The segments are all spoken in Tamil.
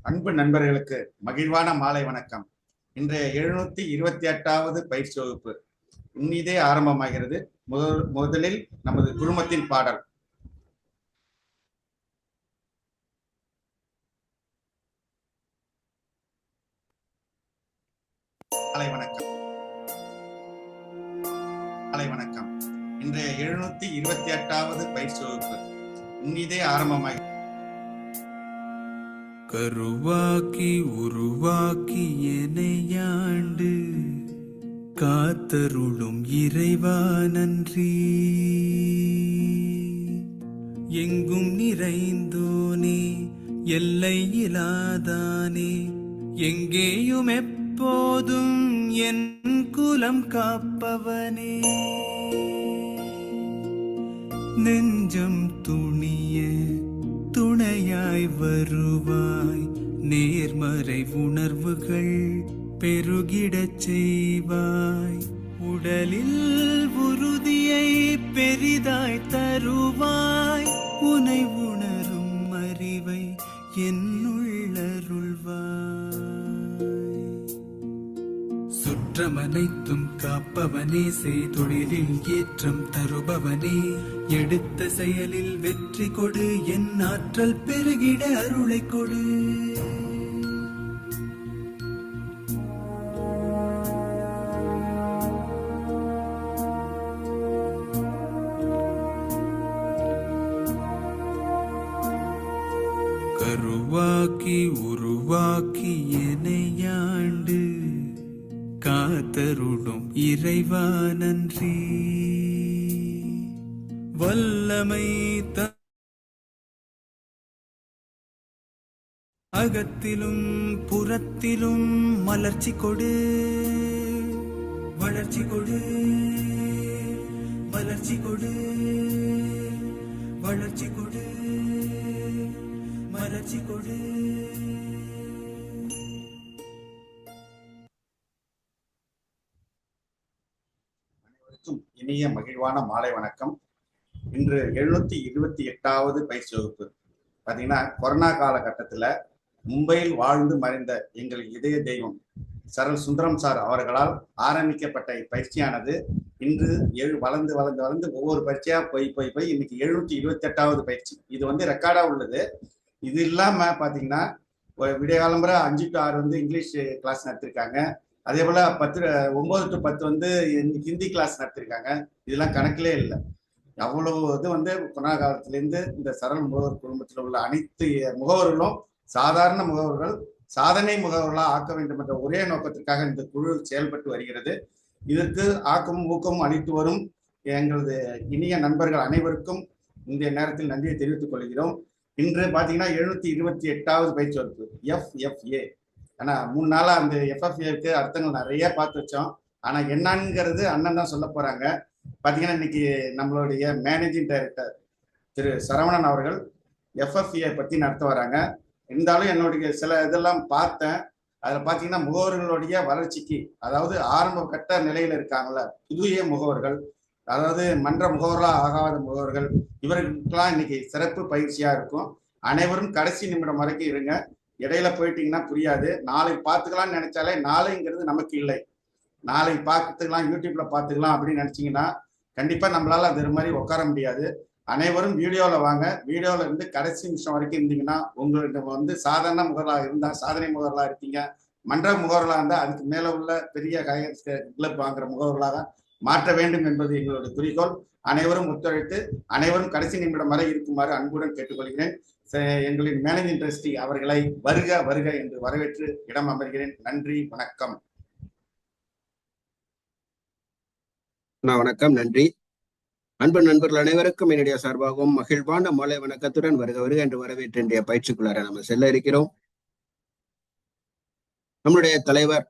அன்பு நண்பர்களுக்கு மகிழ்வான மாலை வணக்கம். இன்றைய 728வது பயிற்சி வகுப்பு இன்னிதே ஆரம்பமாகிறது. முதலில் நமது குழுமத்தின் பாடல். மாலை வணக்கம். மாலை வணக்கம். இன்றைய 728வது பயிற்சி வகுப்பு இன்னிதே ஆரம்பமாகிறது. கருவாக்கி உருவாக்கி எனையாண்டு காத்தருளும் இறைவா நன்றி. எங்கும் நிறைந்தோனே எல்லை இலாதானே, எங்கேயும் எப்போதும் என் குலம் காப்பவனே. நெஞ்சம் துணிய துணையாய் வருவாய், நேர்மறை உணர்வுகள் பெருகிடச் செய்வாய். உடலில் உறுதியை பெரிதாய் தருவாய், உனை உணரும் அறிவை என்னுள்ளருள்வாய். சுற்றமனைத்தும் காப்பவனே, செய்தொழிலில் ஏற்றம் தருபவனே, எடுத்த செயலில் வெற்றி கொடு, என் ஆற்றல் பெருகிட அருளை கொடு. கருவாக்கி உருவாக்கி எனையாண்டு காத்தருளும் இறைவா நன்றி. வல்லமை அகத்திலும் புறத்திலும் மலர்ச்சி கொடு, வளர்ச்சி கொடு, மலர்ச்சி கொடு, வளர்ச்சி கொடு, மலர்ச்சி கொடு. இனிய மகிழ்வான மாலை வணக்கம். இன்று 728வது பயிற்சி வகுப்பு. பாத்தீங்கன்னா, கொரோனா காலகட்டத்தில் மும்பையில் வாழ்ந்து மறைந்த எங்கள் இதய தெய்வம் சரல் சுந்தரம் சார் அவர்களால் ஆரம்பிக்கப்பட்ட இப்பயிற்சியானது இன்று வளர்ந்து வளர்ந்து வளர்ந்து ஒவ்வொரு பயிற்சியா போய் போய் போய் இன்னைக்கு 728வது பயிற்சி. இது வந்து ரெக்கார்டா உள்ளது. இது இல்லாம பாத்தீங்கன்னா, விடிய காலம்புற 5 to 6 இங்கிலீஷ் கிளாஸ் நடத்திருக்காங்க. அதே போல 9 to 10 ஹிந்தி கிளாஸ் நடத்திருக்காங்க. இதெல்லாம் கணக்கிலே இல்லை. அவ்வளவு இது கொரோனா காலத்திலேருந்து இந்த சரல் முகவர் குடும்பத்தில் உள்ள அனைத்து முகவர்களும் சாதாரண முகவர்கள் சாதனை முகவர்களாக ஆக்க வேண்டும் என்ற ஒரே நோக்கத்திற்காக இந்த குழு செயல்பட்டு வருகிறது. இதற்கு ஆக்கமும் ஊக்கமும் அளித்து வரும் எங்களது இனிய நண்பர்கள் அனைவருக்கும் இந்த நேரத்தில் நன்றியை தெரிவித்துக் கொள்கிறோம். இன்று பார்த்தீங்கன்னா 728வது பயிற்சி வகுப்பு FFA. ஆனா 3 நாளா அந்த FFAக்கு அர்த்தங்கள் நிறைய பார்த்து வச்சோம். ஆனா என்னங்கிறது அண்ணன் தான் சொல்ல போறாங்க. பாத்தீங்கன்னா, இன்னைக்கு நம்மளுடைய மேனேஜிங் டைரக்டர் திரு சரவணன் அவர்கள் FFA பத்தி நடத்த வராங்க. இருந்தாலும் என்னுடைய சில இதெல்லாம் பார்த்தேன். அதுல பாத்தீங்கன்னா, முகவர்களுடைய வளர்ச்சிக்கு, அதாவது ஆரம்ப கட்ட நிலையில இருக்காங்கல்ல புதிய முகவர்கள், அதாவது மன்ற முகவர்களா ஆகாத முகவர்கள், இவர்களுக்கெல்லாம் இன்னைக்கு சிறப்பு பயிற்சியா இருக்கும். அனைவரும் கடைசி நிமிடம் வரைக்கும் இருங்க. இடையில போயிட்டீங்கன்னா புரியாது. நாளை பார்த்துக்கலாம்னு நினைச்சாலே நாளைங்கிறது நமக்கு இல்லை. நாளை பார்த்துக்கலாம், யூடியூப்ல பார்த்துக்கலாம் அப்படின்னு நினைச்சீங்கன்னா கண்டிப்பா நம்மளால அது மாதிரி உட்கார முடியாது. அனைவரும் வீடியோல வாங்க. வீடியோல இருந்து கடைசி நிமிஷம் வரைக்கும் இருந்தீங்கன்னா உங்களுக்கு சாதாரண முகவர்களா இருந்தா சாதனை முகவர்களா இருப்பீங்க. மன்ற முகவர்களா இருந்தா அதுக்கு மேல உள்ள பெரிய கிளப் வாங்குற முகவர்களாக மாற்ற வேண்டும் என்பது எங்களுடைய குறிக்கோள். அனைவரும் ஒத்துழைத்து அனைவரும் கடைசி நிமிடம் வரை இருக்குமாறு அன்புடன் கேட்டுக்கொள்கிறேன். எங்களின் மேனேஜிங் ட்ரஸ்டி அவர்களை வருக வருக என்று வரவேற்று இடம் அமர்கிறேன். நன்றி, வணக்கம். வணக்கம், நன்றி. அன்பு நண்பர்கள் அனைவருக்கும் என்னுடைய சார்பாகவும் மகிழ்வான மாலை வணக்கத்துடன் வருக வருக என்று வரவேற்று இன்றைய பயிற்சிக்குள்ளார நம்ம செல்ல இருக்கிறோம். நம்முடைய தலைவர்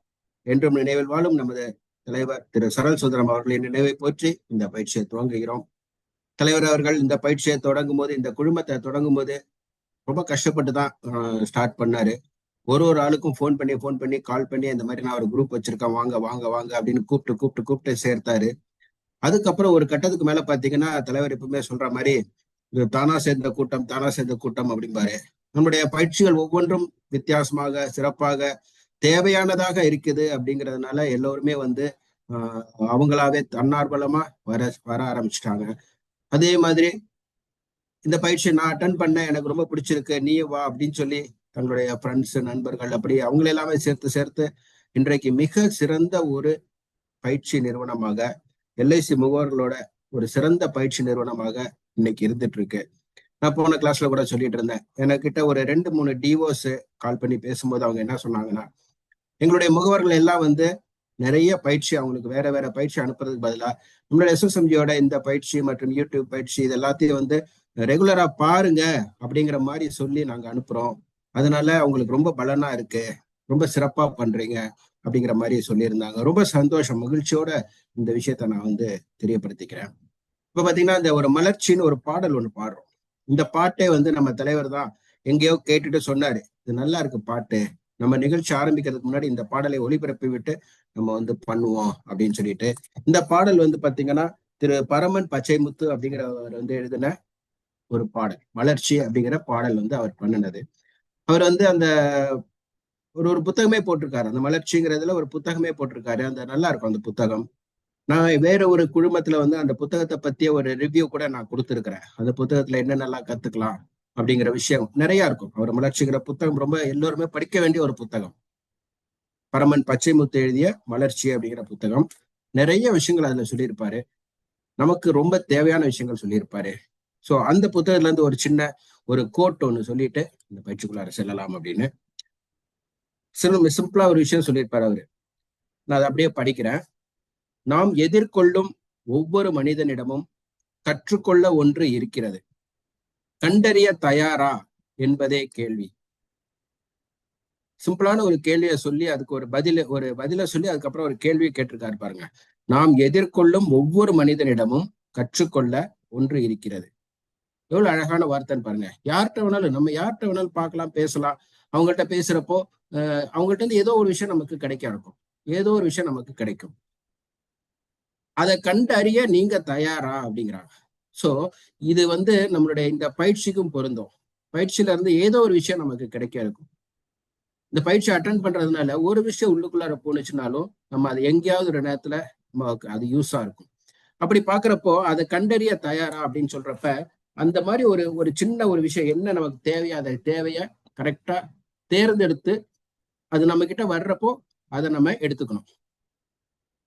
என்றும் நினைவில் வாழும் நமது தலைவர் திரு சரல் சுந்தரம் அவர்களின் நினைவை போற்றி இந்த பயிற்சியை துவங்குகிறோம். தலைவர் அவர்கள் இந்த பயிற்சியை தொடங்கும் போது, இந்த குழுமத்தை தொடங்கும் போது ரொம்ப கஷ்டப்பட்டு தான் ஸ்டார்ட் பண்ணாரு. ஒரு ஆளுக்கும் ஃபோன் பண்ணி கால் பண்ணி இந்த மாதிரி நான் ஒரு குரூப் வச்சிருக்கேன், வாங்க வாங்க வாங்க அப்படின்னு கூப்பிட்டு சேர்த்தாரு. அதுக்கப்புறம் ஒரு கட்டத்துக்கு மேல பாத்தீங்கன்னா, தலைவர் எப்பவுமே சொல்ற மாதிரி தானா சேர்ந்த கூட்டம் அப்படிம்பாரு. நம்முடைய பயிற்சிகள் ஒவ்வொன்றும் வித்தியாசமாக சிறப்பாக தேவையானதாக இருக்குது அப்படிங்கிறதுனால எல்லோருமே வந்து அவங்களாவே தன்னார்வலமா வர ஆரம்பிச்சிட்டாங்க. அதே மாதிரி இந்த பயிற்சியை நான் அட்டன் பண்ணேன், எனக்கு ரொம்ப பிடிச்சிருக்கு, நீ வா அப்படின்னு சொல்லி தங்களுடைய ஃப்ரெண்ட்ஸ் நண்பர்கள் அப்படி அவங்கள எல்லாமே சேர்த்து இன்றைக்கு மிக சிறந்த ஒரு பயிற்சி நிறுவனமாக எல்ஐசி முகவர்களோட ஒரு சிறந்த பயிற்சி நிறுவனமாக இன்னைக்கு இருந்துட்டு இருக்கு. நான் போன கிளாஸ்ல கூட சொல்லிட்டு இருந்தேன், எனக்கிட்ட ஒரு 2-3 டிவோஸ் கால் பண்ணி பேசும்போது அவங்க என்ன சொன்னாங்கன்னா, எங்களுடைய முகவர்கள் எல்லாம் வந்து நிறைய பயிற்சி அவங்களுக்கு வேற வேற பயிற்சி அனுப்புறதுக்கு பதிலா நம்மளுடைய SSMGயோட இந்த பயிற்சி மற்றும் யூடியூப் பயிற்சி இது எல்லாத்தையும் வந்து ரெகுலரா பாருங்க அப்படிங்கிற மாதிரி சொல்லி நாங்க அனுப்புறோம். அதனால அவங்களுக்கு ரொம்ப பலனா இருக்கு, ரொம்ப சிறப்பா பண்றீங்க அப்படிங்கிற மாதிரி சொல்லியிருந்தாங்க. ரொம்ப சந்தோஷம், மகிழ்ச்சியோட இந்த விஷயத்த நான் வந்து தெரியப்படுத்திக்கிறேன். இப்ப பாத்தீங்கன்னா இந்த ஒரு மலர்ச்சின்னு ஒரு பாடல் ஒண்ணு பாடுறோம். இந்த பாட்டே வந்து நம்ம தலைவர் தான் எங்கேயோ கேட்டுட்டு சொன்னாரு, இது நல்லா இருக்கு பாட்டு, நம்ம நிகழ்ச்சி ஆரம்பிக்கிறதுக்கு முன்னாடி இந்த பாடலை ஒளிபரப்பி விட்டு நம்ம வந்து பண்ணுவோம் அப்படின்னு சொல்லிட்டு. இந்த பாடல் வந்து பாத்தீங்கன்னா திரு பரமன் பச்சைமுத்து அப்படிங்கிறவர் வந்து எழுதின ஒரு பாடல். மலர்ச்சி அப்படிங்கிற பாடல் வந்து அவர் பண்ணினது. அவர் வந்து அந்த ஒரு புத்தகமே போட்டிருக்காரு, அந்த மலர்ச்சிங்கிறதுல ஒரு புத்தகமே போட்டிருக்காரு. அந்த நல்லா இருக்கும் அந்த புத்தகம். நான் வேற ஒரு குழுமத்துல வந்து அந்த புத்தகத்தை பத்திய ஒரு ரிவ்யூ கூட நான் கொடுத்துருக்கிறேன். அந்த புத்தகத்துல என்னென்னலாம் கத்துக்கலாம் அப்படிங்கிற விஷயம் நிறைய இருக்கும். அவர் மலர்ச்சிங்கிற புத்தகம் ரொம்ப எல்லோருமே படிக்க வேண்டிய ஒரு புத்தகம். பரமன் பச்சைமுத்து எழுதிய மலர்ச்சி அப்படிங்கிற புத்தகம். நிறைய விஷயங்கள் அதுல சொல்லியிருப்பாரு, நமக்கு ரொம்ப தேவையான விஷயங்கள் சொல்லியிருப்பாரு. ஸோ அந்த புத்தகத்துல இருந்து ஒரு சின்ன ஒரு கோட் ஒன்று சொல்லிட்டு இந்த பயிற்சிக்குள்ளார செல்லலாம் அப்படின்னு சிம்பிளா ஒரு விஷயம் சொல்லியிருப்பாரு அவரு. நான் அதை அப்படியே படிக்கிறேன். நாம் எதிர்கொள்ளும் ஒவ்வொரு மனிதனிடமும் கற்றுக்கொள்ள ஒன்று இருக்கிறது, கண்டறிய தயாரா என்பதே கேள்வி. சிம்பிளான ஒரு கேள்வியை சொல்லி அதுக்கு ஒரு பதில சொல்லி அதுக்கப்புறம் ஒரு கேள்வியை கேட்டிருக்காரு பாருங்க. நாம் எதிர்கொள்ளும் ஒவ்வொரு மனிதனிடமும் கற்றுக்கொள்ள ஒன்று இருக்கிறது. எவ்வளவு அழகான வார்த்தைன்னு பாருங்க. நம்ம யார்கிட்ட வேணாலும் பார்க்கலாம், பேசலாம். அவங்கள்ட்ட பேசுறப்போ அவங்கள்ட்ட இருந்து ஏதோ ஒரு விஷயம் நமக்கு கிடைக்கும். அதை கண்டறிய நீங்க தயாரா அப்படிங்கிறாங்க. சோ இது வந்து நம்மளுடைய இந்த பயிற்சிக்கும் பொருந்தும். பயிற்சியில இருந்து ஏதோ ஒரு விஷயம் நமக்கு கிடைக்க இருக்கும். இந்த பயிற்சி அட்டன் பண்றதுனால ஒரு விஷயம் உள்ளுக்குள்ளார போனுச்சுனாலும் நம்ம அது எங்கேயாவது ஒரு நேரத்துல நமக்கு அது யூஸா இருக்கும். அப்படி பாக்குறப்போ அதை கண்டறிய தயாரா அப்படின்னு சொல்றப்ப அந்த மாதிரி ஒரு சின்ன ஒரு விஷயம் என்ன நமக்கு தேவையோ அதை கரெக்டா தேர்ந்தெடுத்து அது நம்ம கிட்ட வர்றப்போ அதை நம்ம எடுத்துக்கணும்.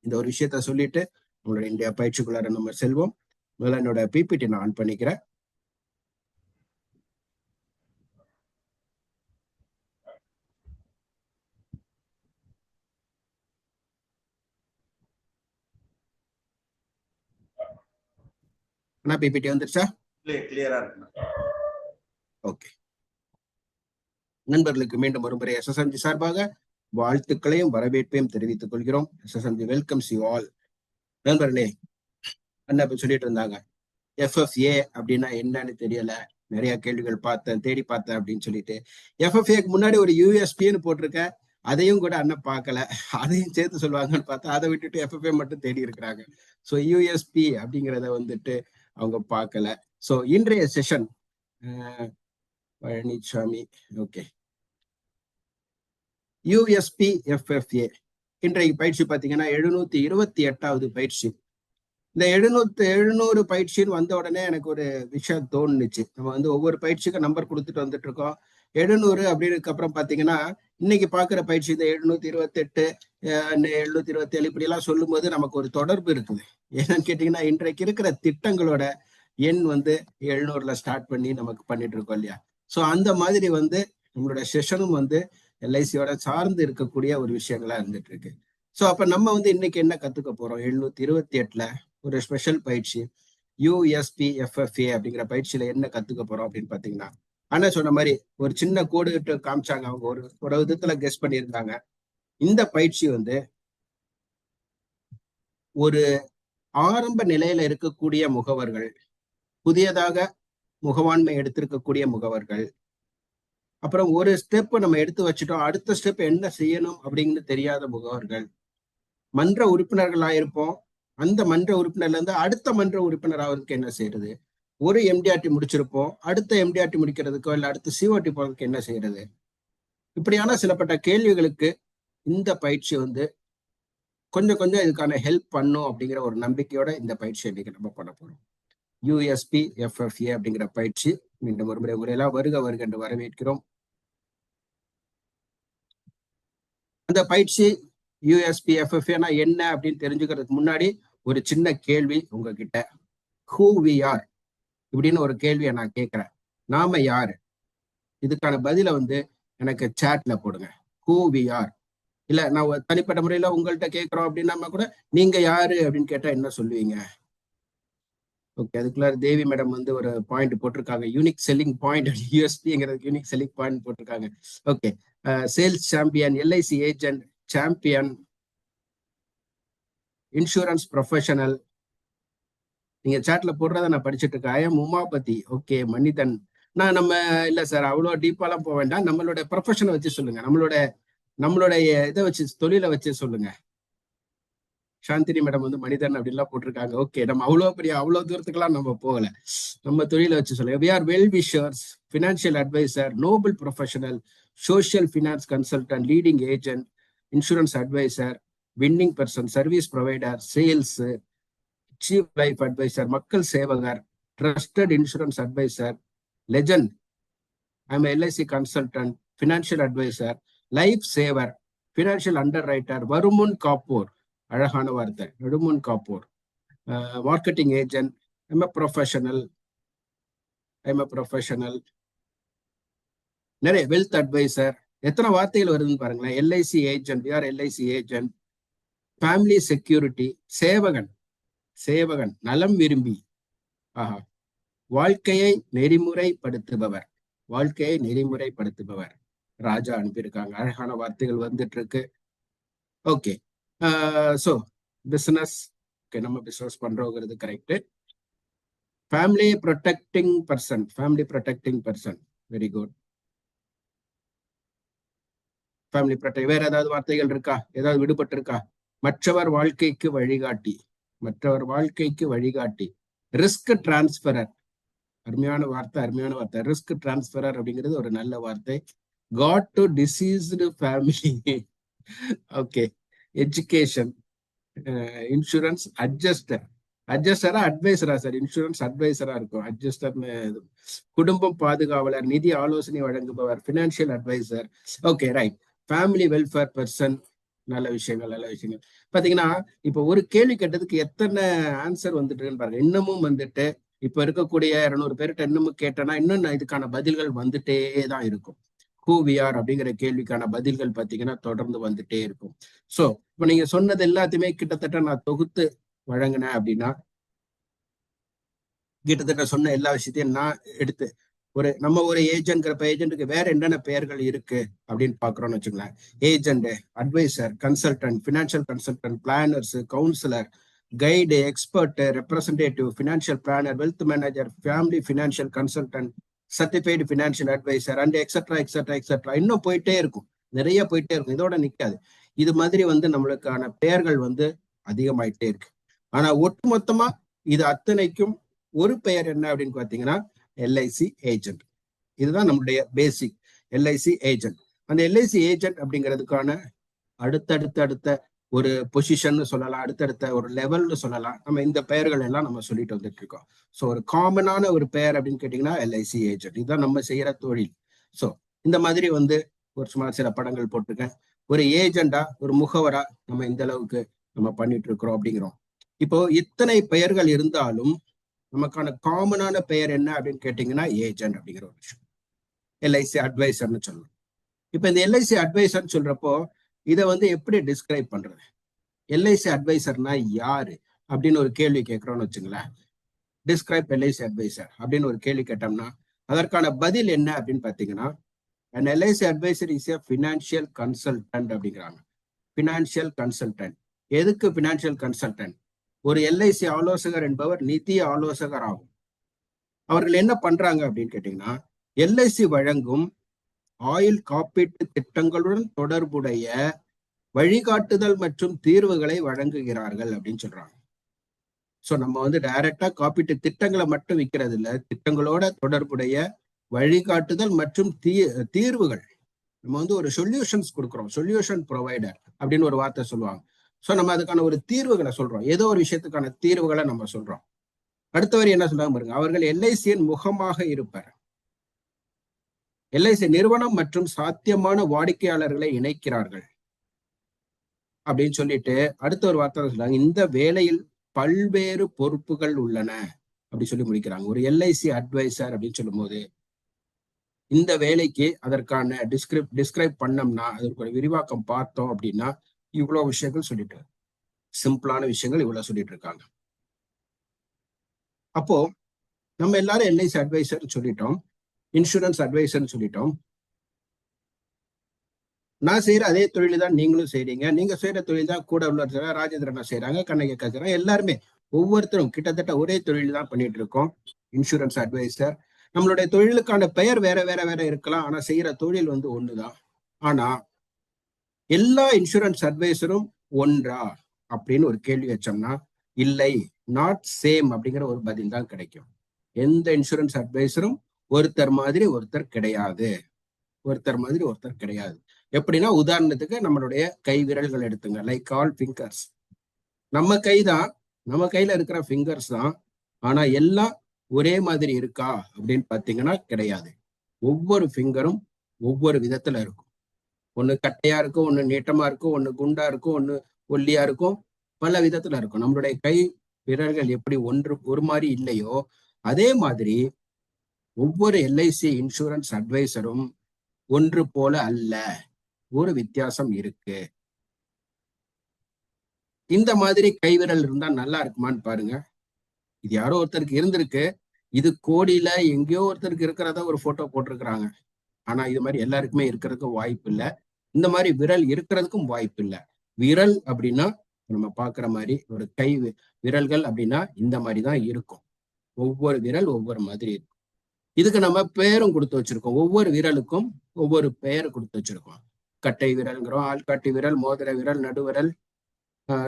இந்த ஒரு விஷயத்த சொல்லிட்டு உங்களோட இந்தியா பயிற்சிக்குள்ளார நம்ம செல்வோம். முதல்ல என்னோட பிபிடி நான் ஆன் பண்ணிக்கிறேன். பிபிடி வந்துருச்சா? கிளியரா இருக்கு. ஓகே. நண்பர்களுக்கு மீண்டும் ஒருமுறை SSMG சார்பாக வாழ்த்துக்களையும் வரவேற்பையும் தெரிவித்துக் கொள்கிறோம். SSMG welcomes you all. நண்பர்களே, அண்ணா சொல்லிட்டு இருந்தாங்க FFA அப்படின்னா என்னன்னு தெரியல, நிறைய கேள்விகள் தேடி பார்த்தேன் அப்படின்னு சொல்லிட்டு. FFAக்கு முன்னாடி ஒரு USPன்னு போட்டிருக்கேன், அதையும் கூட அண்ணன் பார்க்கல. அதையும் சேர்த்து சொல்லுவாங்கன்னு பார்த்தா அதை விட்டுட்டு FFA மட்டும் தேடி இருக்கிறாங்க. ஸோ USP அப்படிங்கிறத வந்துட்டு அவங்க பார்க்கல. ஸோ இன்றைய session Palaniswami, okay, USP FFA இன்றைக்கு பயிற்சி பார்த்தீங்கன்னா 728வது பயிற்சி. இந்த 700 பயிற்சின்னு வந்த உடனே எனக்கு ஒரு விஷயம் தோணுச்சு. நம்ம வந்து ஒவ்வொரு பயிற்சிக்கும் நம்பர் கொடுத்துட்டு வந்துட்டு இருக்கோம். 700 அப்படின்றதுக்கு அப்புறம் பாத்தீங்கன்னா இன்னைக்கு பாக்குற பயிற்சி இந்த 728 727 இப்படி எல்லாம் சொல்லும் போது நமக்கு ஒரு தொடர்பு இருக்குது. என்னன்னு கேட்டீங்கன்னா இன்றைக்கு இருக்கிற திட்டங்களோட எண் வந்து 700ல ஸ்டார்ட் பண்ணி நமக்கு பண்ணிட்டு இருக்கோம் இல்லையா? ஸோ அந்த மாதிரி வந்து நம்மளோட செஷனும் வந்து எல்ஐசியோட சார்ந்து இருக்கக்கூடிய ஒரு விஷயங்களா இருந்துட்டு இருக்கு. ஸோ அப்ப நம்ம வந்து இன்னைக்கு என்ன கத்துக்க போறோம்? 728ல ஒரு ஸ்பெஷல் பயிற்சி USP FFA அப்படிங்கிற பயிற்சியில என்ன கத்துக்க போறோம் அப்படின்னு பாத்தீங்கன்னா, ஆனா சொன்ன மாதிரி ஒரு சின்ன கோடு விட்டு காமிச்சாங்க. அவங்க ஒரு விதத்துல கெஸ் பண்ணியிருந்தாங்க. இந்த பயிற்சி வந்து ஒரு ஆரம்ப நிலையில இருக்கக்கூடிய முகவர்கள், புதியதாக முகவாண்மை எடுத்திருக்கக்கூடிய முகவர்கள், அப்புறம் ஒரு ஸ்டெப் நம்ம எடுத்து வச்சுட்டோம், அடுத்த ஸ்டெப் என்ன செய்யணும் அப்படின்னு தெரியாத முகவர்கள், மன்ற உறுப்பினர்களா இருப்போம், அந்த மன்ற உறுப்பினர்ல இருந்து அடுத்த மன்ற உறுப்பினர் ஆவதுக்கு என்ன செய்யறது, ஒரு எம்டிஆர்டி முடிச்சிருப்போம், அடுத்த எம்டிஆர்டி முடிக்கிறதுக்கோ இல்லை அடுத்த சிஓடி போறதுக்கு என்ன செய்யறது? இப்படியான சிலப்பட்ட கேள்விகளுக்கு இந்த பயிற்சி வந்து கொஞ்சம் கொஞ்சம் இதுக்கான ஹெல்ப் பண்ணும் அப்படிங்கிற ஒரு நம்பிக்கையோட இந்த பயிற்சியை இன்னைக்கு நம்ம பண்ண போறோம். யூஎஸ்பி எஃப்எஃப்ஏ அப்படிங்கிற பயிற்சி மீண்டும் ஒரு முறை உரையெல்லாம் வருக வருக என்று வரவேற்கிறோம். அந்த பயிற்சி யூஎஸ்பி எஃப்எஃப்ஏனா என்ன அப்படின்னு தெரிஞ்சுக்கிறதுக்கு முன்னாடி ஒரு சின்ன கேள்வி உங்ககிட்ட. ஹூ வி ஆர் இப்படின்னு ஒரு கேள்வியை நான் கேட்கிறேன். நாம யாரு? இதுக்கான பதில வந்து எனக்கு சாட்ல போடுங்க. Who we are. இல்ல நான் தனிப்பட்ட முறையில உங்கள்கிட்ட கேட்கிறோம் அப்படின்னா கூட நீங்க யாரு அப்படின்னு கேட்டா என்ன சொல்லுவீங்க? ஓகே, அதுக்குள்ள தேவி மேடம் வந்து ஒரு பாயிண்ட் போட்டிருக்காங்க, யூனிக் செல்லிங் பாயிண்ட். யூஎஸ்பிங்கிறது யூனிக் செல்லிங் பாயிண்ட் போட்டிருக்காங்க. Okay, sales champion, LIC agent, champion, insurance professional. நீங்க சாட்ல போடுறத நான் படிச்சுட்டு இருக்கேன். ஐஎம் உமாபதி. ஓகே, மனிதன். நம்ம இல்ல சார் அவ்வளோ டீப்பாலாம் போக வேண்டாம், நம்மளோட ப்ரொஃபஷனை வச்சு சொல்லுங்க, நம்மளுடைய இதை வச்சு, தொழிலை வச்சு சொல்லுங்க. சாந்தினி மேடம் வந்து மனிதன் அப்படின்லாம் போட்டிருக்காங்க. ஓகே, நம்ம அவ்வளோ தூரத்துக்குலாம் நம்ம போகல, நம்ம தொழிலை வச்சு சொல்லுங்க. We are well wishers, financial advisor, noble professional, social finance consultant, leading agent, insurance advisor, winning person, service provider, sales, chief life advisor, மக்கள் சேவகர், trusted insurance advisor, legend, I'm LIC consultant, financial advisor, life saver, financial underwriter, வருமுன் காப்போர், அழகான வார்த்தை, நடுமுன் காப்போர், marketing agent, I'm a professional, நிறைய வெல்த் அட்வைசர். எத்தனை வார்த்தைகள் வருதுன்னு பாருங்களேன். LIC agent, we are LIC agent, family security, சேவகன், நலம் விரும்பி, ஆஹா, வாழ்க்கையை நெறிமுறைப்படுத்துபவர், ராஜா அனுப்பியிருக்காங்க. அழகான வார்த்தைகள் வந்துட்டு இருக்கு. ஓகே, ஸோ பிசினஸ், நம்ம பிசினஸ் பண்றோங்கிறது correct. Family protecting person, very good. Family protect. வேற ஏதாவது வார்த்தைகள் இருக்கா? ஏதாவது விடுபட்டு இருக்கா? மற்றவர் வாழ்க்கைக்கு வழிகாட்டி, ரிஸ்க் டிரான்ஸ்பரர், அருமையான வார்த்தை. ரிஸ்க் டிரான்ஸ்பரர் அப்படிங்கிறது ஒரு நல்ல வார்த்தை. Guard to deceased family. Okay, education, insurance அட்ஜஸ்டரா அட்வைசரா சார்? இன்சூரன்ஸ் அட்வைசரா இருக்கும், அட்ஜஸ்டர். குடும்பம் பாதுகாவலர், நிதி ஆலோசனை வழங்குபவர், financial advisor. Okay, right. Family welfare person. நல்ல விஷயங்கள். பாத்தீங்கன்னா இப்ப ஒரு கேள்வி கேட்டதுக்கு எத்தனை ஆன்சர் வந்துட்டு இருக்குன்னு பாருங்க. இன்னமும் வந்துட்டு இப்ப இருக்கக்கூடிய 200 பேர்கிட்ட இன்னமும் கேட்டேன்னா இன்னும் இதுக்கான பதில்கள் வந்துட்டே தான் இருக்கும். ஹூ வி ஆர் அப்படிங்கிற கேள்விக்கான பதில்கள் பாத்தீங்கன்னா தொடர்ந்து வந்துட்டே இருக்கும். சோ இப்ப நீங்க சொன்னது எல்லாத்தையுமே கிட்டத்தட்ட நான் தொகுத்து வழங்கினேன் அப்படின்னா, கிட்டத்தட்ட சொன்ன எல்லா விஷயத்தையும் நான் எடுத்து நம்ம ஒரு ஏஜென்ட்டுக்கு வேற என்னென்ன பெயர்கள் இருக்கு அப்படின்னு பாக்குறோம்னு வச்சுக்கலாம். Agent, advisor, consultant, financial consultant, planners, counsellor, guide, expert, representative, financial planner, wealth manager, family financial consultant, certified financial advisor and etcetera. இன்னும் போயிட்டே இருக்கும், நிறைய போயிட்டே இருக்கும், இதோட நிக்காது. இது மாதிரி வந்து நம்மளுக்கான பெயர்கள் வந்து அதிகமாயிட்டே இருக்கு. ஆனா ஒட்டுமொத்தமா இது அத்தனைக்கும் ஒரு பெயர் என்ன அப்படின்னு பாத்தீங்கன்னா எல்ஐசி ஏஜென்ட். இதுதான் நம்மளுடைய பேசிக் எல்ஐசி ஏஜென்ட். அந்த எல்ஐசி ஏஜென்ட் அப்படிங்கிறதுக்கான அடுத்த ஒரு பொசிஷன் சொல்லலாம், அடுத்தடுத்த ஒரு லெவல்னு சொல்லலாம். நம்ம இந்த பெயர்கள் எல்லாம் நம்ம சொல்லிட்டு வந்துட்டு இருக்கோம். ஸோ ஒரு காமனான ஒரு பெயர் அப்படின்னு கேட்டீங்கன்னா எல்ஐசி ஏஜென்ட். இதுதான் நம்ம செய்யற தொழில். ஸோ இந்த மாதிரி வந்து ஒரு சும்மா சில படங்கள் போட்டிருக்கேன். ஒரு ஏஜெண்டா, ஒரு முகவரா நம்ம இந்த அளவுக்கு நம்ம பண்ணிட்டு இருக்கிறோம் அப்படிங்கிறோம். இப்போ இத்தனை பெயர்கள் இருந்தாலும் நமக்கான காமனான பெயர் என்ன அப்படின்னு கேட்டீங்கன்னா ஏஜென்ட் அப்படிங்கிற ஒரு விஷயம். எல்ஐசி அட்வைசர்னு சொல்லணும். இப்ப இந்த எல்ஐசி அட்வைசர்னு சொல்றப்போ இதை வந்து எப்படி டிஸ்கிரைப் பண்றது? எல்ஐசி அட்வைசர்னா யாரு அப்படின்னு ஒரு கேள்வி கேட்கிறோம்னு வச்சுங்களேன். டிஸ்கிரைப் எல்ஐசி அட்வைசர் அப்படின்னு ஒரு கேள்வி கேட்டோம்னா அதற்கான பதில் என்ன அப்படின்னு பாத்தீங்கன்னா, an LIC advisor is a financial consultant அப்படிங்கிறாங்க. Financial consultant. எதுக்கு பினான்சியல் கன்சல்டன்ட்? ஒரு எல்ஐசி ஆலோசகர் என்பவர் நிதி ஆலோசகர் ஆகும். அவர்கள் என்ன பண்றாங்க அப்படின்னு கேட்டீங்கன்னா, எல்ஐசி வழங்கும் ஆயுள் காப்பீட்டு திட்டங்களுடன் தொடர்புடைய வழிகாட்டுதல் மற்றும் தீர்வுகளை வழங்குகிறார்கள் அப்படின்னு சொல்றாங்க. ஸோ நம்ம வந்து டைரக்டா காப்பீட்டு திட்டங்களை மட்டும் விற்கிறது இல்லை, திட்டங்களோட தொடர்புடைய வழிகாட்டுதல் மற்றும் தீர்வுகள். நம்ம வந்து ஒரு சொல்யூஷன்ஸ் கொடுக்குறோம், சொல்யூஷன் ப்ரொவைடர் அப்படின்னு ஒரு வார்த்தை சொல்லுவாங்க. ஸோ நம்ம அதுக்கான ஒரு தீர்வுகளை சொல்றோம், ஏதோ ஒரு விஷயத்துக்கான தீர்வுகளை நம்ம சொல்றோம். அடுத்தவர் என்ன சொல்றாங்க பாருங்க, அவர்கள் எல்ஐசியின் முகமாக இருப்பர். எல்ஐசி நிறுவனம் மற்றும் சாத்தியமான வாடிக்கையாளர்களை இணைக்கிறார்கள் அப்படின்னு சொல்லிட்டு அடுத்த ஒரு வார்த்தை சொல்றாங்க, இந்த வேலையில் பல்வேறு பொறுப்புகள் உள்ளன அப்படி சொல்லி முடிக்கிறாங்க. ஒரு எல்ஐசி அட்வைசர் அப்படின்னு சொல்லும் போது இந்த வேலைக்கு அதற்கான டிஸ்கிரைப் பண்ணோம்னா, அதற்கு ஒரு விரிவாக்கம் பார்த்தோம் அப்படின்னா இவ்வளவு விஷயங்கள் சொல்லிட்டு, சிம்பிளான விஷயங்கள் இவ்வளவு சொல்லிட்டு இருக்காங்க. அப்போ நம்ம எல்லாரும் எல்ஐசி அட்வைசர் சொல்லிட்டோம், இன்சூரன்ஸ் அட்வைசர்னு சொல்லிட்டோம். நான் செய்யற அதே தொழில் தான் நீங்களும் செய்றீங்க, நீங்க செய்யற தொழில் தான் கூட உள்ள ராஜேந்திரனா செய்யறாங்க, கண்ணகி செய்யறாங்க, எல்லாருமே ஒவ்வொருத்தரும் கிட்டத்தட்ட ஒரே தொழில் தான் பண்ணிட்டு இருக்கோம், இன்சூரன்ஸ் அட்வைசர். நம்மளுடைய தொழிலுக்கான பெயர் வேற வேற வேற இருக்கலாம், ஆனா செய்யற தொழில் வந்து ஒண்ணுதான். ஆனா எல்லா இன்சூரன்ஸ் அட்வைசரும் ஒன்றா அப்படின்னு ஒரு கேள்வி வச்சோம்னா இல்லை, நாட் சேம் அப்படிங்கிற ஒரு பதில் தான் கிடைக்கும். எந்த இன்சூரன்ஸ் அட்வைசரும் ஒருத்தர் மாதிரி ஒருத்தர் கிடையாது, ஒருத்தர் மாதிரி ஒருத்தர் கிடையாது. எப்படின்னா உதாரணத்துக்கு நம்மளுடைய கை விரல்கள் எடுத்துங்க, லைக் ஆல் ஃபிங்கர்ஸ். நம்ம கைதான், நம்ம கையில இருக்கிற ஃபிங்கர்ஸ் தான், ஆனா எல்லாம் ஒரே மாதிரி இருக்கா அப்படின்னு பாத்தீங்கன்னா கிடையாது. ஒவ்வொரு ஃபிங்கரும் ஒவ்வொரு விதத்துல இருக்கும். ஒண்ணு கட்டையா இருக்கும், ஒண்ணு நீட்டமா இருக்கும், ஒண்ணு குண்டா இருக்கும், ஒண்ணு ஒல்லியா இருக்கும், பல விதத்துல இருக்கும். நம்மளுடைய கை விரல்கள் எப்படி ஒரு மாதிரி இல்லையோ அதே மாதிரி ஒவ்வொரு எல்ஐசி இன்சூரன்ஸ் அட்வைசரும் ஒன்று போல அல்ல, ஒரு வித்தியாசம் இருக்கு. இந்த மாதிரி கைவிரல் இருந்தா நல்லா இருக்குமான்னு பாருங்க. இது யாரோ ஒருத்தருக்கு இருந்திருக்கு, இது கோடியில எங்கேயோ ஒருத்தருக்கு இருக்கிறதா ஒரு போட்டோ போட்டிருக்கிறாங்க. ஆனா இது மாதிரி எல்லாருக்குமே இருக்கிறதுக்கும் வாய்ப்பு இல்லை, இந்த மாதிரி விரல் இருக்கிறதுக்கும் வாய்ப்பு இல்லை. விரல் அப்படின்னா நம்ம பாக்குற மாதிரி ஒரு கை விரல்கள் அப்படின்னா இந்த மாதிரி தான் இருக்கும். ஒவ்வொரு விரல் ஒவ்வொரு மாதிரி இருக்கும். இதுக்கு நம்ம பெயரும் கொடுத்து வச்சிருக்கோம், ஒவ்வொரு விரலுக்கும் ஒவ்வொரு பெயர் கொடுத்து வச்சிருக்கோம். கட்டை விரல்ங்கிறோம், ஆள்காட்டி விரல், மோதிர விரல், நடுவிரல்,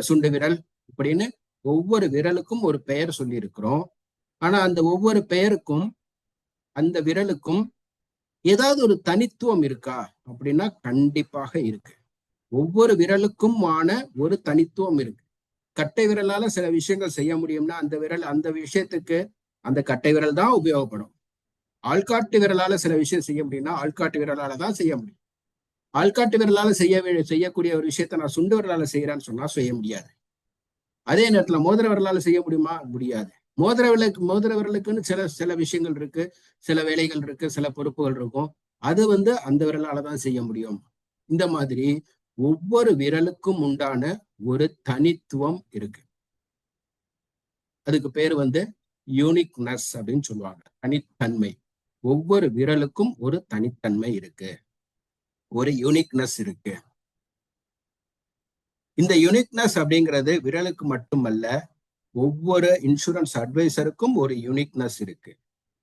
சுண்டு விரல், இப்படின்னு ஒவ்வொரு விரலுக்கும் ஒரு பெயர் சொல்லி இருக்கிறோம். ஆனா அந்த ஒவ்வொரு பெயருக்கும் அந்த விரலுக்கும் ஏதாவது ஒரு தனித்துவம் இருக்கா அப்படின்னா கண்டிப்பாக இருக்கு. ஒவ்வொரு விரலுக்கும் ஆன ஒரு தனித்துவம் இருக்கு. கட்டை விரலால சில விஷயங்கள் செய்ய முடியும்னா அந்த விரல் அந்த விஷயத்துக்கு அந்த கட்டை விரல் தான் உபயோகப்படும். ஆள்காட்டு விரலால சில விஷயம் செய்ய முடியும்னா ஆள்காட்டு விரலால தான் செய்ய முடியும். ஆள்காட்டு விரலால செய்யக்கூடிய ஒரு விஷயத்த நான் சுண்டு விரலால செய்யறேன்னு சொன்னா செய்ய முடியாது. அதே நேரத்துல மோதிர விரலால செய்ய முடியுமா? முடியாது. மோதிர விரலுக்குன்னு சில விஷயங்கள் இருக்கு, சில வேலைகள் இருக்கு, சில பொறுப்புகள் இருக்கும், அது வந்து அந்த விரலால தான் செய்ய முடியும். இந்த மாதிரி ஒவ்வொரு விரலுக்கும் உண்டான ஒரு தனித்துவம் இருக்கு. அதுக்கு பேர் வந்து யூனிக்னஸ் அப்படின்னு சொல்லுவாங்க, தனித்தன்மை. ஒவ்வொரு விரலுக்கும் ஒரு தனித்தன்மை இருக்கு, ஒரு யூனிக்னஸ் இருக்கு. இந்த யூனிக்னஸ் அப்படிங்கிறது விரலுக்கு மட்டுமல்ல, ஒவ்வொரு இன்சூரன்ஸ் அட்வைசருக்கும் ஒரு யூனிக்னஸ் இருக்கு.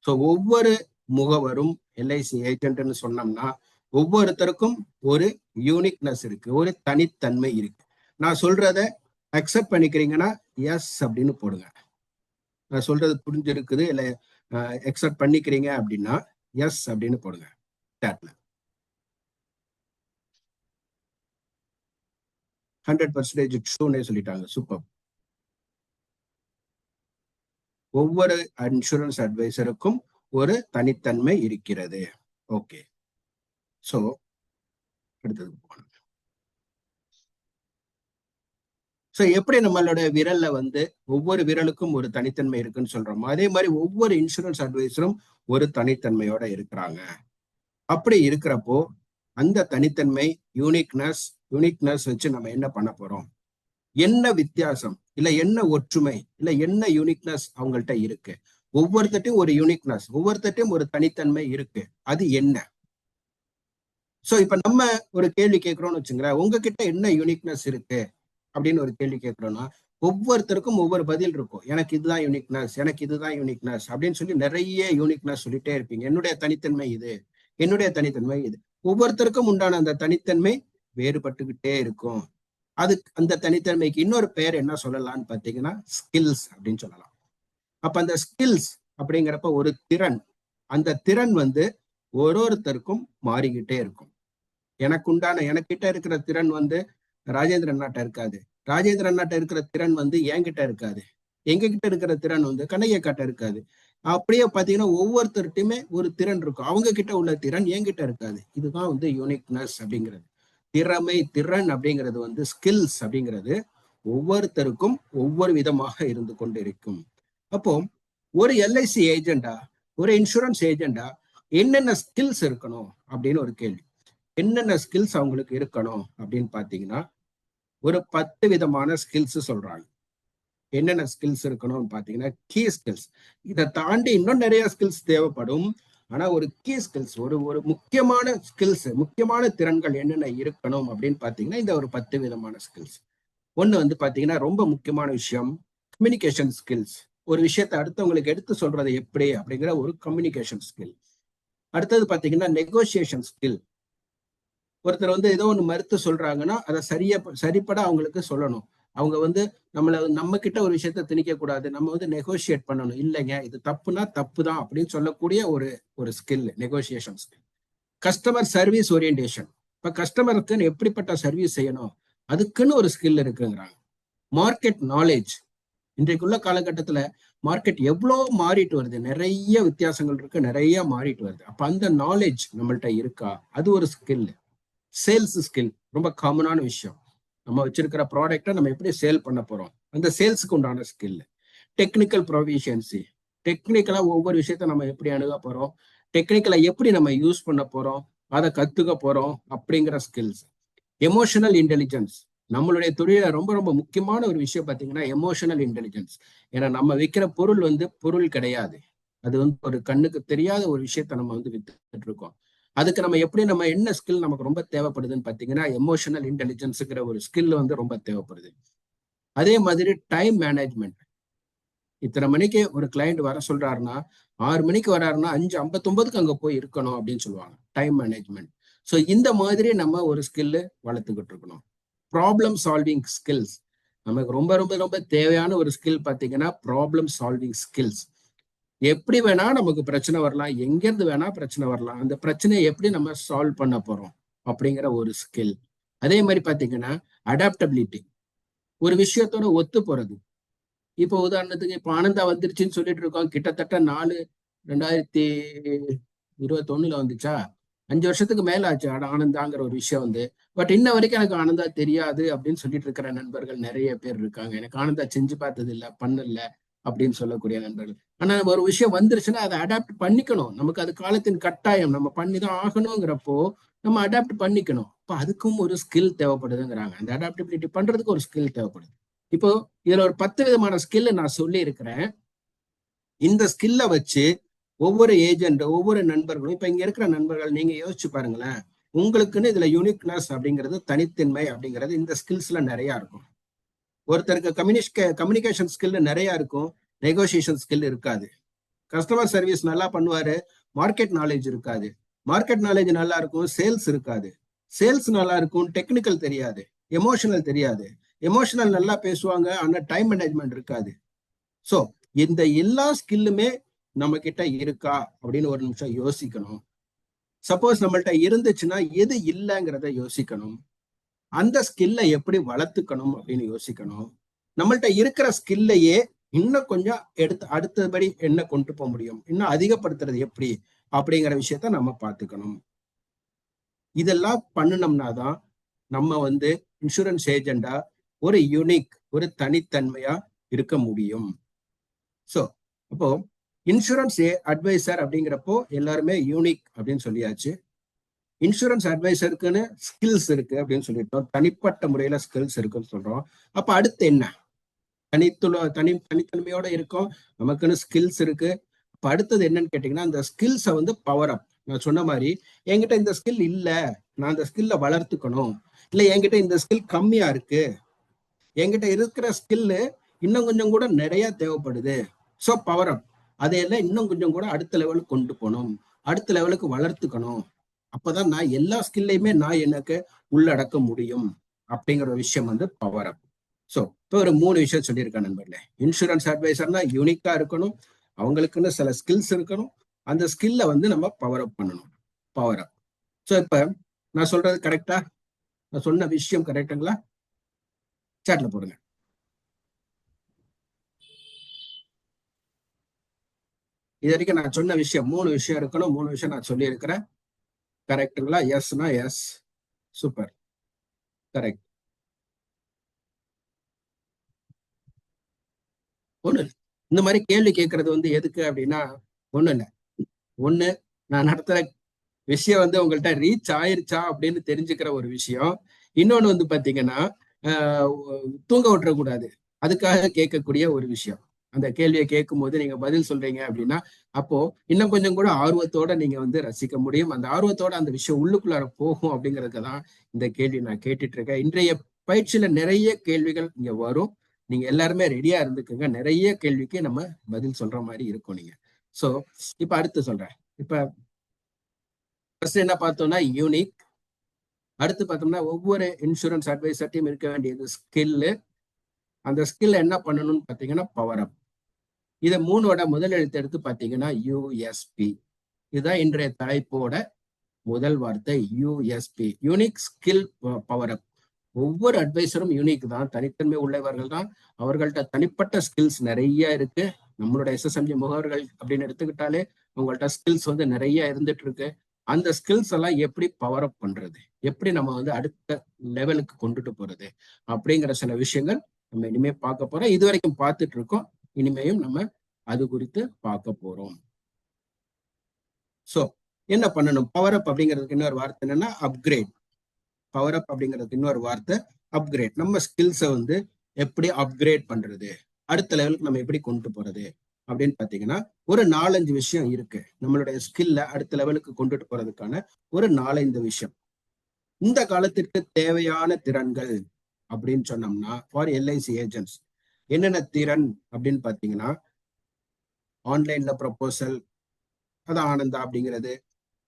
ஸோ ஒவ்வொரு முகவரும் எல்ஐசி ஏஜென்ட்னு சொன்னோம்னா ஒவ்வொருத்தருக்கும் ஒரு யூனிக்னஸ் இருக்கு, ஒரு தனித்தன்மை இருக்கு. நான் சொல்றத அக்செப்ட் பண்ணிக்கிறீங்கன்னா எஸ் அப்படின்னு போடுங்க. நான் சொல்றது புரிஞ்சிருக்குது இல்ல அக்செப்ட் பண்ணிக்கிறீங்க அப்படின்னா எஸ் அப்படின்னு போடுங்க சாட்ல. 100% ட்ரூனே சொல்லிட்டாங்க. சூப்பர். ஒவ்வொரு இன்சூரன்ஸ் அட்வைசருக்கும் ஒரு தனித்தன்மை இருக்கிறது. ஓகே, சோ அடுத்தது போகணும். ஸோ எப்படி நம்மளோட விரல்ல வந்து ஒவ்வொரு விரலுக்கும் ஒரு தனித்தன்மை இருக்குன்னு சொல்றோமோ அதே மாதிரி ஒவ்வொரு இன்சூரன்ஸ் அட்வைசரும் ஒரு தனித்தன்மையோட இருக்கிறாங்க. அப்படி இருக்கிறப்போ அந்த தனித்தன்மை யூனிக்னஸ் வச்சு நம்ம என்ன பண்ண போறோம், என்ன வித்தியாசம் இல்ல என்ன ஒற்றுமை இல்ல என்ன யூனிக்னஸ் அவங்கள்ட்ட இருக்கு. ஒவ்வொருத்தையும் ஒரு யூனிக்னஸ், ஒவ்வொருத்தையும் ஒரு தனித்தன்மை இருக்கு, அது என்ன? சோ இப்ப நம்ம ஒரு கேள்வி கேட்கிறோம்னு வச்சுங்களேன், உங்ககிட்ட என்ன யூனிக்னஸ் இருக்கு அப்படின்னு ஒரு கேள்வி கேட்கிறோம்னா ஒவ்வொருத்தருக்கும் ஒவ்வொரு பதில் இருக்கும். எனக்கு இதுதான் யூனிக்னஸ், எனக்கு இதுதான் யூனிக்னஸ் அப்படின்னு சொல்லி நிறைய யூனிக்னஸ் சொல்லிட்டே இருப்பீங்க. என்னுடைய தனித்தன்மை இது, என்னுடைய தனித்தன்மை இது. ஒவ்வொருத்தருக்கும் உண்டான அந்த தனித்தன்மை வேறுபட்டுக்கிட்டே இருக்கும். அந்த தனித்தன்மைக்கு இன்னொரு பெயர் என்ன சொல்லலாம்னு பார்த்தீங்கன்னா ஸ்கில்ஸ் அப்படின்னு சொல்லலாம். அப்ப அந்த ஸ்கில்ஸ் அப்படிங்கிறப்ப ஒரு திறன், அந்த திறன் ஒருத்தருக்கும் மாறிக்கிட்டே இருக்கும். எனக்கிட்ட இருக்கிற திறன் ராஜேந்திரன் அண்ணாட்ட இருக்காது. ராஜேந்திரன் அண்ணாட்ட இருக்கிற திறன் என்கிட்ட இருக்காது. எங்ககிட்ட இருக்கிற திறன் கண்ணையக்காட்ட இருக்காது. அப்படியே பாத்தீங்கன்னா ஒவ்வொருத்தருட்டுமே ஒரு திறன் இருக்கும். அவங்க கிட்ட உள்ள திறன் என்கிட்ட இருக்காது. இதுதான் யூனிக்னஸ் அப்படிங்கிறது. திறன் அப்படிங்கிறது ஸ்கில்ஸ் அப்படிங்கிறது ஒவ்வொருத்தருக்கும் ஒவ்வொரு விதமாக இருந்து கொண்டு இருக்கும். அப்போ ஒரு எல்ஐசி ஏஜெண்டா, ஒரு இன்சூரன்ஸ் ஏஜெண்டா என்னென்ன ஸ்கில்ஸ் இருக்கணும் அப்படின்னு ஒரு கேள்வி. என்னென்ன ஸ்கில்ஸ் அவங்களுக்கு இருக்கணும் அப்படின்னு பாத்தீங்கன்னா ஒரு 10 விதமான ஸ்கில்ஸ் சொல்றாங்க. என்னென்ன ஸ்கில்ஸ் இருக்கணும்னு பாத்தீங்கன்னா கீ ஸ்கில்ஸ். இதை தாண்டி இன்னும் நிறைய ஸ்கில்ஸ் தேவைப்படும். ஆனா ஒரு கீ ஸ்கில்ஸ், ஒரு முக்கியமான ஸ்கில்ஸ், முக்கியமான திறன்கள் என்னென்ன இருக்கணும் அப்படின்னு பாத்தீங்கன்னா இந்த ஒரு 10 விதமான ஸ்கில்ஸ். ஒண்ணு பாத்தீங்கன்னா ரொம்ப முக்கியமான விஷயம் கம்யூனிகேஷன் ஸ்கில்ஸ். ஒரு விஷயத்தை அடுத்தவங்களுக்கு எடுத்து சொல்றது எப்படி அப்படிங்கிற ஒரு கம்யூனிகேஷன் ஸ்கில். அடுத்தது பாத்தீங்கன்னா நெகோசியேஷன் ஸ்கில். ஒருத்தர் ஏதோ ஒண்ணு மறுத்து சொல்றாங்கன்னா அதை சரிப்பட அவங்களுக்கு சொல்லணும். அவங்க நம்ம கிட்ட ஒரு விஷயத்த திணிக்க கூடாது. நம்ம நெகோசியேட் பண்ணணும். இல்லைங்க, இது தப்புனா தப்பு தான் அப்படின்னு சொல்லக்கூடிய ஒரு skill, negotiation skill. Customer service orientation. இப்ப கஸ்டமருக்கு எப்படிப்பட்ட சர்வீஸ் செய்யணும் அதுக்குன்னு ஒரு ஸ்கில் இருக்குங்கிறாங்க. Market knowledge. இன்றைக்குள்ள காலகட்டத்துல மார்க்கெட் எவ்வளோ மாறிட்டு வருது, நிறைய வித்தியாசங்கள் இருக்கு, நிறைய மாறிட்டு வருது. அப்ப அந்த நாலேஜ் நம்மள்ட்ட இருக்கா, அது ஒரு ஸ்கில். சேல்ஸ் ஸ்கில் ரொம்ப காமனான விஷயம். நம்ம வச்சிருக்கிற ப்ராடக்டை நம்ம எப்படி சேல் பண்ண போறோம், அந்த சேல்ஸுக்கு உண்டான ஸ்கில். டெக்னிக்கல் ப்ரொவிஷியன்சி. டெக்னிக்கலா ஒவ்வொரு விஷயத்த நம்ம எப்படி அணுக போறோம், டெக்னிக்கலா எப்படி நம்ம யூஸ் பண்ண போறோம், அதை கத்துக்க போறோம் அப்படிங்கிற ஸ்கில்ஸ். Emotional intelligence. நம்மளுடைய தொழில ரொம்ப ரொம்ப முக்கியமான ஒரு விஷயம் பார்த்தீங்கன்னா எமோஷனல் இன்டெலிஜென்ஸ். ஏன்னா நம்ம விற்கிற பொருள் பொருள் கிடையாது. அது ஒரு கண்ணுக்கு தெரியாத ஒரு விஷயத்த நம்ம வித்துட்டு இருக்கோம். அதுக்கு நம்ம என்ன ஸ்கில் நமக்கு ரொம்ப தேவைப்படுதுன்னு பார்த்தீங்கன்னா எமோஷனல் இன்டெலிஜென்ஸுங்கிற ஒரு ஸ்கில் ரொம்ப தேவைப்படுது. அதே மாதிரி டைம் மேனேஜ்மெண்ட். இத்தனை மணிக்கு ஒரு கிளையண்ட் வர சொல்றாருன்னா 6 மணிக்கு வராருன்னா 5:59 அங்க போய் இருக்கணும் அப்படின்னு சொல்லுவாங்க. Time management. ஸோ இந்த மாதிரி நம்ம ஒரு ஸ்கில்லு வளர்த்துக்கிட்டு இருக்கணும். Problem solving skills. நமக்கு ரொம்ப ரொம்ப ரொம்ப தேவையான ஒரு ஸ்கில் பார்த்தீங்கன்னா ப்ராப்ளம் சால்விங் ஸ்கில்ஸ். எப்படி வேணா நமக்கு பிரச்சனை வரலாம், எங்கேருந்து வேணா பிரச்சனை வரலாம், அந்த பிரச்சனையை எப்படி நம்ம சால்வ் பண்ண போறோம் அப்படிங்கிற ஒரு ஸ்கில். அதே மாதிரி பார்த்தீங்கன்னா அடாப்டபிலிட்டி. ஒரு விஷயத்தோட ஒத்து போறது. இப்போ உதாரணத்துக்கு இப்போ ஆனந்தா வந்துருச்சுன்னு சொல்லிட்டு இருக்கோம். கிட்டத்தட்ட 2021 வந்துச்சா, 5 வருஷத்துக்கு மேல ஆச்சு ஆனந்தாங்கிற ஒரு விஷயம் பட் இன்ன வரைக்கும் எனக்கு ஆனந்தா தெரியாது அப்படின்னு சொல்லிட்டு இருக்கிற நண்பர்கள் நிறைய பேர் இருக்காங்க. எனக்கு ஆனந்தா செஞ்சு பார்த்தது இல்லை, பண்ணல அப்படின்னு சொல்லக்கூடிய நண்பர்கள். ஆனா ஒரு விஷயம் வந்துருச்சுன்னா அதை அடாப்ட் பண்ணிக்கணும். நமக்கு அது காலத்தின் கட்டாயம், நம்ம பண்ணிதான் ஆகணுங்கிறப்போ நம்ம அடாப்ட் பண்ணிக்கணும். இப்போ அதுக்கும் ஒரு ஸ்கில் தேவைப்படுதுங்கிறாங்க. அந்த அடாப்டபிலிட்டி பண்றதுக்கு ஒரு ஸ்கில் தேவைப்படுது. இப்போ இதுல ஒரு 10 விதமான ஸ்கில் நான் சொல்லி இருக்கிறேன். இந்த ஸ்கில்ல வச்சு ஒவ்வொரு ஏஜென்ட், ஒவ்வொரு நண்பர்களும், இப்ப இங்க இருக்கிற நண்பர்கள் நீங்க யோசிச்சு பாருங்களேன். உங்களுக்குன்னு இதுல யூனிக்னஸ் அப்படிங்கிறது, தனித்தன்மை அப்படிங்கிறது இந்த ஸ்கில்ஸ்ல நிறைய இருக்கும். ஒருத்தருக்கு கம்யூனிகேஷன் ஸ்கில் நிறைய இருக்கும், நெகோசியேஷன் ஸ்கில் இருக்காது. கஸ்டமர் சர்வீஸ் நல்லா பண்ணுவாரு, மார்க்கெட் நாலேஜ் இருக்காது. மார்க்கெட் நாலேஜ் நல்லா இருக்கும், சேல்ஸ் இருக்காது. சேல்ஸ் நல்லா இருக்கும், டெக்னிக்கல் தெரியாது, எமோஷனல் தெரியாது. எமோஷனல் நல்லா பேசுவாங்க, ஆனா டைம் மேனேஜ்மெண்ட் இருக்காது. ஸோ இந்த எல்லா ஸ்கில்லுமே நம்ம கிட்ட இருக்கா அப்படின்னு ஒரு நிமிஷம் யோசிக்கணும். சப்போஸ் நம்மள்ட்ட இருந்துச்சுன்னா எது இல்லைங்கிறத யோசிக்கணும். அந்த ஸ்கில்லை எப்படி வளர்த்துக்கணும் அப்படின்னு யோசிக்கணும். நம்மள்ட்ட இருக்கிற ஸ்கில்லையே இன்னும் கொஞ்சம் அடுத்தபடி என்ன கொண்டு போக முடியும், இன்னும் அதிகப்படுத்துறது எப்படி அப்படிங்கிற விஷயத்த நம்ம பார்த்துக்கணும். இதெல்லாம் பண்ணினோம்னா தான் நம்ம இன்சூரன்ஸ் ஏஜெண்டா ஒரு யூனிக், ஒரு தனித்தன்மையா இருக்க முடியும். ஸோ அப்போ இன்சூரன்ஸ் அட்வைசர் அப்படிங்கிறப்போ எல்லாருமே யூனிக் அப்படின்னு சொல்லியாச்சு. இன்சூரன்ஸ் அட்வைசருக்குன்னு ஸ்கில்ஸ் இருக்கு அப்படின்னு சொல்லிட்டோம். தனிப்பட்ட முறையில ஸ்கில்ஸ் இருக்குன்னு சொல்றோம். அப்ப அடுத்து என்ன? தனித்தன்மையோட இருக்கும், நமக்குன்னு ஸ்கில்ஸ் இருக்கு. அப்ப அடுத்தது என்னன்னு கேட்டீங்கன்னா அந்த ஸ்கில்ஸை பவர் அப். நான் சொன்ன மாதிரி என்கிட்ட இந்த ஸ்கில் இல்ல, நான் அந்த ஸ்கில்ல வளர்த்துக்கணும். இல்ல என்கிட்ட இந்த ஸ்கில் கம்மியா இருக்கு, என்கிட்ட இருக்கிற ஸ்கில்லு இன்னும் கொஞ்சம் கூட நிறைய தேவைப்படுது. ஸோ பவர் அப். அதையெல்லாம் இன்னும் கொஞ்சம் கூட அடுத்த லெவலுக்கு கொண்டு போகணும், அடுத்த லெவலுக்கு வளர்த்துக்கணும். அப்பதான் நான் எல்லா ஸ்கில்லையுமே நான் எனக்கு உள்ளடக்க முடியும் அப்படிங்கிற ஒரு விஷயம் வந்து பவர் அப். ஸோ இப்போ ஒரு 3 விஷயம் சொல்லியிருக்கேன் நண்பர்களே. இன்சூரன்ஸ் அட்வைசர்னா யூனிக்கா இருக்கணும், அவங்களுக்குன்னு சில ஸ்கில்ஸ் இருக்கணும், அந்த ஸ்கில்ல வந்து நம்ம பவர் அப் பண்ணணும். பவர் அப். ஸோ இப்ப நான் சொல்றது கரெக்டா? நான் சொன்ன விஷயம் கரெக்டுங்களா? சாட்ல போடுங்க. இது வரைக்கும் நான் சொன்ன விஷயம் 3 விஷயம் இருக்கணும், 3 விஷயம் நான் சொல்லி இருக்கிறேன். கரெக்டுங்களா? எஸ்னா எஸ். Super, correct. ஒண்ணு இல்ல. இந்த மாதிரி கேள்வி கேட்கறது வந்து எதுக்கு அப்படின்னா, ஒண்ணு இல்ல. ஒண்ணு, நான் நடத்துற விஷயம் வந்து உங்கள்கிட்ட ரீச் ஆயிருச்சா அப்படின்னு தெரிஞ்சுக்கிற ஒரு விஷயம். இன்னொன்னு வந்து பாத்தீங்கன்னா, தூங்க விட்டுறக்கூடாது, அதுக்காக கேட்கக்கூடிய ஒரு விஷயம். அந்த கேள்வியை கேட்கும் போது நீங்க பதில் சொல்றீங்க அப்படின்னா, அப்போ இன்னும் கொஞ்சம் கூட ஆர்வத்தோட நீங்க வந்து ரசிக்க முடியும். அந்த ஆர்வத்தோட அந்த விஷயம் உள்ளுக்குள்ளார போகும் அப்படிங்கிறதுக்கு தான் இந்த கேள்வி நான் கேட்டுட்டு இருக்கேன். இன்றைய பயிற்சியில நிறைய கேள்விகள் இங்க வரும். நீங்க எல்லாருமே ரெடியா இருந்துக்குங்க. நிறைய கேள்விக்கு நம்ம பதில் சொல்ற மாதிரி இருக்கும் நீங்க. சோ இப்ப அடுத்து சொல்றேன். இப்ப ஃபர்ஸ்ட் என்ன பார்த்தோம்னா யூனிக். அடுத்து பார்த்தோம்னா ஒவ்வொரு இன்சூரன்ஸ் அட்வைசர்ட்டையும் இருக்க வேண்டியது ஸ்கில்லு. அந்த ஸ்கில் என்ன பண்ணணும்னு பார்த்தீங்கன்னா பவர் அப். இதை 3ஓட முதல் எழுத்து எடுத்து பார்த்தீங்கன்னா யூஎஸ்பி. இதுதான் இன்றைய தலைப்போட முதல் வார்த்தை, யூஎஸ்பி, யூனிக் ஸ்கில் பவர் அப். ஒவ்வொரு அட்வைசரும் யூனிக் தான், தனித்தன்மை உள்ளவர்கள் தான். அவர்கள்ட்ட தனிப்பட்ட ஸ்கில்ஸ் நிறைய இருக்கு. நம்மளோட எஸ்எஸ்எம்ஜி முகவர்கள் அப்படின்னு எடுத்துக்கிட்டாலே உங்கள்ட்ட ஸ்கில்ஸ் வந்து நிறைய இருந்துட்டு இருக்கு. அந்த ஸ்கில்ஸ் எல்லாம் எப்படி பவர் அப் பண்றது, எப்படி நம்ம வந்து அடுத்த லெவலுக்கு கொண்டுட்டு போறது அப்படிங்கிற சில விஷயங்கள் நம்ம இனிமே பார்க்க போறோம். இது வரைக்கும் பார்த்துட்டு இருக்கோம், இனிமேயும் நம்ம அது குறித்து பார்க்க போறோம். சோ என்ன பண்ணணும்? பவர் அப் அப்படிங்கிறதுக்கு இன்னொரு வார்த்தை என்னன்னா அப்கிரேட். பவர் அப் அப்படிங்கிறதுக்கு இன்னொரு வார்த்தை அப்கிரேட். நம்ம ஸ்கில்ஸை வந்து எப்படி அப்கிரேட் பண்றது, அடுத்த லெவலுக்கு நம்ம எப்படி கொண்டு போறது அப்படின்னு பாத்தீங்கன்னா ஒரு 4-5 விஷயம் இருக்கு. நம்மளுடைய ஸ்கில்ல அடுத்த லெவலுக்கு கொண்டுட்டு போறதுக்கான ஒரு 4-5 விஷயம். இந்த காலத்திற்கு தேவையான திறன்கள் அப்படின்னு சொன்னோம்னா ஃபார் எல்ஐசி ஏஜென்ட்ஸ் என்னென்ன திறன் அப்படின்னு பாத்தீங்கன்னா, ஆன்லைன்ல ப்ரொபோசல், அது ஆனந்தா அப்படிங்கிறது,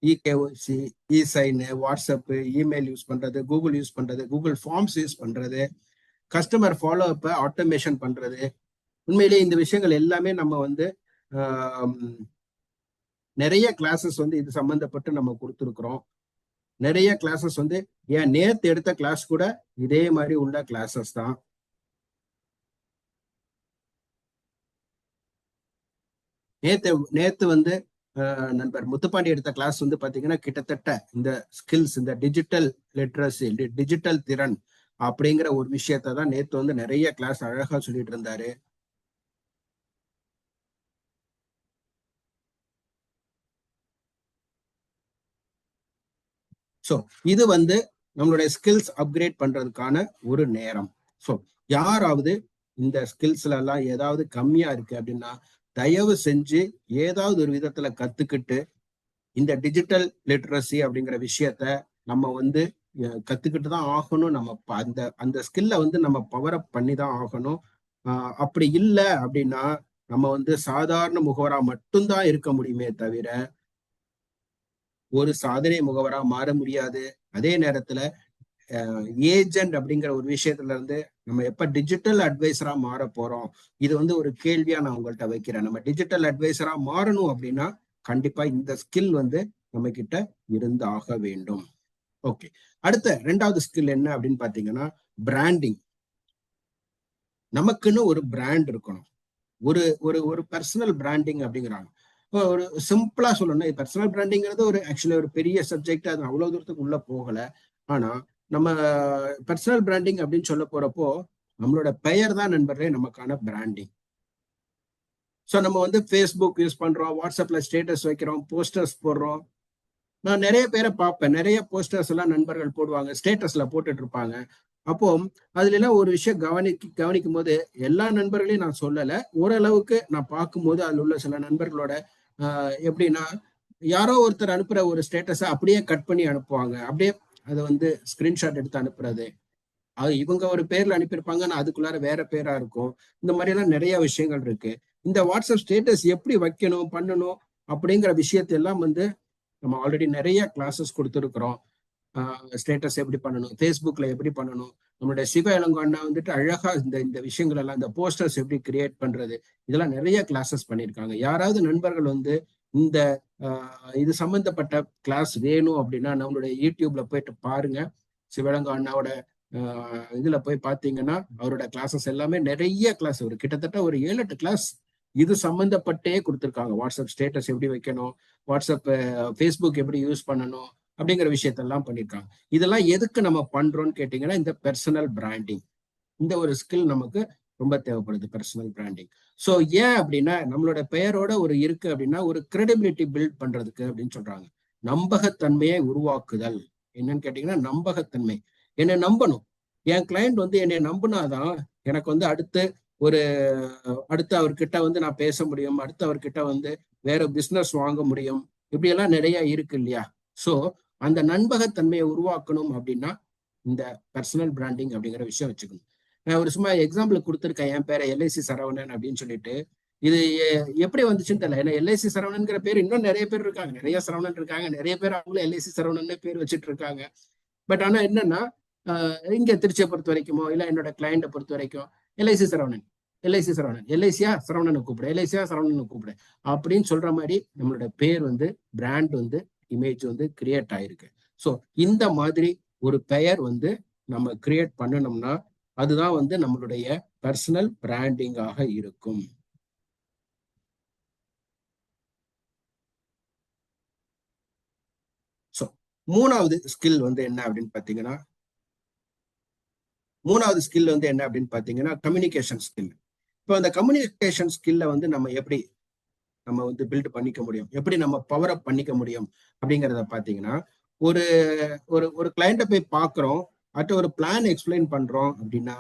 இகேஒசி, இசைன், வாட்ஸ்அப், இமெயில் யூஸ் பண்றது, கூகுள் யூஸ் பண்றது, கூகுள் ஃபார்ம்ஸ் யூஸ் பண்றது, கஸ்டமர் ஃபாலோ அப்ப ஆட்டோமேஷன் பண்றது. உண்மையிலேயே இந்த விஷயங்கள் எல்லாமே நம்ம வந்து நிறைய கிளாஸஸ் வந்து இது சம்பந்தப்பட்டு நம்ம கொடுத்துருக்குறோம். நிறைய கிளாஸஸ் வந்து ஏன் நேத்து எடுத்த கிளாஸ் கூட இதே மாதிரி உள்ள கிளாஸஸ் தான். நேத்து வந்து நண்பர் முத்துப்பாண்டி எடுத்த கிளாஸ் வந்து பாத்தீங்கன்னா கிட்டத்தட்ட இந்த ஸ்கில்ஸ், இந்த டிஜிட்டல் லிட்ரஸி, டிஜிட்டல் திறன் அப்படிங்கிற ஒரு விஷயத்த தான் நேத்து வந்து நிறைய கிளாஸ் அழகா சொல்லிட்டு இருந்தாரு. ஸோ இது வந்து நம்மளுடைய ஸ்கில்ஸ் அப்கிரேட் பண்றதுக்கான ஒரு நேரம். ஸோ யாராவது இந்த ஸ்கில்ஸ்ல எல்லாம் ஏதாவது கம்மியா இருக்கு அப்படின்னா தயவு செஞ்சு ஏதாவது ஒரு விதத்துல கத்துக்கிட்டு இந்த டிஜிட்டல் லிட்ரஸி அப்படிங்கிற விஷயத்த நம்ம வந்து கத்துக்கிட்டு தான் ஆகணும். நம்ம அந்த அந்த ஸ்கில்ல வந்து நம்ம பவர் அப் பண்ணி தான் ஆகணும். அப்படி இல்லை அப்படின்னா நம்ம வந்து சாதாரண முகவரா மட்டும்தான் இருக்க முடியுமே தவிர ஒரு சாதனை முகவரா மாற முடியாது. அதே நேரத்துல ஏஜென்ட் அப்படிங்கிற ஒரு விஷயத்துல இருந்து நம்ம எப்ப டிஜிட்டல் அட்வைசரா மாற போறோம், இது வந்து ஒரு கேள்வியா நான் உங்கள்கிட்ட வைக்கிறேன். நம்ம டிஜிட்டல் அட்வைசரா மாறணும் அப்படின்னா கண்டிப்பா இந்த ஸ்கில் வந்து நம்ம கிட்ட இருந்து ஆக வேண்டும். ஓகே, அடுத்த 2வது ஸ்கில் என்ன அப்படின்னு பாத்தீங்கன்னா பிராண்டிங். நமக்குன்னு ஒரு பிராண்ட் இருக்கணும். ஒரு ஒரு ஒரு பர்சனல் பிராண்டிங் அப்படிங்கிறாங்க. ஒரு சிம்பிளா சொல்லணும்னா பர்சனல் பிராண்டிங்கிறது ஒரு ஆக்சுவலி ஒரு பெரிய சப்ஜெக்ட், அது அவ்வளவு தூரத்துக்கு உள்ள போகல. ஆனா நம்ம பர்சனல் பிராண்டிங் அப்படின்னு சொல்ல போறப்போ நம்மளோட பெயர் தான் நண்பர்களே நமக்கான பிராண்டிங். ஸோ நம்ம வந்து ஃபேஸ்புக் யூஸ் பண்றோம், வாட்ஸ்அப்ல ஸ்டேட்டஸ் வைக்கிறோம், போஸ்டர்ஸ் போடுறோம். நான் நிறைய பேரை பார்ப்பேன், நிறைய போஸ்டர்ஸ் எல்லாம் நண்பர்கள் போடுவாங்க, ஸ்டேட்டஸ்ல போட்டுட்டு இருப்பாங்க. அப்போ அதுல எல்லாம் ஒரு விஷயம் கவனிக்கும் போது எல்லா நண்பர்களையும் நான் சொல்லல, ஓரளவுக்கு நான் பார்க்கும்போது அதுல உள்ள சில நண்பர்களோட எப்படின்னா யாரோ ஒருத்தர் அனுப்புற ஒரு ஸ்டேட்டஸை அப்படியே கட் பண்ணி அனுப்புவாங்க, அப்படியே அதை வந்து ஸ்கிரீன்ஷாட் எடுத்து அனுப்புறது. அது இவங்க ஒரு பேர்ல அனுப்பியிருப்பாங்க, ஆனா அதுக்குள்ளார வேற பேரா இருக்கும். இந்த மாதிரி எல்லாம் நிறைய விஷயங்கள் இருக்கு. இந்த வாட்ஸ்அப் ஸ்டேட்டஸ் எப்படி வைக்கணும் பண்ணணும் அப்படிங்கிற விஷயத்தெல்லாம் வந்து நம்ம ஆல்ரெடி நிறைய கிளாஸஸ் கொடுத்துருக்குறோம். ஸ்டேட்டஸ் எப்படி பண்ணணும், ஃபேஸ்புக்ல எப்படி பண்ணணும், நம்மளுடைய சிவ இளங்கோ அண்ணா வந்துட்டு அழகா இந்த விஷயங்கள் எல்லாம், இந்த போஸ்டர்ஸ் எப்படி கிரியேட் பண்றது, இதெல்லாம் நிறைய கிளாஸஸ் பண்ணியிருக்காங்க. யாராவது நண்பர்கள் வந்து இந்த இது சம்பந்தப்பட்ட கிளாஸ் வேணும் அப்படின்னா நம்மளுடைய யூடியூப்ல போயிட்டு பாருங்க. சிவலங்கோ அண்ணாவோட இதுல போய் பார்த்தீங்கன்னா அவரோட கிளாஸஸ் எல்லாமே நிறைய கிளாஸ், ஒரு கிட்டத்தட்ட ஒரு 7-8 கிளாஸ் இது சம்பந்தப்பட்டே கொடுத்துருக்காங்க. வாட்ஸ்அப் ஸ்டேட்டஸ் எப்படி வைக்கணும், வாட்ஸ்அப் ஃபேஸ்புக் எப்படி யூஸ் பண்ணணும் அப்படிங்கிற விஷயத்தெல்லாம் பண்ணியிருக்காங்க. இதெல்லாம் எதுக்கு நம்ம பண்றோம்னு கேட்டீங்கன்னா, இந்த பர்சனல் பிராண்டிங், இந்த ஒரு ஸ்கில் நமக்கு ரொம்ப தேவைப்படுது, பர்சனல் பிராண்டிங். ஸோ ஏன் அப்படின்னா நம்மளோட பெயரோட ஒரு இருக்கு அப்படின்னா ஒரு கிரெடிபிலிட்டி பில்ட் பண்றதுக்கு அப்படின்னு சொல்றாங்க. நம்பகத்தன்மையை உருவாக்குதல். என்னன்னு கேட்டீங்கன்னா நம்பகத்தன்மை. என்னை நம்பணும், என் கிளையண்ட் வந்து என்னை நம்பினாதான் எனக்கு வந்து அடுத்து அவர்கிட்ட வந்து நான் பேச முடியும், அடுத்து அவர்கிட்ட வந்து வேற பிசினஸ் வாங்க முடியும். இப்படி எல்லாம் நிறைய இருக்கு இல்லையா? ஸோ அந்த நம்பகத்தன்மையை உருவாக்கணும் அப்படின்னா இந்த பர்சனல் பிராண்டிங் அப்படிங்கிற விஷயம் வச்சுக்கணும். நான் ஒரு சும்மா எக்ஸாம்பிள் கொடுத்துருக்கேன், என் பேரை எல்ஐசி சரவணன் அப்படின்னு சொல்லிட்டு. இது எப்படி வந்துச்சுன்னு தெரியல. ஏன்னா எல்ஐசி சரவணன்கிற பேர் இன்னும் நிறைய பேர் இருக்காங்க, நிறைய சரவணன் இருக்காங்க, நிறைய பேர் அவங்களும் எல்ஐசி சரவணன் பேர் வச்சுட்டு இருக்காங்க. பட் ஆனா என்னன்னா இங்க திருச்சியை பொறுத்த வரைக்குமோ இல்ல என்னோட கிளைண்ட்டை பொறுத்த வரைக்கும் எல்ஐசி சரவணன், எல்ஐசி சரவணன், எல்ஐசியா சரவணனை கூப்பிடு, எல்ஐசியா சரவணனை கூப்பிடு அப்படின்னு சொல்ற மாதிரி நம்மளோட பேர் வந்து பிராண்ட் வந்து இமேஜ் வந்து கிரியேட் ஆயிருக்கு. ஸோ இந்த மாதிரி ஒரு பெயர் வந்து நம்ம கிரியேட் பண்ணணும்னா அதுதான் வந்து நம்மளுடைய பர்சனல் பிராண்டிங்காக இருக்கும். ஸோ மூணாவது ஸ்கில் வந்து என்ன அப்படின்னு பாத்தீங்கன்னா கம்யூனிகேஷன் ஸ்கில். இப்போ அந்த கம்யூனிகேஷன் ஸ்கில்ல வந்து நம்ம வந்து பில்ட் பண்ணிக்க முடியும், எப்படி நம்ம பவர் அப் பண்ணிக்க முடியும் அப்படிங்கிறத பாத்தீங்கன்னா, ஒரு ஒரு கிளைண்ட்டை போய் பார்க்குறோம், ஒரு பிளான் எக்ஸ்பிளைன் பண்றோம் அப்படின்னா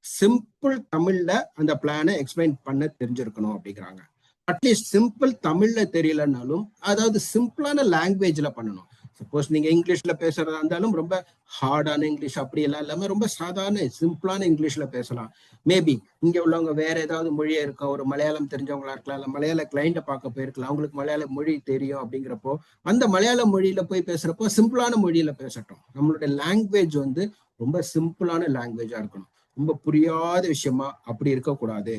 சிம்பிள் தமிழ்ல அந்த பிளானை எக்ஸ்பிளைன் பண்ண தெரிஞ்சிருக்கணும் அப்படிங்கிறாங்க. அட்லீஸ்ட் சிம்பிள் தமிழ்ல தெரியலனாலும் அதாவது சிம்பிளான லாங்குவேஜ்ல பண்ணணும். சப்போஸ் நீங்க இங்கிலீஷ்ல பேசுறதா இருந்தாலும் ரொம்ப ஹார்டான இங்கிலீஷ் அப்படி எல்லாம் இல்லாம ரொம்ப சாதாரண சிம்பிளான இங்கிலீஷ்ல பேசலாம். மேபி இங்க உள்ளவங்க வேற ஏதாவது மொழியா இருக்கும், ஒரு மலையாளம் தெரிஞ்சவங்களா இருக்கலாம், இல்ல மலையாள கிளைண்ட்டை பார்க்க போயிருக்கலாம், அவங்களுக்கு மலையாள மொழி தெரியும். அப்படிங்கிறப்போ அந்த மலையாள மொழியில போய் பேசுறப்போ சிம்பிளான மொழியில பேசட்டும். நம்மளுடைய லாங்குவேஜ் வந்து ரொம்ப சிம்பிளான லாங்குவேஜா இருக்கணும், ரொம்ப புரியாத விஷயமா அப்படி இருக்கக்கூடாது.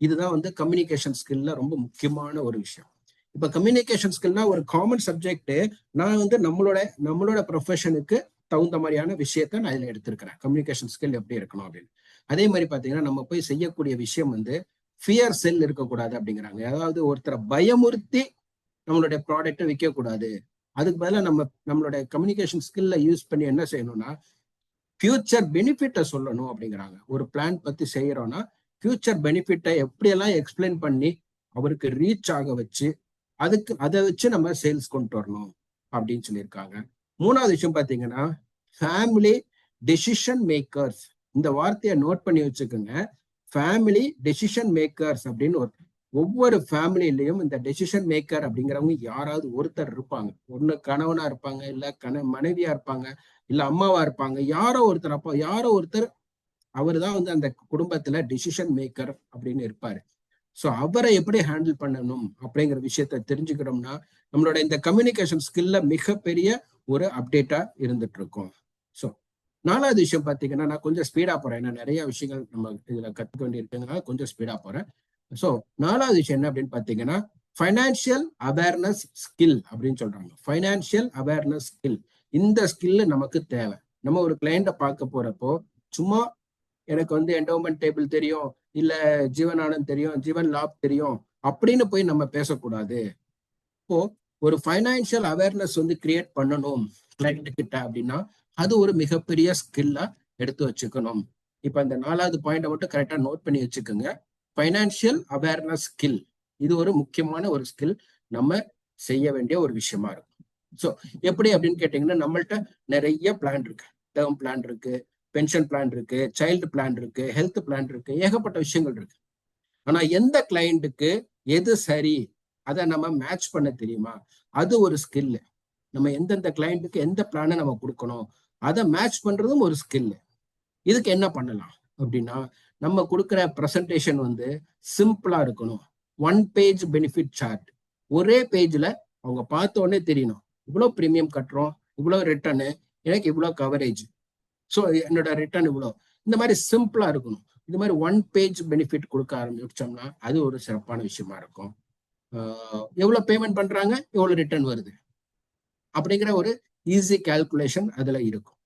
இதுதான் வந்து கம்யூனிகேஷன் ஸ்கில்ல ரொம்ப முக்கியமான ஒரு விஷயம். இப்ப கம்யூனிகேஷன் ஸ்கில்னா ஒரு காமன் சப்ஜெக்ட், நான் வந்து நம்மளோட ப்ரொஃபஷனுக்கு தகுந்த மாதிரியான விஷயத்த நான் இதுல எடுத்திருக்கிறேன். கம்யூனிகேஷன் ஸ்கில் எப்படி இருக்கணும் அப்படின்னு. அதே மாதிரி பாத்தீங்கன்னா நம்ம போய் செய்யக்கூடிய விஷயம் வந்து ஃபியர் செல் இருக்கக்கூடாது அப்படிங்கிறாங்க. அதாவது ஒருத்தரை பயமுறுத்தி நம்மளுடைய ப்ராடக்ட்டை விற்க கூடாது. அதுக்கு பதிலாக நம்மளுடைய கம்யூனிகேஷன் ஸ்கில்ல யூஸ் பண்ணி என்ன செய்யணும்னா ஃபியூச்சர் பெனிஃபிட்டை சொல்லணும் அப்படிங்கிறாங்க. ஒரு பிளான் பத்தி செய்யறோம்னா ஃபியூச்சர் பெனிஃபிட்டை எப்படியெல்லாம் எக்ஸ்பிளைன் பண்ணி அவருக்கு ரீச் ஆக வச்சு அதை வச்சு நம்ம சேல்ஸ் கொண்டு வரணும் அப்படின்னு சொல்லியிருக்காங்க. மூணாவது விஷயம் பாத்தீங்கன்னா ஃபேமிலி டெசிஷன் மேக்கர்ஸ். இந்த வார்த்தையை நோட் பண்ணி வச்சுக்கோங்க. ஃபேமிலி டெசிஷன் மேக்கர்ஸ் அப்படின்னு ஒவ்வொரு ஃபேமிலியிலையும் இந்த டெசிஷன் மேக்கர் அப்படிங்கிறவங்க யாராவது ஒருத்தர் இருப்பாங்க. ஒண்ணு கணவனா இருப்பாங்க, இல்ல மனைவியா இருப்பாங்க, இல்ல அம்மாவா இருப்பாங்க. யாரோ ஒருத்தர் அவர் தான் வந்து அந்த குடும்பத்துல டெசிஷன் மேக்கர் அப்படின்னு இருப்பாரு. ஸோ அவரை எப்படி ஹேண்டில் பண்ணணும் அப்படிங்கிற விஷயத்த தெரிஞ்சுக்கிறோம்னா நம்மளோட இந்த கம்யூனிகேஷன் ஸ்கில்ல மிகப்பெரிய ஒரு அப்டேட்டா இருந்துட்டு இருக்கும். ஸோ நாலாவது விஷயம் பார்த்தீங்கன்னா, நான் கொஞ்சம் ஸ்பீடா போறேன், ஏன்னா நிறைய விஷயங்கள் நம்ம இதுல கத்துக்க வேண்டியிருக்குங்க, கொஞ்சம் ஸ்பீடா போறேன். ஸோ நாலாவது விஷயம் என்ன அப்படின்னு பார்த்தீங்கன்னா ஃபைனான்சியல் அவேர்னஸ் ஸ்கில் அப்படின்னு சொல்றாங்க. ஃபைனான்சியல் அவேர்னஸ் ஸ்கில், இந்த ஸ்கில் நமக்கு தேவை. நம்ம ஒரு கிளைண்ட்டை பார்க்க போறப்போ சும்மா எனக்கு வந்து என்டோமெண்ட் டேபிள் தெரியும், இல்ல ஜீவன் ஆனந்த் தெரியும், ஜீவன் லாப் தெரியும் அப்படின்னு போய் நம்ம பேசக்கூடாது. இப்போ ஒரு ஃபைனான்சியல் அவேர்னஸ் வந்து கிரியேட் பண்ணணும் கிளைண்ட் கிட்ட அப்படின்னா அது ஒரு மிகப்பெரிய ஸ்கில்லா எடுத்து வச்சுக்கணும். இப்ப இந்த நாலாவது பாயிண்ட மட்டும் கரெக்டா நோட் பண்ணி வச்சுக்கோங்க. ஃபைனான்சியல் அவேர்னஸ் ஸ்கில், இது ஒரு முக்கியமான ஒரு ஸ்கில், நம்ம செய்ய வேண்டிய ஒரு விஷயமா இருக்கும். ஸோ எப்படி அப்படின்னு கேட்டீங்கன்னா நம்மள்ட்ட நிறைய பிளான் இருக்கு. டேர்ம் பிளான் இருக்கு, பென்ஷன் பிளான் இருக்கு, சைல்டு பிளான் இருக்கு, ஹெல்த் பிளான் இருக்கு, ஏகப்பட்ட விஷயங்கள் இருக்கு. ஆனா எந்த கிளைண்ட்டுக்கு எது சரி அதை நம்ம மேட்ச் பண்ண தெரியுமா? அது ஒரு ஸ்கில். நம்ம எந்தெந்த கிளைண்ட்டுக்கு எந்த பிளானை நம்ம கொடுக்கணும் அதை மேட்ச் பண்றதும் ஒரு ஸ்கில். இதுக்கு என்ன பண்ணலாம் அப்படின்னா நம்ம கொடுக்குற ப்ரெசன்டேஷன் வந்து சிம்பிளா இருக்கணும். 1 பேஜ் பெனிஃபிட் சார்ட், ஒரே பேஜ்ல அவங்க பார்த்த உடனே தெரியணும் இவ்வளவு பிரீமியம் கட்டுறோம், இவ்வளவு ரிட்டர்னு, எனக்கு இவ்வளோ கவரேஜ், ஸோ என்னோட ரிட்டர்ன் இவ்வளோ. இந்த மாதிரி சிம்பிளா இருக்கணும். இந்த மாதிரி 1 பேஜ் பெனிஃபிட் கொடுக்க ஆரம்பிச்சோம்னா அது ஒரு சிறப்பான விஷயமா இருக்கும். எவ்வளவு பேமெண்ட் பண்றாங்க, எவ்வளவு ரிட்டர்ன் வருது அப்படிங்கிற ஒரு ஈஸி கால்குலேஷன் அதுல இருக்கும்.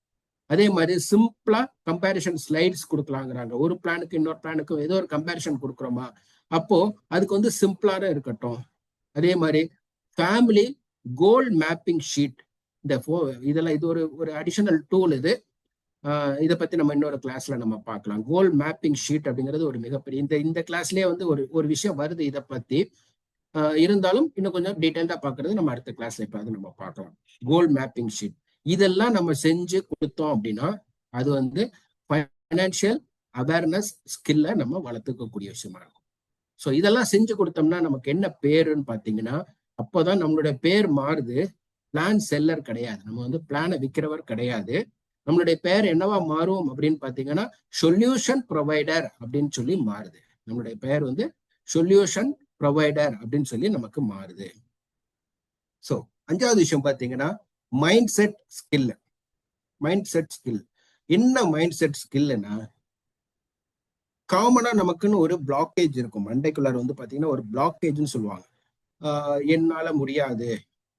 அதே மாதிரி சிம்பிளா கம்பேரிஷன் ஸ்லைட்ஸ் கொடுக்கலாங்கிறாங்க. ஒரு பிளானுக்கு இன்னொரு பிளானுக்கும் ஏதோ ஒரு கம்பேரிஷன் கொடுக்குறோமா, அப்போ அதுக்கு வந்து சிம்பிளாக இருக்கட்டும். அதே மாதிரி ஃபேமிலி கோல் மேப்பிங் ஷீட், இதெல்லாம் இது ஒரு அடிஷனல் டூல். இதை பத்தி நம்ம இன்னொரு கிளாஸ்ல நம்ம பார்க்கலாம். கோல் மேப்பிங் ஷீட் அப்படிங்கிறது ஒரு மிகப்பெரிய இந்த கிளாஸ்லயே வந்து ஒரு விஷயம் வருது இதை பத்தி. இருந்தாலும் இன்னும் கொஞ்சம் டீட்டெயில்டா பாக்குறது நம்ம அடுத்த கிளாஸ்ல இப்ப அது நம்ம பார்க்கலாம். கோல் மேப்பிங் ஷீட் இதெல்லாம் நம்ம செஞ்சு கொடுத்தோம் அப்படின்னா அது வந்து ஃபைனான்சியல் அவேர்னஸ் ஸ்கில்ல நம்ம வளர்த்துக்கக்கூடிய விஷயமா இருக்கும். ஸோ இதெல்லாம் செஞ்சு கொடுத்தோம்னா நமக்கு என்ன பேருன்னு பாத்தீங்கன்னா, அப்போதான் நம்மளுடைய பேர் மாறுது. பிளான் செல்லர் கிடையாது, நம்ம வந்து பிளானை விற்கிறவர் கிடையாது. நம்மளுடைய பேர் என்னவா மாறும் அப்படின்னு பாத்தீங்கன்னா சொல்யூஷன் ப்ரொவைடர் அப்படின்னு சொல்லி மாறுது. நம்மளுடைய பெயர் வந்து சொல்யூஷன் ப்ரொவைடர் அப்படின்னு சொல்லி நமக்கு மாறுது. ஸோ 5வது விஷயம் பாத்தீங்கன்னா mind set skill. Mind set skill என்ன? மைண்ட் செட் ஸ்கில்னா காமனா நமக்குன்னு ஒரு பிளாக்கேஜ் இருக்கும். மண்டைக்குள்ளார் வந்து பாத்தீங்கன்னா ஒரு பிளாக்கேஜ்னு சொல்லுவாங்க. என்னால முடியாது,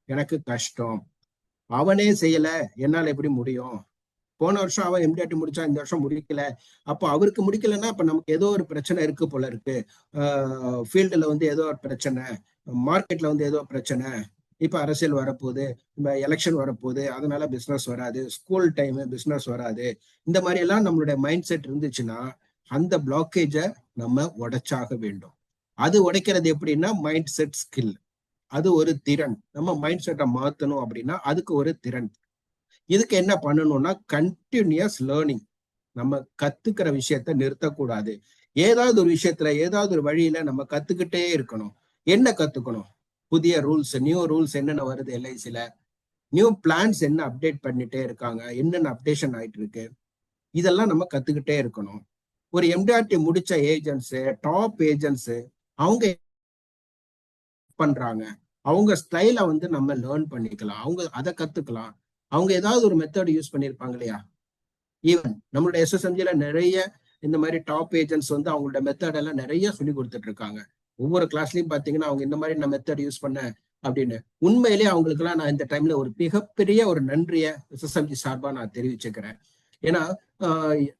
எனக்கு கஷ்டம், அவனே செய்யல, என்னால எப்படி முடியும், போன வருஷம் அவன் MDRT முடிச்சா இந்த வருஷம் முடிக்கல, அப்போ அவருக்கு முடிக்கலன்னா அப்ப நமக்கு ஏதோ ஒரு பிரச்சனை இருக்கு போல இருக்கு, ஃபீல்டுல வந்து ஏதோ ஒரு பிரச்சனை, மார்க்கெட்ல வந்து ஏதோ பிரச்சனை, இப்ப அரசியல் வரப்போகுது, இப்ப எலெக்ஷன் வரப்போகுது, அதனால பிசினஸ் வராது, ஸ்கூல் டைம் பிசினஸ் வராது. இந்த மாதிரி எல்லாம் நம்மளுடைய மைண்ட் செட் இருந்துச்சுன்னா அந்த பிளாக்கேஜை நம்ம உடைச்சாக வேண்டும். அது உடைக்கிறது எப்படின்னா மைண்ட் செட் ஸ்கில். அது ஒரு திறன். நம்ம மைண்ட் செட்டை மாத்தணும் அப்படின்னா அதுக்கு ஒரு திறன். இதுக்கு என்ன பண்ணணும்னா கண்டினியூஸ் லேர்னிங். நம்ம கத்துக்கிற விஷயத்த நிறுத்தக்கூடாது. ஏதாவது ஒரு விஷயத்துல ஏதாவது ஒரு வழியில நம்ம கத்துக்கிட்டே இருக்கணும். என்ன கத்துக்கணும்? புதிய ரூல்ஸ், நியூ ரூல்ஸ் என்னென்ன வருது LICல, நியூ பிளான்ஸ் என்ன அப்டேட் பண்ணிட்டே இருக்காங்க, என்னென்ன அப்டேஷன் ஆயிட்டு இருக்கு, இதெல்லாம் நம்ம கத்துக்கிட்டே இருக்கணும். ஒரு MDRT முடிச்ச ஏஜென்ட்ஸ், டாப் ஏஜென்ட்ஸ், அவங்க பண்றாங்க, அவங்க ஸ்டைலை வந்து நம்ம லேர்ன் பண்ணிக்கலாம், அவங்க அதை கத்துக்கலாம். அவங்க ஏதாவது ஒரு மெத்தட் யூஸ் பண்ணியிருப்பாங்க இல்லையா? ஈவன் நம்மளுடைய SSMGல நிறைய இந்த மாதிரி டாப் ஏஜென்ட்ஸ் வந்து அவங்களோட மெத்தட் எல்லாம் நிறைய சொல்லி கொடுத்துட்டு இருக்காங்க. ஒவ்வொரு கிளாஸ்லயும் பாத்தீங்கன்னா அவங்க இந்த மாதிரி நான் மெத்தட் யூஸ் பண்ண அப்படின்னு. உண்மையிலேயே அவங்களுக்கு எல்லாம் நான் இந்த டைம்ல ஒரு மிகப்பெரிய ஒரு நன்றிய SSMG சார்பா நான் தெரிவிச்சுக்கிறேன். ஏன்னா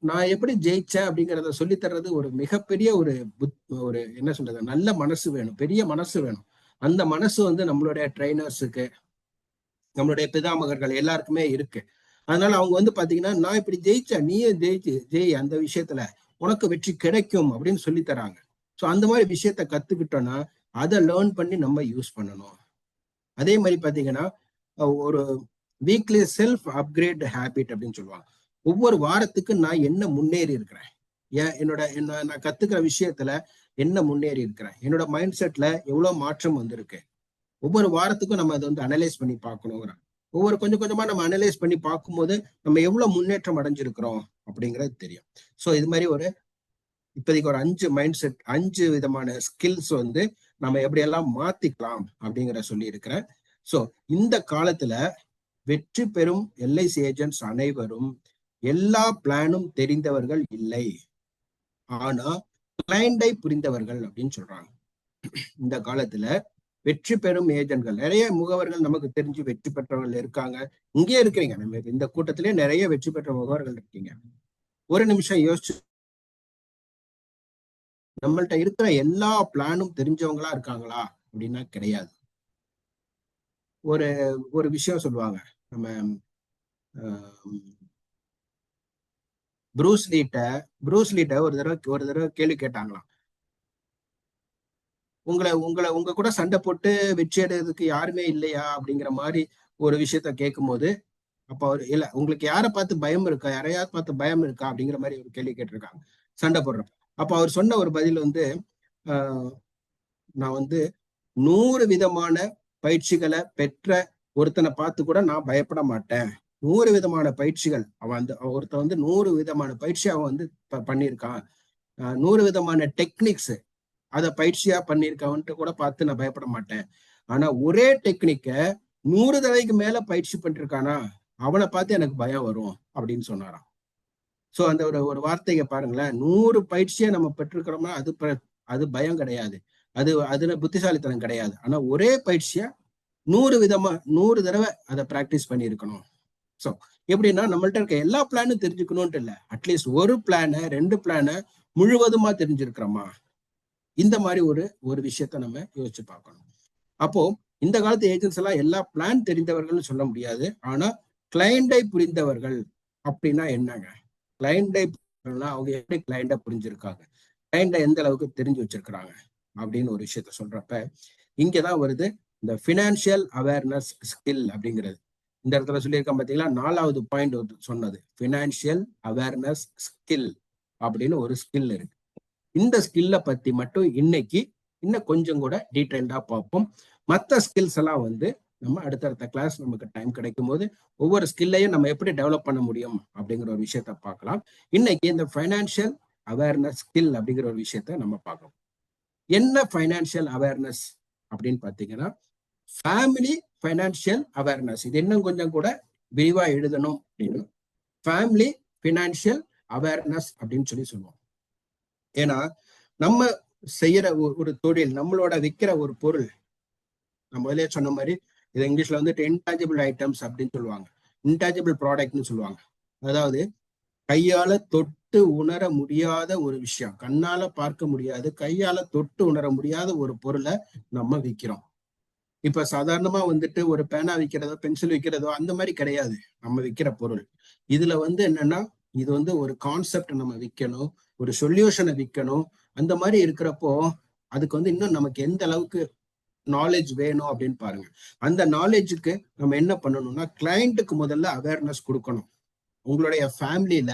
நான் எப்படி ஜெயிச்சேன் அப்படிங்கிறத சொல்லி தர்றது ஒரு மிகப்பெரிய ஒரு என்ன சொல்றது, நல்ல மனசு வேணும், பெரிய மனசு வேணும். அந்த மனசு வந்து நம்மளுடைய ட்ரைனர்ஸுக்கு, நம்மளுடைய பிதாமகர்கள் எல்லாருக்குமே இருக்கு. அதனால அவங்க வந்து பாத்தீங்கன்னா நான் இப்படி ஜெயிச்சேன், நீயே ஜெய், அந்த விஷயத்துல உனக்கு வெற்றி கிடைக்கும் அப்படின்னு சொல்லி தராங்க. ஸோ அந்த மாதிரி விஷயத்த கத்துக்கிட்டோம்னா அதை லேர்ன் பண்ணி நம்ம யூஸ் பண்ணணும். அதே மாதிரி பாத்தீங்கன்னா ஒரு வீக்லி செல்ஃப் அப்கிரேட் ஹேபிட் அப்படின்னு சொல்லுவாங்க. ஒவ்வொரு வாரத்துக்கு நான் என்ன முன்னேறி இருக்கிறேன், நான் கத்துக்கிற விஷயத்துல என்ன முன்னேறி இருக்கிறேன், என்னோட மைண்ட் செட்ல எவ்வளவு மாற்றம் வந்திருக்கு, ஒவ்வொரு வாரத்துக்கும் நம்ம அதை வந்து அனலைஸ் பண்ணி பார்க்கணுங்கிறோம். கொஞ்சம் கொஞ்சமா நம்ம அனலைஸ் பண்ணி பார்க்கும்போது நம்ம எவ்வளவு முன்னேற்றம் அடைஞ்சிருக்கிறோம் அப்படிங்கிறது தெரியும். ஸோ இது மாதிரி இப்போதைக்கு ஒரு 5 மைண்ட் செட், 5 விதமான ஸ்கில்ஸ் வந்து நம்ம எப்படியெல்லாம் மாத்திக்கலாம் அப்படிங்கிற சொல்லி இருக்கிறேன். ஸோ இந்த காலத்துல வெற்றி பெறும் LIC ஏஜென்ட்ஸ் அனைவரும் எல்லா பிளானும் தெரிந்தவர்கள் இல்லை, ஆனா கிளைண்டை புரிந்தவர்கள் அப்படின்னு சொல்றாங்க. இந்த காலத்துல வெற்றி பெறும் ஏஜென்ட்கள், நிறைய முகவர்கள் நமக்கு தெரிஞ்சு வெற்றி பெற்றவர்கள் இருக்காங்க. இங்கே இருக்கிறீங்க, நம்ம இந்த கூட்டத்திலே நிறைய வெற்றி பெற்ற முகவர்கள் இருக்கீங்க. ஒரு நிமிஷம் யோசிச்சு, நம்மள்ட்ட இருக்கிற எல்லா பிளானும் தெரிஞ்சவங்களா இருக்காங்களா அப்படின்னா கிடையாது. ஒரு விஷயம் சொல்லுவாங்க, நம்ம ப்ரூஸ்லீட்ட ஒரு தடவை கேள்வி கேட்டாங்களாம், உங்க கூட சண்டை போட்டு வெற்றி அடைறதுக்கு யாருமே இல்லையா அப்படிங்கிற மாதிரி ஒரு விஷயத்த கேட்கும்போது, அப்ப அவர் இல்ல, உங்களுக்கு யாரை பார்த்து பயம் இருக்கா, யாரையாவது பார்த்து பயம் இருக்கா அப்படிங்கிற மாதிரி ஒரு கேள்வி கேட்டிருக்காங்க சண்டை போடுறப்ப. அப்ப அவர் சொன்ன ஒரு பதில் வந்து, நான் வந்து 100 விதமான பயிற்சிகளை பெற்ற ஒருத்தனை பார்த்து கூட நான் பயப்பட மாட்டேன். 100 விதமான பயிற்சிகள் ஒருத்தன் வந்து 100 விதமான பயிற்சி அவன் வந்து பண்ணியிருக்கான், 100 விதமான டெக்னிக்ஸ் அதை பயிற்சியா பண்ணியிருக்கவன்ட்டு கூட பார்த்து நான் பயப்பட மாட்டேன். ஆனா ஒரே டெக்னிக்க 100 தடவைக்கு மேல பயிற்சி பண்ணிருக்கானா அவனை பார்த்து எனக்கு பயம் வரும் அப்படின்னு சொன்னாராம். சோ அந்த ஒரு வார்த்தையை பாருங்களேன், 100 பயிற்சியை நம்ம பெற்றிருக்கிறோம்னா அது பயம் கிடையாது, அதுல புத்திசாலித்தனம் கிடையாது. ஆனா ஒரே பயிற்சியை 100 தடவை அதை பிராக்டிஸ் பண்ணி இருக்கணும். சோ எப்படின்னா நம்மள்ட்ட இருக்க எல்லா பிளானும் தெரிஞ்சுக்கணும்ட்டு இல்ல, அட்லீஸ்ட் ஒரு பிளான 2 பிளான முழுவதுமா தெரிஞ்சிருக்கிறோமா, இந்த மாதிரி ஒரு விஷயத்த நம்ம யோசிச்சு பார்க்கணும். அப்போ இந்த காலத்து ஏஜென்ட்ஸ் எல்லாம் எல்லா பிளான் தெரிந்தவர்கள்னு சொல்ல முடியாது. ஆனா கிளைண்டை புரிந்தவர்கள் அப்படின்னா என்னங்க? கிளைண்டை அவங்க எப்படி கிளைண்டை புரிஞ்சிருக்காங்க, கிளைண்டை எந்த அளவுக்கு தெரிஞ்சு வச்சிருக்கிறாங்க அப்படின்னு ஒரு விஷயத்த சொல்றப்ப இங்கதான் வருது இந்த ஃபினான்ஷியல் அவேர்னஸ் ஸ்கில் அப்படிங்கிறது. இந்த இடத்துல சொல்லியிருக்கேன் பார்த்தீங்களா, 4வது பாயிண்ட் சொன்னது ஃபினான்ஷியல் அவேர்னஸ் ஸ்கில் அப்படின்னு ஒரு ஸ்கில் இருக்கு. இந்த ஸ்கில்ல பத்தி மட்டும் இன்னைக்கு இன்னும் கொஞ்சம் கூட டீட்டெயில்டா பார்ப்போம். மற்ற ஸ்கில்ஸ் எல்லாம் நம்ம அடுத்தடுத்த கிளாஸ் நமக்கு டைம் கிடைக்கும் போது ஒவ்வொரு ஸ்கில்லையும் நம்ம எப்படி டெவலப் பண்ண முடியும் அப்படிங்கிற ஒரு விஷயத்த பார்க்கலாம். இன்னைக்கு இந்த ஃபைனான்சியல் அவேர்னஸ் ஸ்கில் அப்படிங்கிற ஒரு விஷயத்த நம்ம பார்க்கலாம். என்ன ஃபைனான்சியல் அவேர்னஸ் அப்படின்னு பார்த்தீங்கன்னா, ஃபேமிலி ஃபைனான்சியல் அவேர்னஸ். இது இன்னும் கொஞ்சம் கூட விரிவா எழுதணும் அப்படின்னு ஃபேமிலி ஃபினான்ஷியல் அவேர்னஸ் அப்படின்னு சொல்லுவோம். ஏன்னா நம்ம செய்யற ஒரு தொழில், நம்மளோட விற்கிற ஒரு பொருள், நம்ம முதலே சொன்ன மாதிரி இது இங்கிலீஷ்ல இன்டான்ஜிபிள் ஐட்டம்ஸ் அப்படின்னு சொல்லுவாங்க, இன்டான்ஜிபிள் ப்ராடக்ட்னு சொல்லுவாங்க. அதாவது கையால தொட்டு உணர முடியாத ஒரு விஷயம், கண்ணால பார்க்க முடியாது, கையால தொட்டு உணர முடியாத ஒரு பொருளை நம்ம விற்கிறோம். இப்ப சாதாரணமா ஒரு பேனா விற்கிறதோ பென்சில் விற்கிறதோ அந்த மாதிரி கிடையாது நம்ம விற்கிற பொருள். இதுல என்னன்னா இது ஒரு கான்செப்ட் நம்ம விற்கணும், ஒரு சொல்யூஷனை விற்கணும். அந்த மாதிரி இருக்கிறப்போ அதுக்கு இன்னும் நமக்கு எந்த அளவுக்கு நாலேஜ் வேணும் அப்படின்னு பாருங்க. அந்த நாலேஜுக்கு நம்ம என்ன பண்ணணும்னா, கிளையண்ட்டுக்கு முதல்ல அவேர்னஸ் கொடுக்கணும். உங்களுடைய ஃபேமிலியில,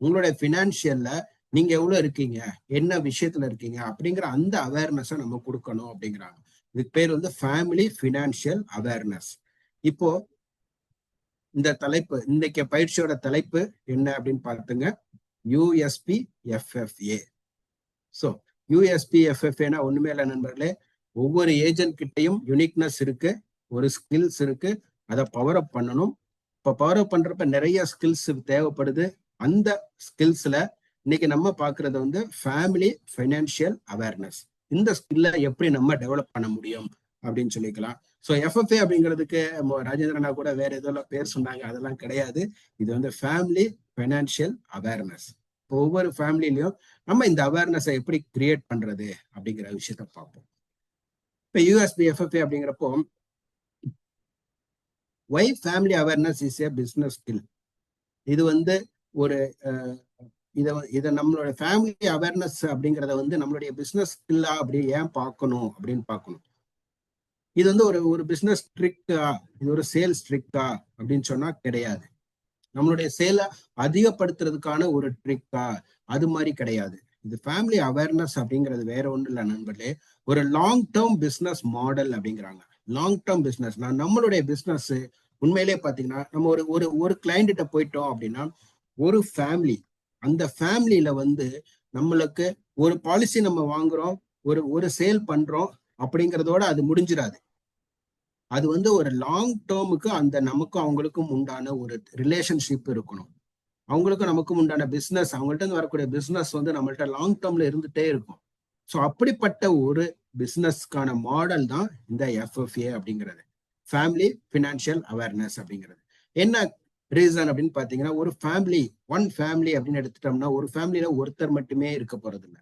உங்களுடைய ஃபினான்ஷியல்ல நீங்க எவ்வளவு இருக்கீங்க, என்ன விஷயத்துல இருக்கீங்க அப்படிங்கிற அந்த அவேர்னஸை நம்ம கொடுக்கணும் அப்படிங்கிறாங்க. இதுக்கு பேர் ஃபேமிலி ஃபினான்ஷியல் அவேர்னஸ். இப்போ இந்த தலைப்பு, இன்னைக்கு பயிற்சியோட தலைப்பு என்ன அப்படின்னு பார்த்துங்க, USPFFA. ஸோ USPFFAனா ஒண்ணுமே இல்லை நண்பர்களே, ஒவ்வொரு ஏஜென்ட் கிட்டையும் யூனிக்னஸ் இருக்கு, ஒரு ஸ்கில்ஸ் இருக்கு, அதை பவர் அப் பண்ணணும். இப்போ பவர் அப் பண்றப்ப நிறைய ஸ்கில்ஸ் தேவைப்படுது. அந்த ஸ்கில்ஸ்ல இன்னைக்கு நம்ம பாக்குறது ஃபேமிலி ஃபைனான்சியல் அவேர்னஸ். இந்த ஸ்கில்ல எப்படி நம்ம டெவலப் பண்ண முடியும் அப்படின்னு சொல்லிக்கலாம். ஸோ FFA அப்படிங்கிறதுக்கு ராஜேந்திரனா கூட வேற ஏதோ பேர் சொன்னாங்க, அதெல்லாம் கிடையாது. இது ஃபேமிலி ஃபைனான்சியல் அவேர்னஸ். இப்போ ஒவ்வொரு ஃபேமிலிலையும் நம்ம இந்த அவேர்னஸை எப்படி கிரியேட் பண்றது அப்படிங்கிற விஷயத்த பார்ப்போம். இப்போ USPFFA அப்படிங்கிறப்போ, why family awareness is a business skill. இது ஒரு இதை நம்மளோட ஃபேமிலி அவேர்னஸ் அப்படிங்கிறத நம்மளுடைய பிஸ்னஸ் ஸ்கில்லா அப்படி ஏன் பார்க்கணும் அப்படின்னு பார்க்கணும். இது ஒரு பிஸ்னஸ் ட்ரிக்கா, இது ஒரு சேல்ஸ் ட்ரிக்கா அப்படின்னு சொன்னா கிடையாது. நம்மளுடைய சேலை அதிகப்படுத்துறதுக்கான ஒரு ட்ரிக்கா, அது மாதிரி கிடையாது. இது ஃபேமிலி அவேர்னஸ் அப்படிங்கிறது வேற ஒன்றும் இல்லை நண்பர்களே, ஒரு லாங் டேர்ம் பிஸ்னஸ் மாடல் அப்படிங்கிறாங்க. லாங் டேர்ம் பிஸ்னஸ், நம்மளுடைய பிஸ்னஸ் உண்மையிலே பாத்தீங்கன்னா, நம்ம ஒரு கிளைண்ட்ட போயிட்டோம் அப்படின்னா, ஒரு ஃபேமிலி, அந்த ஃபேமிலியில நம்மளுக்கு ஒரு பாலிசி நம்ம வாங்குறோம், ஒரு சேல் பண்றோம் அப்படிங்கிறதோட அது முடிஞ்சிடாது. அது ஒரு லாங் டேர்முக்கு அந்த நமக்கும் அவங்களுக்கும் உண்டான ஒரு ரிலேஷன்ஷிப் இருக்கணும். அவங்களுக்கும் நமக்கும் உண்டான பிசினஸ், அவங்கள்ட்ட இருந்து வரக்கூடிய பிசினஸ் நம்மள்ட்ட லாங் டேர்ம்ல இருந்துட்டே இருக்கும். ஸோ அப்படிப்பட்ட ஒரு பிசினஸ்க்கான மாடல் தான் இந்த FFA அப்படிங்கிறது, ஃபேமிலி ஃபினான்ஷியல் அவேர்னஸ் அப்படிங்கிறது. என்ன ரீசன் அப்படின்னு பாத்தீங்கன்னா, ஒரு ஃபேமிலி, ஒன் ஃபேமிலி அப்படின்னு எடுத்துட்டோம்னா, ஒரு ஃபேமிலியில ஒருத்தர் மட்டுமே இருக்க போறது இல்லை.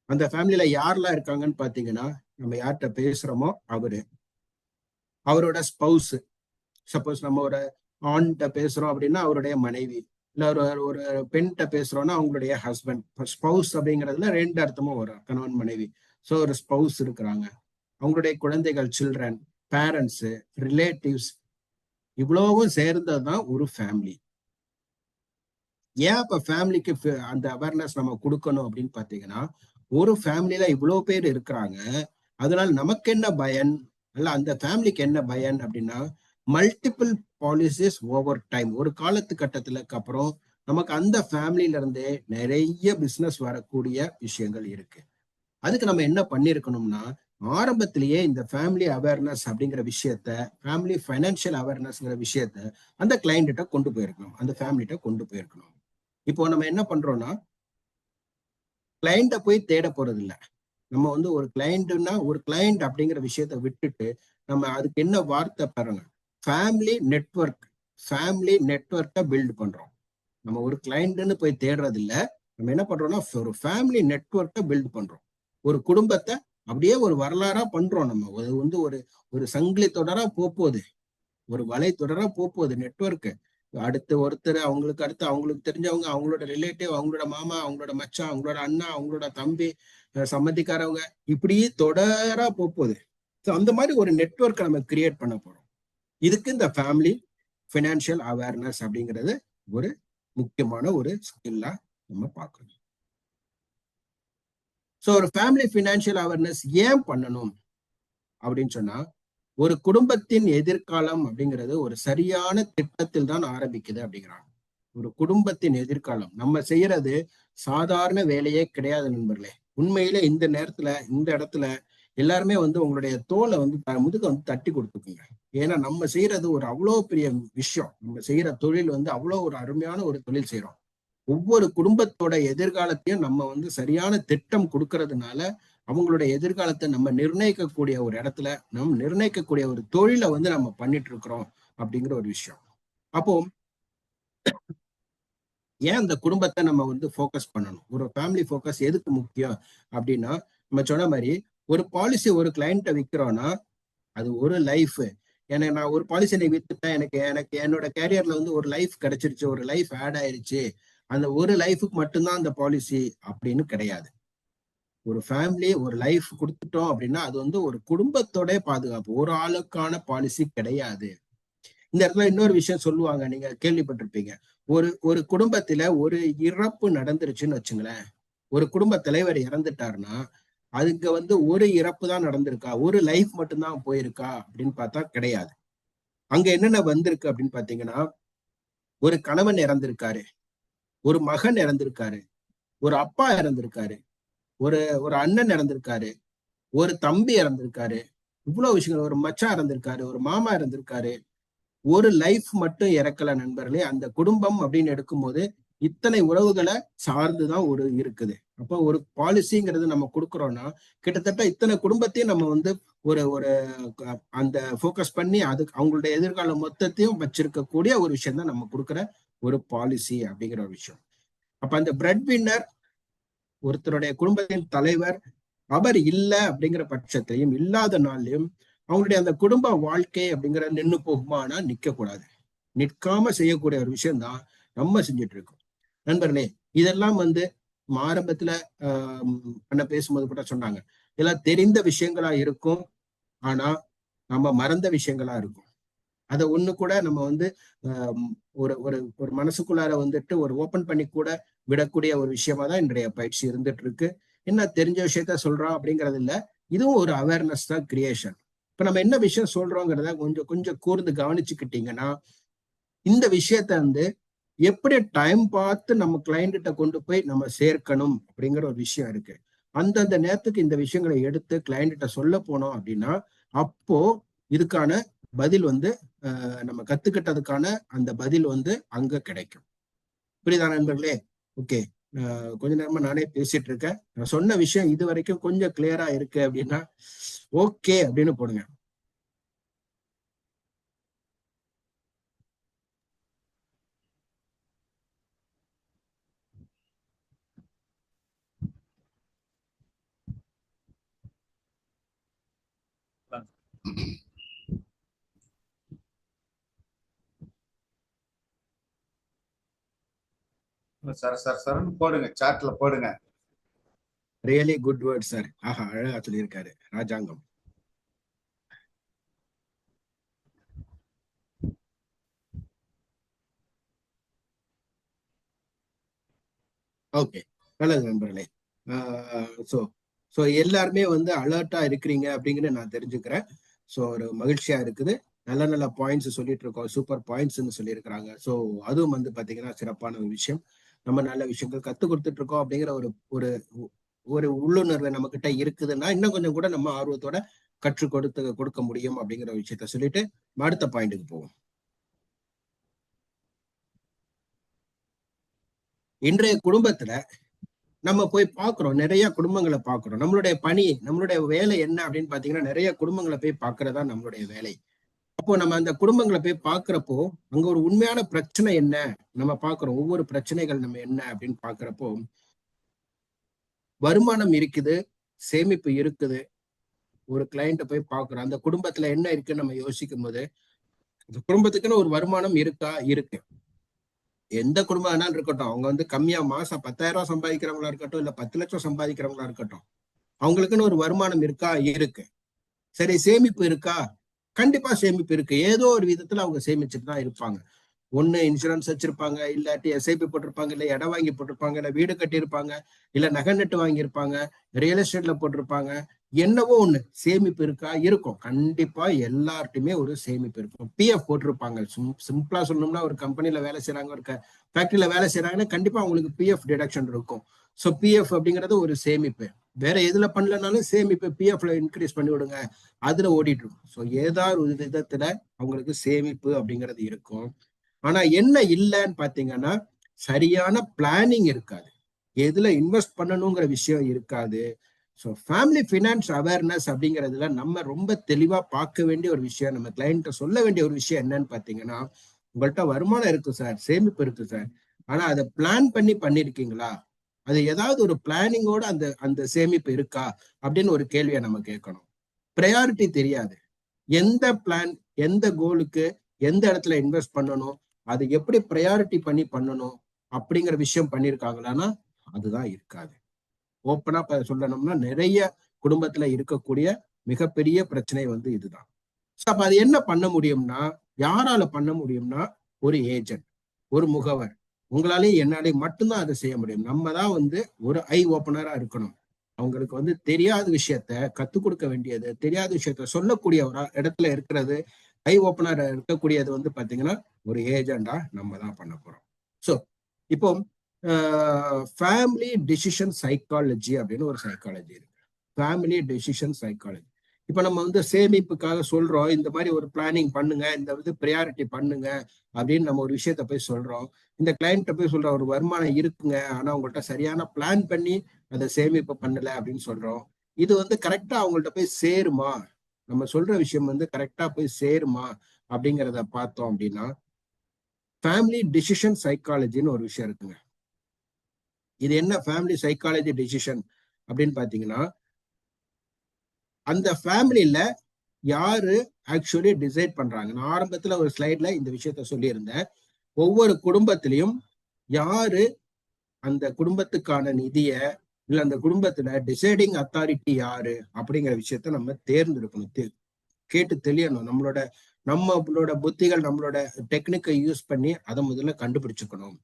அந்த ஃபேமிலியில யாரெல்லாம் இருக்காங்கன்னு பாத்தீங்கன்னா, நம்ம யார்கிட்ட பேசுறோமோ அவரோட ஸ்பௌஸ். சப்போஸ் நம்ம ஒரு ஆண்கிட்ட பேசுறோம் அப்படின்னா அவருடைய மனைவி, இல்ல ஒரு பெண்கிட்ட பேசுறோம்னா அவங்களுடைய ஹஸ்பண்ட். ஸ்பௌஸ் அப்படிங்கிறதுல 2 அர்த்தமும் வரும், கணவன் மனைவி. ஸோ ஒரு ஸ்பௌஸ் இருக்கிறாங்க, அவங்களுடைய குழந்தைகள், சில்ட்ரன், பேரண்ட்ஸ், ரிலேட்டிவ்ஸ், இவ்வளவும் சேர்ந்ததுதான் ஒரு ஃபேமிலி. ஏன் இப்ப ஃபேமிலிக்கு அந்த அவேர்னஸ் நம்ம கொடுக்கணும் அப்படின்னு பாத்தீங்கன்னா, ஒரு ஃபேமிலியில இவ்வளவு பேர் இருக்கிறாங்க, அதனால நமக்கு என்ன பயன், அல்ல அந்த ஃபேமிலிக்கு என்ன பயன் அப்படின்னா, மல்டிபிள் பாலிசிஸ் ஓவர் டைம். ஒரு காலத்துக்கட்டத்துக்கு அப்புறம் நமக்கு அந்த ஃபேமிலியில இருந்தே நிறைய பிசினஸ் வரக்கூடிய விஷயங்கள் இருக்கு. அதுக்கு நம்ம என்ன பண்ணிருக்கணும்னா, ஆரம்பத்திலேயே இந்த ஃபேமிலி அவேர்னஸ் அப்படிங்கிற விஷயத்த, ஃபேமிலி ஃபைனான்சியல் அவேர்னஸ்ங்கிற விஷயத்த அந்த கிளைண்ட்ட கொண்டு போயிருக்கணும், அந்த ஃபேமிலிட்ட கொண்டு போயிருக்கணும். இப்போ நம்ம என்ன பண்றோம்னா, கிளைண்ட போய் தேட போறது இல்ல. நம்ம வந்து ஒரு கிளைண்ட்னா ஒரு கிளைண்ட் அப்படிங்கிற விஷயத்த விட்டுட்டு நம்ம அதுக்கு என்ன வார்த்தை பாருங்க, ஃபேமிலி நெட்வொர்க், ஃபேமிலி நெட்வொர்க்கை பில்ட் பண்றோம். நம்ம ஒரு கிளைண்ட்னு போய் தேடுறது இல்ல, நம்ம என்ன பண்றோம்னா ஒரு ஃபேமிலி நெட்வொர்க்கை பில்ட் பண்றோம். ஒரு குடும்பத்தை அப்படியே ஒரு வரலாறா பண்றோம். நம்ம அது வந்து ஒரு ஒரு சங்கிலி தொடரா போகுது, ஒரு வலை தொடரா போகுது நெட்வொர்க். அடுத்து ஒருத்தர், அவங்களுக்கு அடுத்து அவங்களுக்கு தெரிஞ்சவங்க, அவங்களோட ரிலேட்டிவ், அவங்களோட மாமா, அவங்களோட மச்சான், அவங்களோட அண்ணா, அவங்களோட தம்பி, சம்மந்திக்காரவங்க, இப்படி தொடரா போகுது. ஸோ அந்த மாதிரி ஒரு நெட்வொர்க்கை நம்ம கிரியேட் பண்ண போறோம். இதுக்கு இந்த ஃபேமிலி ஃபினான்ஷியல் அவேர்னஸ் அப்படிங்கிறது ஒரு முக்கியமான ஒரு ஸ்கில்லா நம்ம பார்க்கணும். ஸோ ஒரு ஃபேமிலி ஃபினான்ஷியல் அவேர்னஸ் ஏன் பண்ணணும் அப்படின்னு சொன்னா, ஒரு குடும்பத்தின் எதிர்காலம் அப்படிங்கிறது ஒரு சரியான திட்டத்தில் தான் ஆரம்பிக்குது அப்படிங்கிறாங்க. ஒரு குடும்பத்தின் எதிர்காலம் நம்ம செய்யறது சாதாரண வேலையே கிடையாது நண்பர்களே. உண்மையிலே இந்த நேரத்துல இந்த இடத்துல எல்லாருமே வந்து உங்களுடைய தோலை வந்து முதுக வந்து தட்டி கொடுத்துக்குங்க. ஏன்னா நம்ம செய்யறது ஒரு அவ்வளோ பெரிய விஷயம். நம்ம செய்யற தொழில் வந்து அவ்வளோ ஒரு அருமையான ஒரு தொழில் செய்யறோம். ஒவ்வொரு குடும்பத்தோட எதிர்காலத்தையும் நம்ம வந்து சரியான திட்டம் கொடுக்கறதுனால அவங்களோட எதிர்காலத்தை நம்ம நிர்ணயிக்கக்கூடிய ஒரு இடத்துல நம்ம நிர்ணயிக்கக்கூடிய ஒரு தொழிலை வந்து நம்ம பண்ணிட்டு இருக்கிறோம் அப்படிங்கிற ஒரு விஷயம். அப்போ ஏன் அந்த குடும்பத்தை நம்ம வந்து ஃபோக்கஸ் பண்ணணும்? ஒரு ஃபேமிலி ஃபோக்கஸ் எதுக்கு முக்கியம் அப்படின்னா, நம்ம சொன்ன மாதிரி ஒரு பாலிசி ஒரு கிளைண்ட்டை விற்கிறோம்னா அது ஒரு லைஃப். எனக்கு நான் ஒரு பாலிசி வித்துட்டேன், எனக்கு எனக்கு என்னோட கேரியர்ல வந்து ஒரு லைஃப் கிடைச்சிருச்சு, ஒரு லைஃப் ஆட் ஆயிருச்சு, அந்த ஒரு லைஃபுக்கு மட்டும்தான் அந்த பாலிசி அப்படின்னு கிடையாது. ஒரு ஃபேமிலி ஒரு லைஃப் கொடுத்துட்டோம் அப்படின்னா அது வந்து ஒரு குடும்பத்தோட பாதுகாப்பு, ஒரு ஆளுக்கான பாலிசி கிடையாது. இந்த இடத்துல இன்னொரு விஷயம் சொல்லுவாங்க, நீங்க கேள்விப்பட்டிருப்பீங்க. ஒரு ஒரு குடும்பத்துல ஒரு இறப்பு நடந்துருச்சுன்னு வச்சுங்களேன், ஒரு குடும்ப தலைவர் இறந்துட்டாருன்னா அதுக்கு வந்து ஒரு இறப்பு தான் நடந்திருக்கா, ஒரு லைஃப் மட்டும்தான் போயிருக்கா அப்படின்னு பார்த்தா கிடையாது. அங்க என்னென்ன வந்திருக்கு அப்படின்னு பாத்தீங்கன்னா, ஒரு கணவன் இறந்திருக்காரு, ஒரு மகன் இறந்திருக்காரு, ஒரு அப்பா இறந்திருக்காரு, ஒரு ஒரு அண்ணன் இறந்திருக்காரு, ஒரு தம்பி இறந்திருக்காரு, இவ்வளவு விஷயங்கள், ஒரு மச்சான் இறந்திருக்காரு, ஒரு மாமா இறந்திருக்காரு. ஒரு லைஃப் மட்டும் இறக்கல நண்பர்களே. அந்த குடும்பம் அப்படின்னு எடுக்கும்போது இத்தனை உறவுகளை சார்ந்துதான் ஒரு இருக்குது. அப்போ ஒரு பாலிசிங்கிறது நம்ம கொடுக்குறோம்னா கிட்டத்தட்ட இத்தனை குடும்பத்தையும் நம்ம வந்து ஒரு ஒரு அந்த ஃபோக்கஸ் பண்ணி அதுக்கு அவங்களுடைய எதிர்காலம் மொத்தத்தையும் வச்சிருக்கக்கூடிய ஒரு விஷயம் தான் நம்ம கொடுக்குற ஒரு பாலிசி அப்படிங்கிற ஒரு விஷயம். அப்ப அந்த பிரெட் வின்னர், ஒருத்தருடைய குடும்பத்தின் தலைவர், அவர் இல்லை அப்படிங்கிற பட்சத்தையும் இல்லாத நாள்லயும் அவங்களுடைய அந்த குடும்ப வாழ்க்கை அப்படிங்கிற நின்று போகுமானா நிக்க கூடாது. நிற்காம செய்யக்கூடிய ஒரு விஷயம் தான் நம்ம செஞ்சுட்டு இருக்கோம். நண்பர்களே, இதெல்லாம் வந்து ஆரம்பத்துல பண்ண பேசும்போது கூட சொன்னாங்க, இதெல்லாம் தெரிந்த விஷயங்களா இருக்கும், ஆனா நம்ம மறந்த விஷயங்களா இருக்கும். அதை ஒண்ணு கூட நம்ம வந்து ஒரு ஒரு ஒரு மனசுக்குள்ளார வந்துட்டு ஒரு ஓபன் பண்ணி கூட விடக்கூடிய ஒரு விஷயமா தான் இன்றைய பயிற்சி இருந்துட்டு இருக்கு. என்ன தெரிஞ்ச விஷயத்த சொல்றோம் அப்படிங்கிறது இல்ல, இதுவும் ஒரு அவேர்னஸ் தான் கிரியேஷன். இப்ப நம்ம என்ன விஷயம் சொல்றோங்கிறத கொஞ்சம் கொஞ்சம் கூர்ந்து கவனிச்சுக்கிட்டீங்கன்னா, இந்த விஷயத்த வந்து எப்படி டைம் பார்த்து நம்ம கிளைண்ட்ட கொண்டு போய் நம்ம சேர்க்கணும் அப்படிங்கிற ஒரு விஷயம் இருக்கு. அந்தந்த நேரத்துக்கு இந்த விஷயங்களை எடுத்து கிளைண்ட்ட சொல்ல போனோம் அப்படின்னா அப்போ இதுக்கான பதில் வந்து நம்ம கத்துக்கிட்டதுக்கான அந்த பதில் வந்து அங்க கிடைக்கும். புரியுதா நண்பர்களே? ஓகே, கொஞ்ச நேரமா நானே பேசிட்டு இருக்கேன். நான் சொன்ன விஷயம் இது வரைக்கும் கொஞ்சம் கிளியரா இருக்கு அப்படின்னா ஓகே அப்படின்னு போடுங்க. சரன்னு போடுங்க, சாட்ல போடுங்க. Really good word sir. ஆஹா, அழகா சொல்லியிருக்காரு ராஜாங்கம். ஓகே, நல்லது நண்பர்களே. ஸோ ஸோ எல்லாருமே வந்து அலர்ட்டா இருக்கிறீங்க அப்படிங்கிறத நான் தெரிஞ்சுக்கிறேன். ஸோ ஒரு மகிழ்ச்சியா இருக்குது. நல்ல நல்ல பாயிண்ட்ஸ் சொல்லிட்டு இருக்கோம், சூப்பர் பாயிண்ட்ஸ்ன்னு சொல்லியிருக்கிறாங்க. ஸோ அதுவும் வந்து பாத்தீங்கன்னா சிறப்பான ஒரு விஷயம். நம்ம நல்ல விஷயங்கள் கற்றுக் கொடுத்துட்டு இருக்கோம் அப்படிங்கிற ஒரு ஒரு ஒரு உள்ளுணர்வு நம்ம கிட்ட இருக்குதுன்னா இன்னும் கொஞ்சம் கூட நம்ம ஆர்வத்தோட கற்றுக் கொடுக்க முடியும் அப்படிங்கிற விஷயத்த சொல்லிட்டு அடுத்த பாயிண்ட்டுக்கு போவோம். இன்றைய குடும்பத்துல நம்ம போய் பார்க்கிறோம், நிறைய குடும்பங்களை பார்க்கிறோம். நம்மளுடைய பணி, நம்மளுடைய வேலை என்ன அப்படின்னு பாத்தீங்கன்னா நிறைய குடும்பங்களை போய் பார்க்கறதா நம்மளுடைய வேலை. அப்போ நம்ம அந்த குடும்பங்களை போய் பார்க்கிறப்போ அங்க ஒரு உண்மையான பிரச்சனை என்ன நம்ம பார்க்கிறோம். ஒவ்வொரு பிரச்சனைகள் நம்ம என்ன அப்படின்னு பார்க்கிறப்போ வருமானம் இருக்குது, சேமிப்பு இருக்குது. ஒரு கிளைண்ட்டை போய் பார்க்கிறோம், அந்த குடும்பத்துல என்ன இருக்குன்னு நம்ம யோசிக்கும் போது அந்த குடும்பத்துக்குன்னு ஒரு வருமானம் இருக்கா? இருக்கு. எந்த குடும்பம் வேணாலும் இருக்கட்டும், அவங்க வந்து கம்மியா மாசம் 10,000 ரூபாய் சம்பாதிக்கிறவங்களா இருக்கட்டும், இல்ல 10 லட்சம் சம்பாதிக்கிறவங்களா இருக்கட்டும், அவங்களுக்குன்னு ஒரு வருமானம் இருக்கா? இருக்கு. சரி, சேமிப்பு இருக்கா? கண்டிப்பா சேமிப்பு இருக்கு. ஏதோ ஒரு விதத்துல அவங்க சேமிச்சுட்டு தான் இருப்பாங்க. ஒண்ணு இன்சூரன்ஸ் வச்சிருப்பாங்க, இல்லாட்டி எஸ்ஐபி போட்டிருப்பாங்க, இல்ல இடம் வாங்கி போட்டிருப்பாங்க, இல்ல வீடு கட்டியிருப்பாங்க, இல்ல நகை நட்டு வாங்கியிருப்பாங்க, ரியல் எஸ்டேட்ல போட்டிருப்பாங்க. என்னவோ ஒண்ணு சேமிப்பு இருக்கா? இருக்கும். கண்டிப்பா எல்லார்ட்டுமே ஒரு சேமிப்பு இருக்கும். பிஎஃப் போட்டிருப்பாங்க. சிம்பிளா சொல்லணும்னா ஒரு கம்பெனில வேலை செய்யறாங்க, ஒரு ஃபேக்டரியில வேலை செய்யறாங்கன்னா கண்டிப்பா அவங்களுக்கு பிஎஃப் டிடக்ஷன் இருக்கும். ஸோ பிஎஃப் அப்படிங்கிறது ஒரு சேமிப்பு. வேற எதுல பண்ணலனாலும் சேமிப்பு பிஎஃப்ல இன்க்ரீஸ் பண்ணி விடுங்க, அதுல ஓடிட்டு இருக்கும். ஸோ ஏதாவது ஒரு விதத்துல அவங்களுக்கு சேமிப்பு அப்படிங்கிறது இருக்கும். ஆனா என்ன இல்லைன்னு பாத்தீங்கன்னா சரியான பிளானிங் இருக்காது, எதுல இன்வெஸ்ட் பண்ணணுங்கிற விஷயம் இருக்காது. ஸோ ஃபேமிலி ஃபினான்ஸ் அவேர்னஸ் அப்படிங்கிறதுல நம்ம ரொம்ப தெளிவா பார்க்க வேண்டிய ஒரு விஷயம், நம்ம கிளைண்ட்டை சொல்ல வேண்டிய ஒரு விஷயம் என்னன்னு பாத்தீங்கன்னா, உங்கள்கிட்ட வருமானம் இருக்கு சார், சேமிப்பு இருக்கு சார், ஆனா அதை பிளான் பண்ணி பண்ணிருக்கீங்களா? அது ஏதாவது ஒரு பிளானிங்கோட அந்த அந்த சேமிப்பு இருக்கா அப்படின்னு ஒரு கேள்வியை நம்ம கேட்கணும். ப்ரையாரிட்டி தெரியாது. எந்த பிளான், எந்த கோலுக்கு எந்த இடத்துல இன்வெஸ்ட் பண்ணணும், அது எப்படி ப்ரையாரிட்டி பண்ணி பண்ணணும் அப்படிங்கிற விஷயம் பண்ணியிருக்காங்களான்னா அதுதான் இருக்காது. ஓப்பனா சொல்லணும்னா நிறைய குடும்பத்துல இருக்கக்கூடிய மிகப்பெரிய பிரச்சனை வந்து இதுதான். அப்ப அது என்ன பண்ண முடியும்னா, யாரால பண்ண முடியும்னா ஒரு ஏஜென்ட், ஒரு முகவர். உங்களாலேயும் என்னாலையும் மட்டும்தான் அதை செய்ய முடியும். நம்ம தான் வந்து ஒரு ஐ ஓப்பனரா இருக்கணும். அவங்களுக்கு வந்து தெரியாத விஷயத்த கத்துக் கொடுக்க வேண்டியது, தெரியாத விஷயத்த சொல்லக்கூடிய ஒரு இடத்துல இருக்கிறது, ஐ ஓப்பனரா இருக்கக்கூடியது வந்து பாத்தீங்கன்னா ஒரு ஏஜெண்டா நம்ம தான் பண்ண போறோம். ஸோ இப்போ ஃபேமிலி டிசிஷன் சைக்காலஜி அப்படின்னு ஒரு சைக்காலஜி இருக்கு. Family decision psychology. இப்ப நம்ம வந்து சேமிப்புக்காக சொல்றோம், இந்த மாதிரி ஒரு பிளானிங் பண்ணுங்க, இந்த வந்து ப்ரையாரிட்டி பண்ணுங்க அப்படின்னு நம்ம ஒரு விஷயத்த போய் சொல்றோம். இந்த கிளைண்ட்ட போய் சொல்றோம், ஒரு வருமானம் இருக்குங்க, ஆனா உங்கள்கிட்ட சரியான பிளான் பண்ணி அதை சேமிப்பு பண்ணல அப்படின்னு சொல்றோம். இது வந்து கரெக்டா அவங்கள்ட்ட போய் சேருமா, நம்ம சொல்ற விஷயம் வந்து கரெக்டா போய் சேருமா அப்படிங்கிறத பார்த்தோம் அப்படின்னா, ஃபேமிலி டிசிஷன் சைக்காலஜின்னு ஒரு விஷயம் இருக்குங்க. இது என்ன ஃபேமிலி சைக்காலஜி டிசிஷன் அப்படின்னு பாத்தீங்கன்னா, அந்த ஃபேமிலியில யாரு ஆக்சுவலி டிசைட் பண்றாங்க. நான் ஆரம்பத்துல ஒரு ஸ்லைட்ல இந்த விஷயத்த சொல்லியிருந்தேன். ஒவ்வொரு குடும்பத்திலையும் யாரு அந்த குடும்பத்துக்கான நிதிய, இல்ல அந்த குடும்பத்துல டிசைடிங் அத்தாரிட்டி யாரு அப்படிங்கிற விஷயத்த நம்ம தேர்ந்தெடுக்கணும், கேட்டு தெளியணும். நம்மளோட புத்திகள், நம்மளோட டெக்னிக்கை யூஸ் பண்ணி அதை முதல்ல கண்டுபிடிச்சுக்கணும்.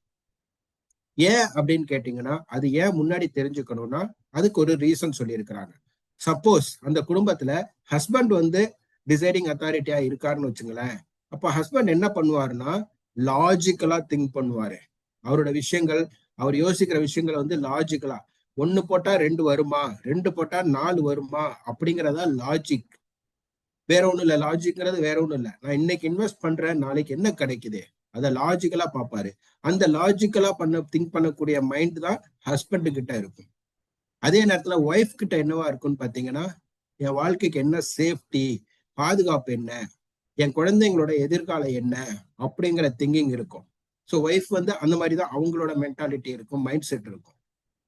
ஏன் அப்படின்னு கேட்டீங்கன்னா, அது ஏன் முன்னாடி தெரிஞ்சுக்கணும்னா அதுக்கு ஒரு ரீசன் சொல்லியிருக்கிறாங்க. சப்போஸ் அந்த குடும்பத்துல ஹஸ்பண்ட் வந்து டிசைடிங் அத்தாரிட்டியா இருக்காருன்னு வச்சுங்களேன், அப்ப ஹஸ்பண்ட் என்ன பண்ணுவாருன்னா லாஜிக்கலா திங்க் பண்ணுவாரு. அவரோட விஷயங்கள், அவர் யோசிக்கிற விஷயங்களை வந்து லாஜிக்கலா, 1 போட்டா 2 வருமா, 2 போட்டா 4 வருமா அப்படிங்கிறதா லாஜிக். வேற ஒண்ணும் இல்ல. லாஜிக்ங்கிறது வேற ஒண்ணும் இல்ல. நான் இன்னைக்கு இன்வெஸ்ட் பண்றேன், நாளைக்கு என்ன கிடைக்குது, அதை லாஜிக்கலா பார்ப்பாரு. அந்த லாஜிக்கலா திங்க் பண்ணக்கூடிய மைண்ட் தான் ஹஸ்பண்ட் கிட்ட இருக்கும். அதே நேரத்துல ஒய்ஃப் கிட்ட என்னவா இருக்கும்னு பாத்தீங்கன்னா, என் வாழ்க்கைக்கு என்ன சேஃப்டி, பாதுகாப்பு என்ன, என் குழந்தைங்களோட எதிர்காலம் என்ன அப்படிங்கிற திங்கிங் இருக்கும். ஸோ ஒய்ஃப் வந்து அந்த மாதிரிதான் அவங்களோட மென்டாலிட்டி இருக்கும், மைண்ட் செட் இருக்கும்.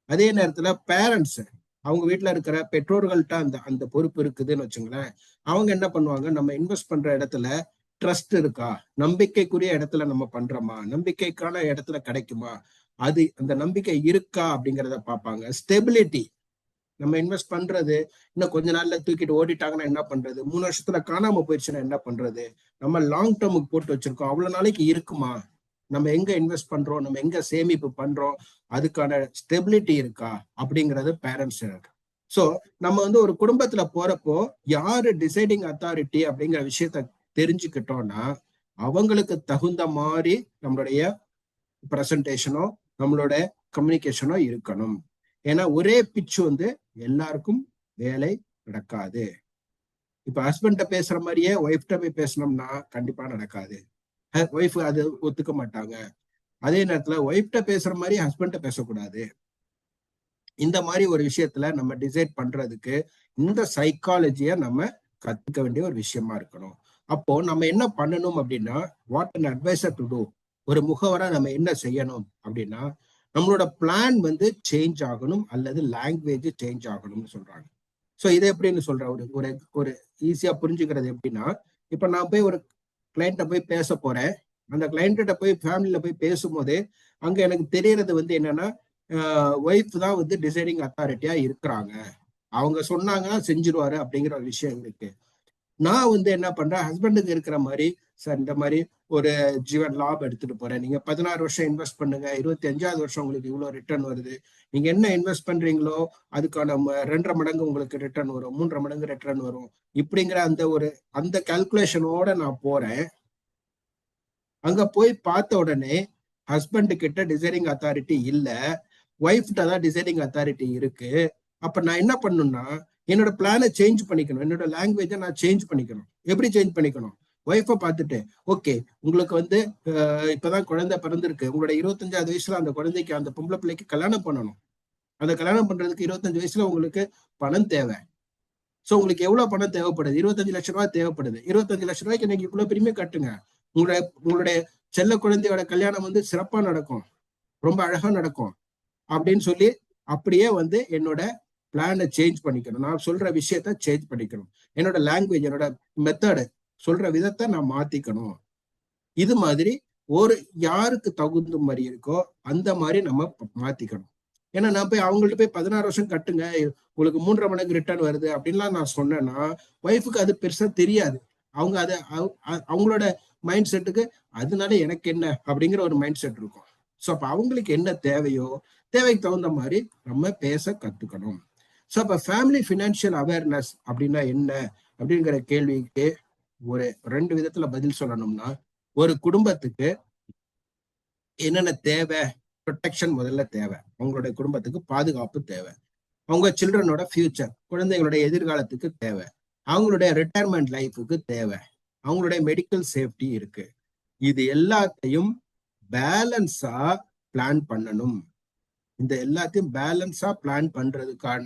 அதே நேரத்துல பேரண்ட்ஸ், அவங்க வீட்டுல இருக்கிற பெற்றோர்கள்ட்ட அந்த அந்த பொறுப்பு இருக்குதுன்னு வச்சுங்களேன், அவங்க என்ன பண்ணுவாங்க, நம்ம இன்வெஸ்ட் பண்ற இடத்துல ட்ரஸ்ட் இருக்கா, நம்பிக்கைக்குரிய இடத்துல நம்ம பண்றோமா, நம்பிக்கைக்கான இடத்துல கிடைக்குமா, அது அந்த நம்பிக்கை இருக்கா அப்படிங்கிறத பார்ப்பாங்க. ஸ்டெபிலிட்டி, நம்ம இன்வெஸ்ட் பண்றது இன்னும் கொஞ்ச நாள்ல தூக்கிட்டு ஓடிட்டாங்கன்னா என்ன பண்றது, 3 வருஷத்துல காணாம போயிடுச்சுன்னா என்ன பண்றது, நம்ம லாங் டேர்முக்கு போட்டு வச்சிருக்கோம், அவ்வளவு நாளைக்கு இருக்குமா, நம்ம எங்க இன்வெஸ்ட் பண்றோம், நம்ம எங்க சேமிப்பு பண்றோம், அதுக்கான ஸ்டெபிலிட்டி இருக்கா அப்படிங்கிறது பேரண்ட்ஸ் இருக்கு. ஸோ நம்ம வந்து ஒரு குடும்பத்துல போறப்போ யாரு டிசைடிங் அத்தாரிட்டி அப்படிங்கிற விஷயத்த தெரிஞ்சுக்கிட்டோம்னா அவங்களுக்கு தகுந்த மாதிரி நம்மளுடைய பிரசன்டேஷனோ நம்மளோட கம்யூனிகேஷனோ இருக்கணும். ஏன்னா ஒரே பிச்சு எல்லாருக்கும் வேலை நடக்காது. இப்ப ஹஸ்பண்ட பேசுற மாதிரியே ஒய்ஃப்ட போய் பேசணும்னா கண்டிப்பா நடக்காது. ஒய்ஃப் அது ஒத்துக்க மாட்டாங்க. அதே நேரத்துல ஒய்ஃப்ட பேசுற மாதிரி ஹஸ்பண்ட பேசக்கூடாது. இந்த மாதிரி ஒரு விஷயத்துல நம்ம டிசைட் பண்றதுக்கு இந்த சைக்காலஜிய நம்ம கத்துக்க வேண்டிய ஒரு விஷயமா இருக்கணும். அப்போ நம்ம என்ன பண்ணணும் அப்படின்னா, what an advisor to do, ஒரு முகவரா நம்ம என்ன செய்யணும் அப்படின்னா, நம்மளோட பிளான் சேஞ்ச் ஆகணும் அல்லது லாங்குவேஜ் சேஞ்ச் ஆகணும்னு சொல்றாங்க. ஸோ இதை எப்படின்னு சொல்றேன், ஒரு ஒரு ஒரு ஈஸியா புரிஞ்சுக்கிறது எப்படின்னா, இப்ப நான் போய் ஒரு கிளைண்ட்ட போய் பேச போறேன். அந்த கிளைண்ட்ட போய் ஃபேமிலியில போய் பேசும்போது அங்க எனக்கு தெரியறது என்னன்னா, ஒய்ஃப் தான் டிசைடிங் அத்தாரிட்டியா இருக்கிறாங்க. அவங்க சொன்னாங்கன்னா செஞ்சிருவாரு அப்படிங்கிற ஒரு விஷயம் இருக்கு. நான் என்ன பண்றேன், ஹஸ்பண்டுக்கு இருக்கிற மாதிரி, சார் இந்த மாதிரி ஒரு ஜீவன் லாப் எடுத்துட்டு போறேன், நீங்க 16 வருஷம் இன்வெஸ்ட் பண்ணுங்க, 25வது வருஷம் உங்களுக்கு இவ்வளவு ரிட்டர்ன் வருது, நீங்க என்ன இன்வெஸ்ட் பண்றீங்களோ அதுக்கான 2.5 மடங்கு உங்களுக்கு ரிட்டர்ன் வரும், 3.5 மடங்கு ரிட்டர்ன் வரும், இப்படிங்கிற அந்த கால்குலேஷனோட நான் போறேன். அங்க போய் பார்த்த உடனே ஹஸ்பண்ட் கிட்ட டிசைடிங் அத்தாரிட்டி இல்ல, ஒய்ஃப்ட தான் டிசைடிங் அத்தாரிட்டி இருக்கு. அப்ப நான் என்ன பண்ணணும்னா, என்னோட பிளானை சேஞ்ச் பண்ணிக்கணும், என்னோட லாங்குவேஜை நான் சேஞ்ச் பண்ணிக்கணும். எப்படி சேஞ்ச் பண்ணிக்கணும், ஒய்ஃபை பார்த்துட்டு, ஓகே உங்களுக்கு இப்பதான் குழந்தை பிறந்திருக்கு, உங்களோட 25வது வயசுல அந்த குழந்தைக்கு, அந்த பொம்பளை பிள்ளைக்கு கல்யாணம் பண்ணணும். அந்த கல்யாணம் பண்றதுக்கு 25 வயசுல உங்களுக்கு பணம் தேவை. சோ உங்களுக்கு எவ்வளவு பணம் தேவைப்படுது, 25 லட்சம் ரூபாய் தேவைப்படுது. 25 லட்சம் ரூபாய்க்கு இன்னைக்கு இவ்வளவு பிரீமியம் கட்டுங்க. உங்களுடைய செல்ல குழந்தையோட கல்யாணம் சிறப்பா நடக்கும், ரொம்ப அழகா நடக்கும் அப்படின்னு சொல்லி அப்படியே என்னோட பிளானை சேஞ்ச் பண்ணிக்கணும். நான் சொல்ற விஷயத்த சேஞ்ச் பண்ணிக்கணும். என்னோட லாங்குவேஜ், என்னோட மெத்தடு, சொல்ற விதத்தை நான் மாத்திக்கணும். இது மாதிரி யாருக்கு தகுந்த மாதிரி இருக்கோ அந்த மாதிரி நம்ம மாத்திக்கணும். ஏன்னா நான் போய் அவங்கள்ட்ட போய் 16 வருஷம் கட்டுங்க, உங்களுக்கு 3.5 மடங்கு ரிட்டர்ன் வருது அப்படின்லாம் நான் சொன்னேன்னா ஒய்ஃபுக்கு அது பெருசா தெரியாது. அவங்க அதை அவங்களோட மைண்ட் செட்டுக்கு அதனால எனக்கு என்ன அப்படிங்கிற ஒரு மைண்ட் செட் இருக்கும். ஸோ அப்ப அவங்களுக்கு என்ன தேவையோ தேவைக்கு தகுந்த மாதிரி நம்ம பேச கத்துக்கணும். ஸோ அப்ப ஃபேமிலி ஃபினான்ஷியல் அவேர்னஸ் அப்படின்னா என்ன அப்படிங்கிற கேள்விக்கு ஒரு 2 விதத்துல பதில் சொல்லணும்னா, ஒரு குடும்பத்துக்கு என்னென்ன தேவை, ப்ரொடெக்ஷன் முதல்ல தேவை, அவங்களுடைய குடும்பத்துக்கு பாதுகாப்பு தேவை, அவங்க சில்ட்ரனோட ஃபியூச்சர், குழந்தைங்களுடைய எதிர்காலத்துக்கு தேவை, அவங்களுடைய ரிட்டையர்மெண்ட் லைஃபுக்கு தேவை, அவங்களுடைய மெடிக்கல் சேஃப்டி இருக்கு. இது எல்லாத்தையும் பேலன்ஸா பிளான் பண்ணணும். இந்த எல்லாத்தையும் பேலன்ஸா பிளான் பண்றதுக்கான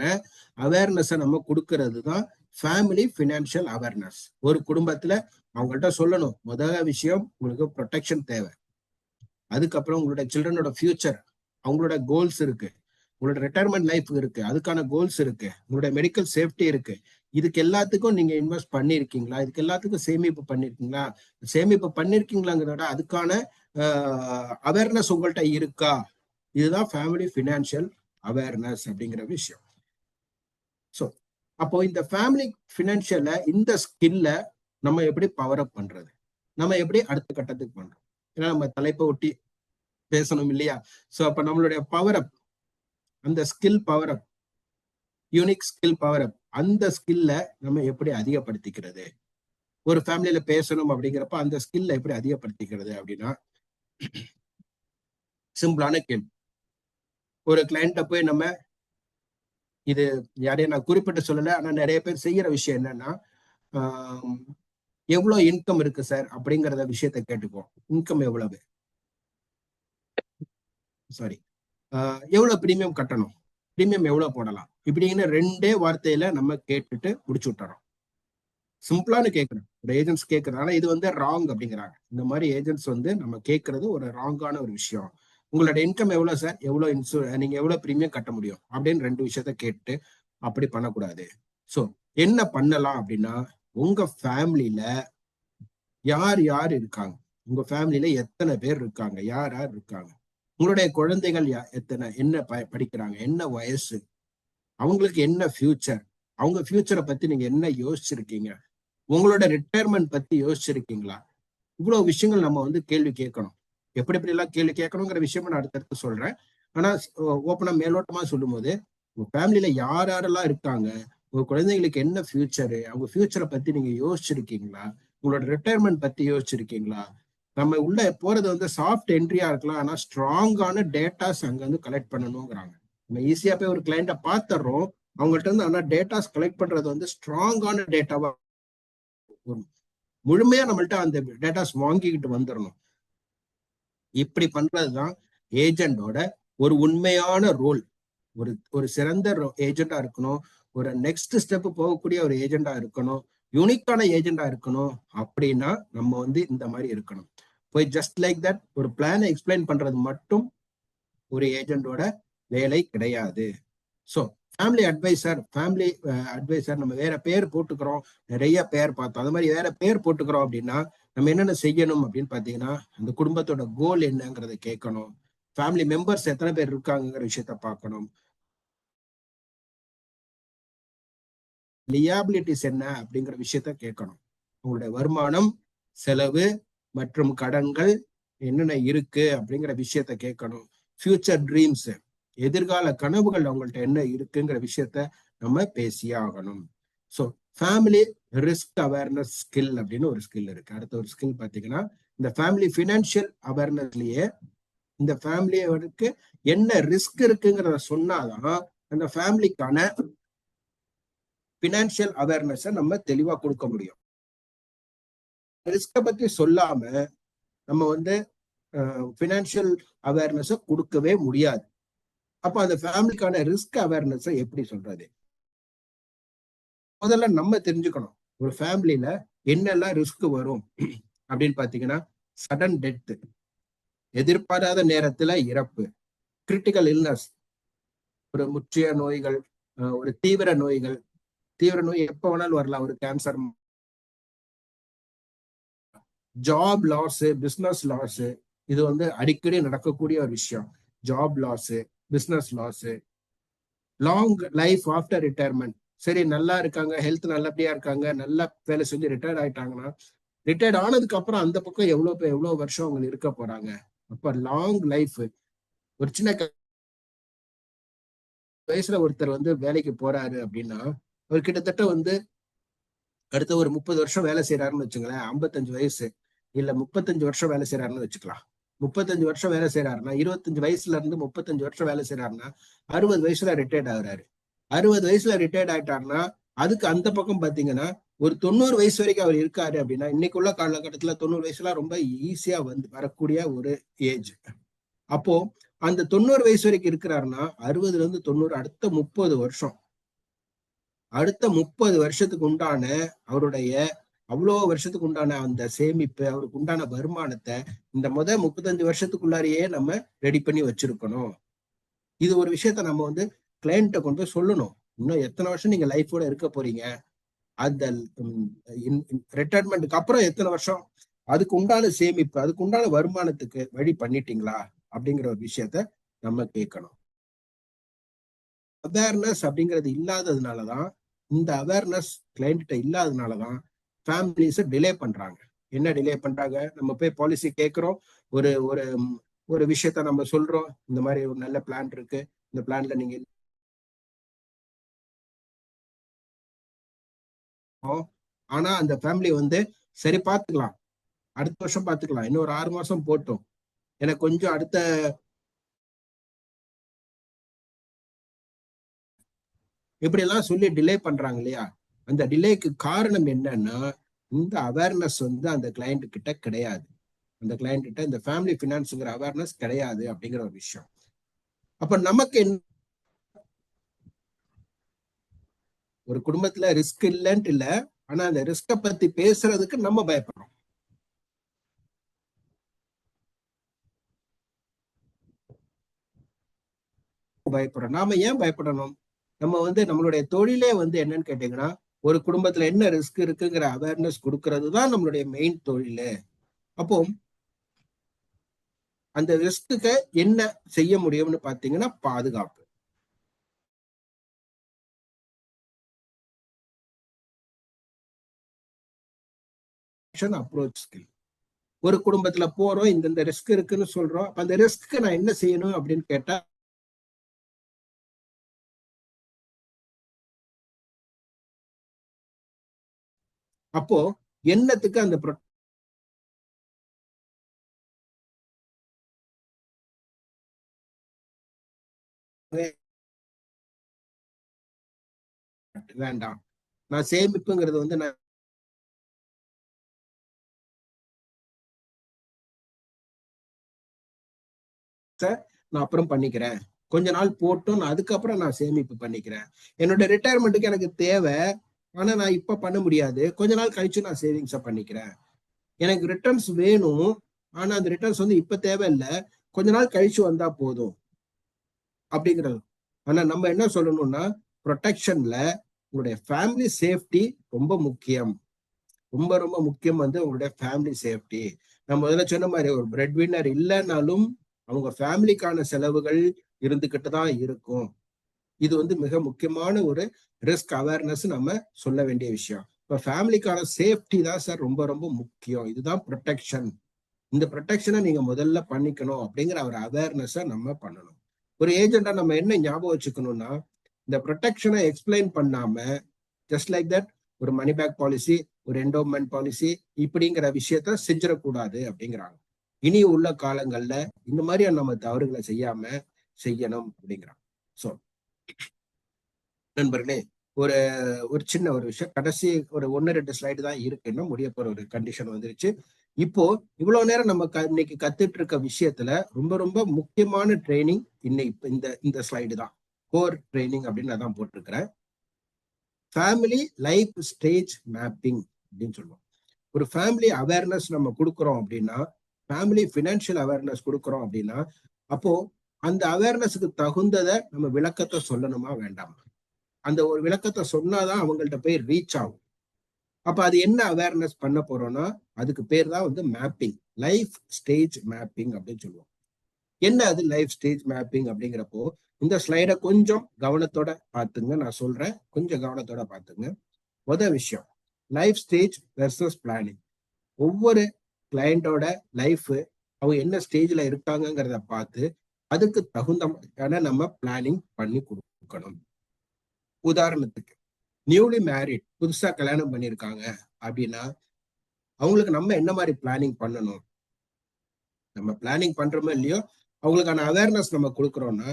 அவேர்னஸ நம்ம கொடுக்கறது தான் ஃபேமிலி ஃபினான்ஷியல் அவேர்னஸ். ஒரு குடும்பத்துல அவங்கள்ட்ட சொல்லணும், முதல் விஷயம் உங்களுக்கு ப்ரொடெக்ஷன் தேவை, அதுக்கப்புறம் உங்களோட சில்ட்ரனோட ஃபியூச்சர், அவங்களோட கோல்ஸ் இருக்கு, உங்களோட ரிட்டையர்மெண்ட் லைஃப் இருக்கு, அதுக்கான கோல்ஸ் இருக்கு, உங்களோட மெடிக்கல் சேஃப்டி இருக்கு. இதுக்கு எல்லாத்துக்கும் நீங்க இன்வெஸ்ட் பண்ணிருக்கீங்களா, இதுக்கு எல்லாத்துக்கும் சேமிப்பு பண்ணிருக்கீங்களா, சேமிப்பு பண்ணிருக்கீங்களாங்கிறத விட அதுக்கான அவேர்னஸ் உங்கள்கிட்ட இருக்கா, இதுதான் ஃபேமிலி ஃபினான்ஷியல் அவேர்னஸ் அப்படிங்கிற விஷயம். ஸோ அப்போ இந்த ஃபேமிலி ஃபினான்ஷியல, இந்த ஸ்கில்ல நம்ம எப்படி பவர் அப் பண்றது, நம்ம எப்படி அடுத்த கட்டத்துக்கு பண்றோம், ஏன்னா நம்ம தலைப்பை ஒட்டி பேசணும் இல்லையா? ஸோ அப்ப நம்மளுடைய பவர் அப், அந்த ஸ்கில் பவர் அப், யூனிக் ஸ்கில் பவர் அப், அந்த ஸ்கில்ல நம்ம எப்படி அதிகப்படுத்திக்கிறது, ஒரு ஃபேமிலியில பேசணும் அப்படிங்கிறப்ப அந்த ஸ்கில்ல எப்படி அதிகப்படுத்திக்கிறது அப்படின்னா, சிம்பிளான கேள்வி. ஒரு கிளைண்ட்ட போய் நம்ம, இது யாரையும் நான் குறிப்பிட்டு சொல்லல, ஆனா நிறைய பேர் செய்யற விஷயம் என்னன்னா, எவ்வளவு இன்கம் இருக்கு சார் அப்படிங்கறத விஷயத்த கேட்டுக்குவோம். இன்கம் எவ்வளவு, சாரி எவ்வளவு பிரீமியம் கட்டணும், பிரீமியம் எவ்வளவு போடலாம், இப்படின்னு 2 வார்த்தையில நம்ம கேட்டுட்டு முடிச்சு விட்டுறோம். சிம்பிளானு கேட்கணும், ஒரு ஏஜென்ட்ஸ் கேட்கறது. ஆனா இது ராங் அப்படிங்கிறாங்க. இந்த மாதிரி ஏஜென்ட்ஸ் நம்ம கேட்கறது ஒரு ராங்கான ஒரு விஷயம். உங்களோட இன்கம் எவ்வளவு சார், எவ்வளவு நீங்க எவ்வளவு பிரீமியம் கட்ட முடியும் அப்படின்னு 2 விஷயத்த கேட்டு அப்படி பண்ணக்கூடாது. ஸோ என்ன பண்ணலாம் அப்படின்னா, உங்க ஃபேமிலியில யார் யார் இருக்காங்க, உங்க ஃபேமிலியில எத்தனை பேர் இருக்காங்க, யார் யார் இருக்காங்க, உங்களுடைய குழந்தைகள் எத்தனை, என்ன படிக்கிறாங்க, என்ன வயசு, அவங்களுக்கு என்ன ஃபியூச்சர், அவங்க ஃபியூச்சரை பத்தி நீங்க என்ன யோசிச்சிருக்கீங்க, உங்களோட ரிட்டையர்மெண்ட் பத்தி யோசிச்சிருக்கீங்களா, இவ்வளவு விஷயங்கள் நம்ம கேள்வி கேட்கணும். எப்படி எல்லாம் கேள்வி கேட்கணுங்கிற விஷயமா நான் அடுத்தடுத்து சொல்றேன். ஆனா ஓப்பனா மேலோட்டமா சொல்லும் போது, உங்க ஃபேமிலியில யார் யாரெல்லாம் இருக்காங்க, உங்க குழந்தைங்களுக்கு என்ன ஃபியூச்சரு, அவங்க ஃபியூச்சரை பத்தி நீங்க யோசிச்சிருக்கீங்களா, உங்களோட ரிட்டையர்மெண்ட் பத்தி யோசிச்சிருக்கீங்களா. நம்ம உள்ள போறது சாஃப்ட் என்ட்ரியா இருக்கலாம், ஆனா ஸ்ட்ராங்கான டேட்டாஸ் அங்க கலெக்ட் பண்ணணுங்கிறாங்க. நம்ம ஈஸியா போய் ஒரு கிளைண்ட்டை பார்த்துடுறோம், அவங்கள்ட்ட இருந்து ஆனா டேட்டாஸ் கலெக்ட் பண்றது வந்து ஸ்ட்ராங்கான டேட்டாவா முழுமையா நம்மள்ட்ட அந்த டேட்டாஸ் வாங்கிக்கிட்டு வந்துடணும். இப்படி பண்றதுதான் ஏஜெண்டோட ஒரு உண்மையான ரோல். ஒரு சிறந்த ஏஜெண்டா இருக்கணும், ஒரு நெக்ஸ்ட் ஸ்டெப் போகக்கூடிய ஒரு ஏஜெண்டா இருக்கணும், யூனிக்கான ஏஜெண்டா இருக்கணும். அப்படின்னா நம்ம வந்து இந்த மாதிரி இருக்கணும். போய் ஜஸ்ட் லைக் தட் ஒரு பிளானை எக்ஸ்பிளைன் பண்றது மட்டும் ஒரு ஏஜெண்டோட வேலை கிடையாது. ஸோ ஃபேமிலி அட்வைசர் நம்ம வேற பேர் போட்டுக்கிறோம், நிறைய பேர் பார்த்தோம். அது மாதிரி வேற பேர் போட்டுக்கிறோம் அப்படின்னா நம்ம என்னென்ன செய்யணும் அப்படின்னு பார்த்தீங்கன்னா, அந்த குடும்பத்தோட கோல் என்னங்கிறத கேட்கணும், ஃபேமிலி மெம்பர்ஸ் எத்தனை பேர் இருக்காங்கிற விஷயத்த பார்க்கணும், லியாபிலிட்டிஸ் என்ன அப்படிங்கிற விஷயத்த கேட்கணும், உங்களுடைய வருமானம், செலவு மற்றும் கடன்கள் என்னென்ன இருக்கு அப்படிங்கிற விஷயத்த கேட்கணும், ஃபியூச்சர் ட்ரீம்ஸ், எதிர்கால கனவுகள் அவங்கள்ட்ட என்ன இருக்குங்கிற விஷயத்த நம்ம பேசியே ஆகணும். So family risk awareness skill அப்படின்னு ஒரு ஸ்கில் இருக்கு. அடுத்த ஒரு ஸ்கில் பார்த்தீங்கன்னா, இந்த ஃபேமிலி ஃபினான்ஷியல் அவேர்னஸ்லயே இந்த ஃபேமிலியோருக்கு என்ன ரிஸ்க் இருக்குங்கிறத சொன்னாதான் அந்த ஃபேமிலிக்கான ஃபினான்ஷியல் அவேர்னஸை நம்ம தெளிவா கொடுக்க முடியும். ரிஸ்கை பத்தி சொல்லாம நம்ம வந்து ஃபினான்ஷியல் அவேர்னஸை கொடுக்கவே முடியாது. அப்ப அந்த ஃபேமிலிக்கான ரிஸ்க் அவேர்னஸை எப்படி சொல்றது? முதல்ல நம்ம தெரிஞ்சுக்கணும், ஒரு ஃபேமிலியில என்னெல்லாம் ரிஸ்க் வரும் அப்படின்னு பாத்தீங்கன்னா, சடன் டெத், எதிர்பாராத நேரத்துல இறப்பு, கிரிட்டிக்கல் இல்னஸ், ஒரு முற்றிய நோய்கள், ஒரு தீவிர நோய்கள். தீவிர நோய் எப்ப வேணாலும் வரலாம், ஒரு cancer, job loss, business loss. இது வந்து அடிக்கடி நடக்கக்கூடிய ஒரு விஷயம். Job loss, business loss, long life after retirement. சரி, நல்லா இருக்காங்க, ஹெல்த் நல்லபடியா இருக்காங்க, நல்லா வேலை செஞ்சு ரிட்டையர்ட் ஆயிட்டாங்கன்னா, ரிட்டையர்ட் ஆனதுக்கு அப்புறம் அந்த பக்கம் எவ்வளவு வருஷம் அவங்க இருக்க போறாங்க. அப்ப லாங் லைஃப். ஒரு சின்ன வயசுல ஒருத்தர் வந்து வேலைக்கு போறாரு அப்படின்னா, அவர் கிட்டத்தட்ட வந்து அடுத்த ஒரு 30 வருஷம் வேலை செய்யறாருன்னு வச்சுங்களேன். 55 வயசு இல்ல 35 வருஷம் வேலை செய்யறாருன்னு வச்சுக்கலாம். 35 வருஷம் வேலை செய்யறாருன்னா, 25 வயசுல இருந்து 35 வருஷம் வேலை செய்யறாருன்னா 60 வயசுல ரிட்டையர்ட் ஆகுறாரு. 60 வயசுல ரிட்டையர்ட் ஆயிட்டாருன்னா அதுக்கு அந்த பக்கம் பாத்தீங்கன்னா ஒரு 90 வயசு வரைக்கும் அவர் இருக்காரு அப்படின்னா, இன்னைக்கு உள்ள காலகட்டத்துல 90 வயசுலாம் ரொம்ப ஈஸியா வந்து வரக்கூடிய ஒரு ஏஜ். அப்போ அந்த 90 வயசு வரைக்கும் இருக்கிறாருன்னா 60ல இருந்து 90 அடுத்த 30 வருஷம், அடுத்த 30 வருஷத்துக்கு உண்டான அவருடைய அவ்வளோ வருஷத்துக்கு உண்டான அந்த சேமிப்பு, அவருக்கு உண்டான வருமானத்தை இந்த 35 வருஷத்துக்குள்ளாரையே நம்ம ரெடி பண்ணி வச்சிருக்கணும். இது ஒரு விஷயத்த நம்ம வந்து கிளைண்ட்டை கொண்டு போய் சொல்லணும். இன்னும் எத்தனை வருஷம் நீங்க லைஃபோட இருக்க போறீங்க, அந்த ரிட்டையர்மெண்ட்டுக்கு அப்புறம் எத்தனை வருஷம், அதுக்கு உண்டான சேமிப்பு, அதுக்கு உண்டான வருமானத்துக்கு வழி பண்ணிட்டீங்களா அப்படிங்கிற ஒரு விஷயத்த நம்ம கேட்கணும். அவேர்னஸ் அப்படிங்கிறது இல்லாததுனாலதான், இந்த அவேர்னஸ் கிளைண்ட்ட இல்லாததுனாலதான் ஃபேமிலிஸ் டிலே பண்றாங்க. என்ன டிலே பண்றாங்க? நம்ம போய் பாலிசி கேட்கிறோம், ஒரு ஒரு ஒரு விஷயத்த நம்ம சொல்றோம், இந்த மாதிரி ஒரு நல்ல பிளான் இருக்கு, இந்த பிளான்ல நீங்க, ஆனா அந்த ஃபேமிலி வந்து சரி பாத்துக்கலாம், அடுத்த வருஷம் பாத்துக்கலாம், இன்னொரு 6 மாசம் போட்டோம், எனக்கு கொஞ்சம் அடுத்த இப்படி எல்லாம் சொல்லி டிலே பண்றாங்க இல்லையா? அந்த டிலேக்கு காரணம் என்னன்னா, இந்த அவேர்னஸ் வந்து அந்த கிளைண்ட் கிட்ட கிடையாது. அந்த கிளைண்ட் கிட்ட இந்த ஃபேமிலி பினான்ஸ்ங்கிற அவேர்னஸ் கிடையாது அப்படிங்கிற ஒரு விஷயம். அப்ப நமக்கு என்ன, ஒரு குடும்பத்துல ரிஸ்க் இல்லைன்ட்டு இல்ல, ஆனா அந்த ரிஸ்க பத்தி பேசுறதுக்கு நம்ம பயப்படுறோம். நாம ஏன் பயப்படணும்? நம்ம வந்து நம்மளுடைய தொழிலே வந்து என்னன்னு கேட்டீங்கன்னா, ஒரு குடும்பத்துல என்ன ரிஸ்க் இருக்குங்கிற அவேர்னஸ் கொடுக்கறது தான் நம்மளுடைய மெயின் தொழில். அப்போ அந்த ரிஸ்க்கு என்ன செய்ய முடியும்னு பாத்தீங்கன்னா, பாதுகாப்பு. Approach skill. ஒரு குடும்பத்துல போறோம், இந்த ரிஸ்க் இருக்குன்னு சொல்றோம், அந்த ரிஸ்க்கு நான் என்ன செய்யணும் அப்படின்னு கேட்டா, அப்போ என்னத்துக்கு அந்த வேண்டாம். நான் சேமிப்புங்கிறது வந்து நான் அப்புறம் பண்ணிக்கிறேன், கொஞ்ச நாள் போட்டும் நான் அதுக்கப்புறம் நான் சேமிப்பு பண்ணிக்கிறேன், என்னோட ரிட்டையர்மெண்ட்டுக்கு எனக்கு தேவை, ஆனா நான் இப்ப பண்ண முடியாது, கொஞ்ச நாள் கழிச்சு நான் சேவிங்ஸ பண்ணிக்கிறேன், எனக்கு ரிட்டர்ன்ஸ் வேணும், ஆனா அந்த ரிட்டர்ன்ஸ் வந்து இப்ப தேவையில்லை, கொஞ்ச நாள் கழிச்சு வந்தா போதும் அப்படிங்கிறது. ஆனா நம்ம என்ன சொல்லணும்னா, ப்ரொடெக்ஷன்ல உங்களுடைய ஃபேமிலி சேஃப்டி ரொம்ப முக்கியம். ரொம்ப ரொம்ப முக்கியம் வந்து உங்களுடைய ஃபேமிலி சேஃப்டி. நான் முதல்ல சொன்ன மாதிரி ஒரு பிரெட் வின்னர் இல்லைன்னாலும் அவங்க ஃபேமிலிக்கான செலவுகள் இருந்துகிட்டு தான் இருக்கும். இது வந்து மிக முக்கியமான ஒரு ரிஸ்க் அவேர்னஸ் நம்ம சொல்ல வேண்டிய விஷயம். இப்ப ஃபேமிலிக்கான சேஃப்டி தான் சார் ரொம்ப ரொம்ப முக்கியம். இதுதான் ப்ரொடெக்ஷன். இந்த ப்ரொடெக்ஷனை நீங்க முதல்ல பண்ணிக்கணும் அப்படிங்கிற ஒரு அவேர்னஸை நம்ம பண்ணணும். ஒரு ஏஜெண்டா நம்ம என்ன ஞாபகம் வச்சுக்கணும்னா, இந்த ப்ரொடெக்ஷனை எக்ஸ்பிளைன் பண்ணாம ஜஸ்ட் லைக் தட் ஒரு மணி பேக் பாலிசி, ஒரு என்டோமெண்ட் பாலிசி இப்படிங்கிற விஷயத்த செஞ்சிடக்கூடாது அப்படிங்கிறாங்க. இனி உள்ள காலங்கள்ல இந்த மாதிரியான நம்ம தவறுகளை செய்யாம செய்யணும் அப்படிங்கிறாங்க. சோ நண்பர்களே, ஒரு ஒரு சின்ன ஒரு விஷயம், கடைசி ஒரு 1-2 ஸ்லைடு தான் இருக்குன்னா முடிய போற ஒரு கண்டிஷன் வந்துருச்சு. இப்போ இவ்வளவு நேரம் நம்ம இன்னைக்கு கத்துட்டு இருக்க விஷயத்துல ரொம்ப ரொம்ப முக்கியமான ட்ரைனிங் இன்னைக்கு இந்த ஸ்லைடு தான், கோர் ட்ரைனிங் அப்படின்னு நான் தான் போட்டிருக்கிறேன். ஃபேமிலி லைஃப் ஸ்டேஜ் மேப்பிங் அப்படின்னு சொல்லுவோம். ஒரு ஃபேமிலி அவேர்னஸ் நம்ம கொடுக்குறோம் அப்படின்னா, ஃபேமிலி ஃபினான்ஷியல் அவேர்னஸ் கொடுக்குறோம் அப்படின்னா, அப்போ அந்த அவேர்னஸுக்கு தகுந்ததை நம்ம விளக்கத்தை சொல்லணுமா வேண்டாமா? அந்த ஒரு விளக்கத்தை சொன்னாதான் அவங்கள்ட்ட போய் ரீச் ஆகும். அப்ப அது என்ன அவேர்னஸ் பண்ண போறோம்னா, அதுக்கு பேர் தான் வந்து மேப்பிங், லைஃப் ஸ்டேஜ் மேப்பிங் அப்படின்னு சொல்லுவோம். என்ன அது லைஃப் ஸ்டேஜ் மேப்பிங் அப்படிங்கிறப்போ, இந்த ஸ்லைடை கொஞ்சம் கவனத்தோட பார்த்துங்க, நான் சொல்றேன், கொஞ்சம் கவனத்தோட பார்த்துங்க. முதல் விஷயம், லைஃப் ஸ்டேஜ் வெர்சஸ் பிளானிங். ஒவ்வொரு கிளையண்டோட லைஃப் அவங்க என்ன ஸ்டேஜ்ல இருக்காங்கிறத பார்த்து அதுக்கு தகுந்த நம்ம பிளானிங் பண்ணி கொடுக்கணும். உதாரணத்துக்கு, நியூலி மேரிட், புதுசா கல்யாணம் பண்ணியிருக்காங்க அப்படின்னா அவங்களுக்கு நம்ம என்ன மாதிரி பிளானிங் பண்ணணும்? நம்ம பிளானிங் பண்றோமோ இல்லையோ, அவங்களுக்கான அவேர்னஸ் நம்ம கொடுக்குறோம்னா,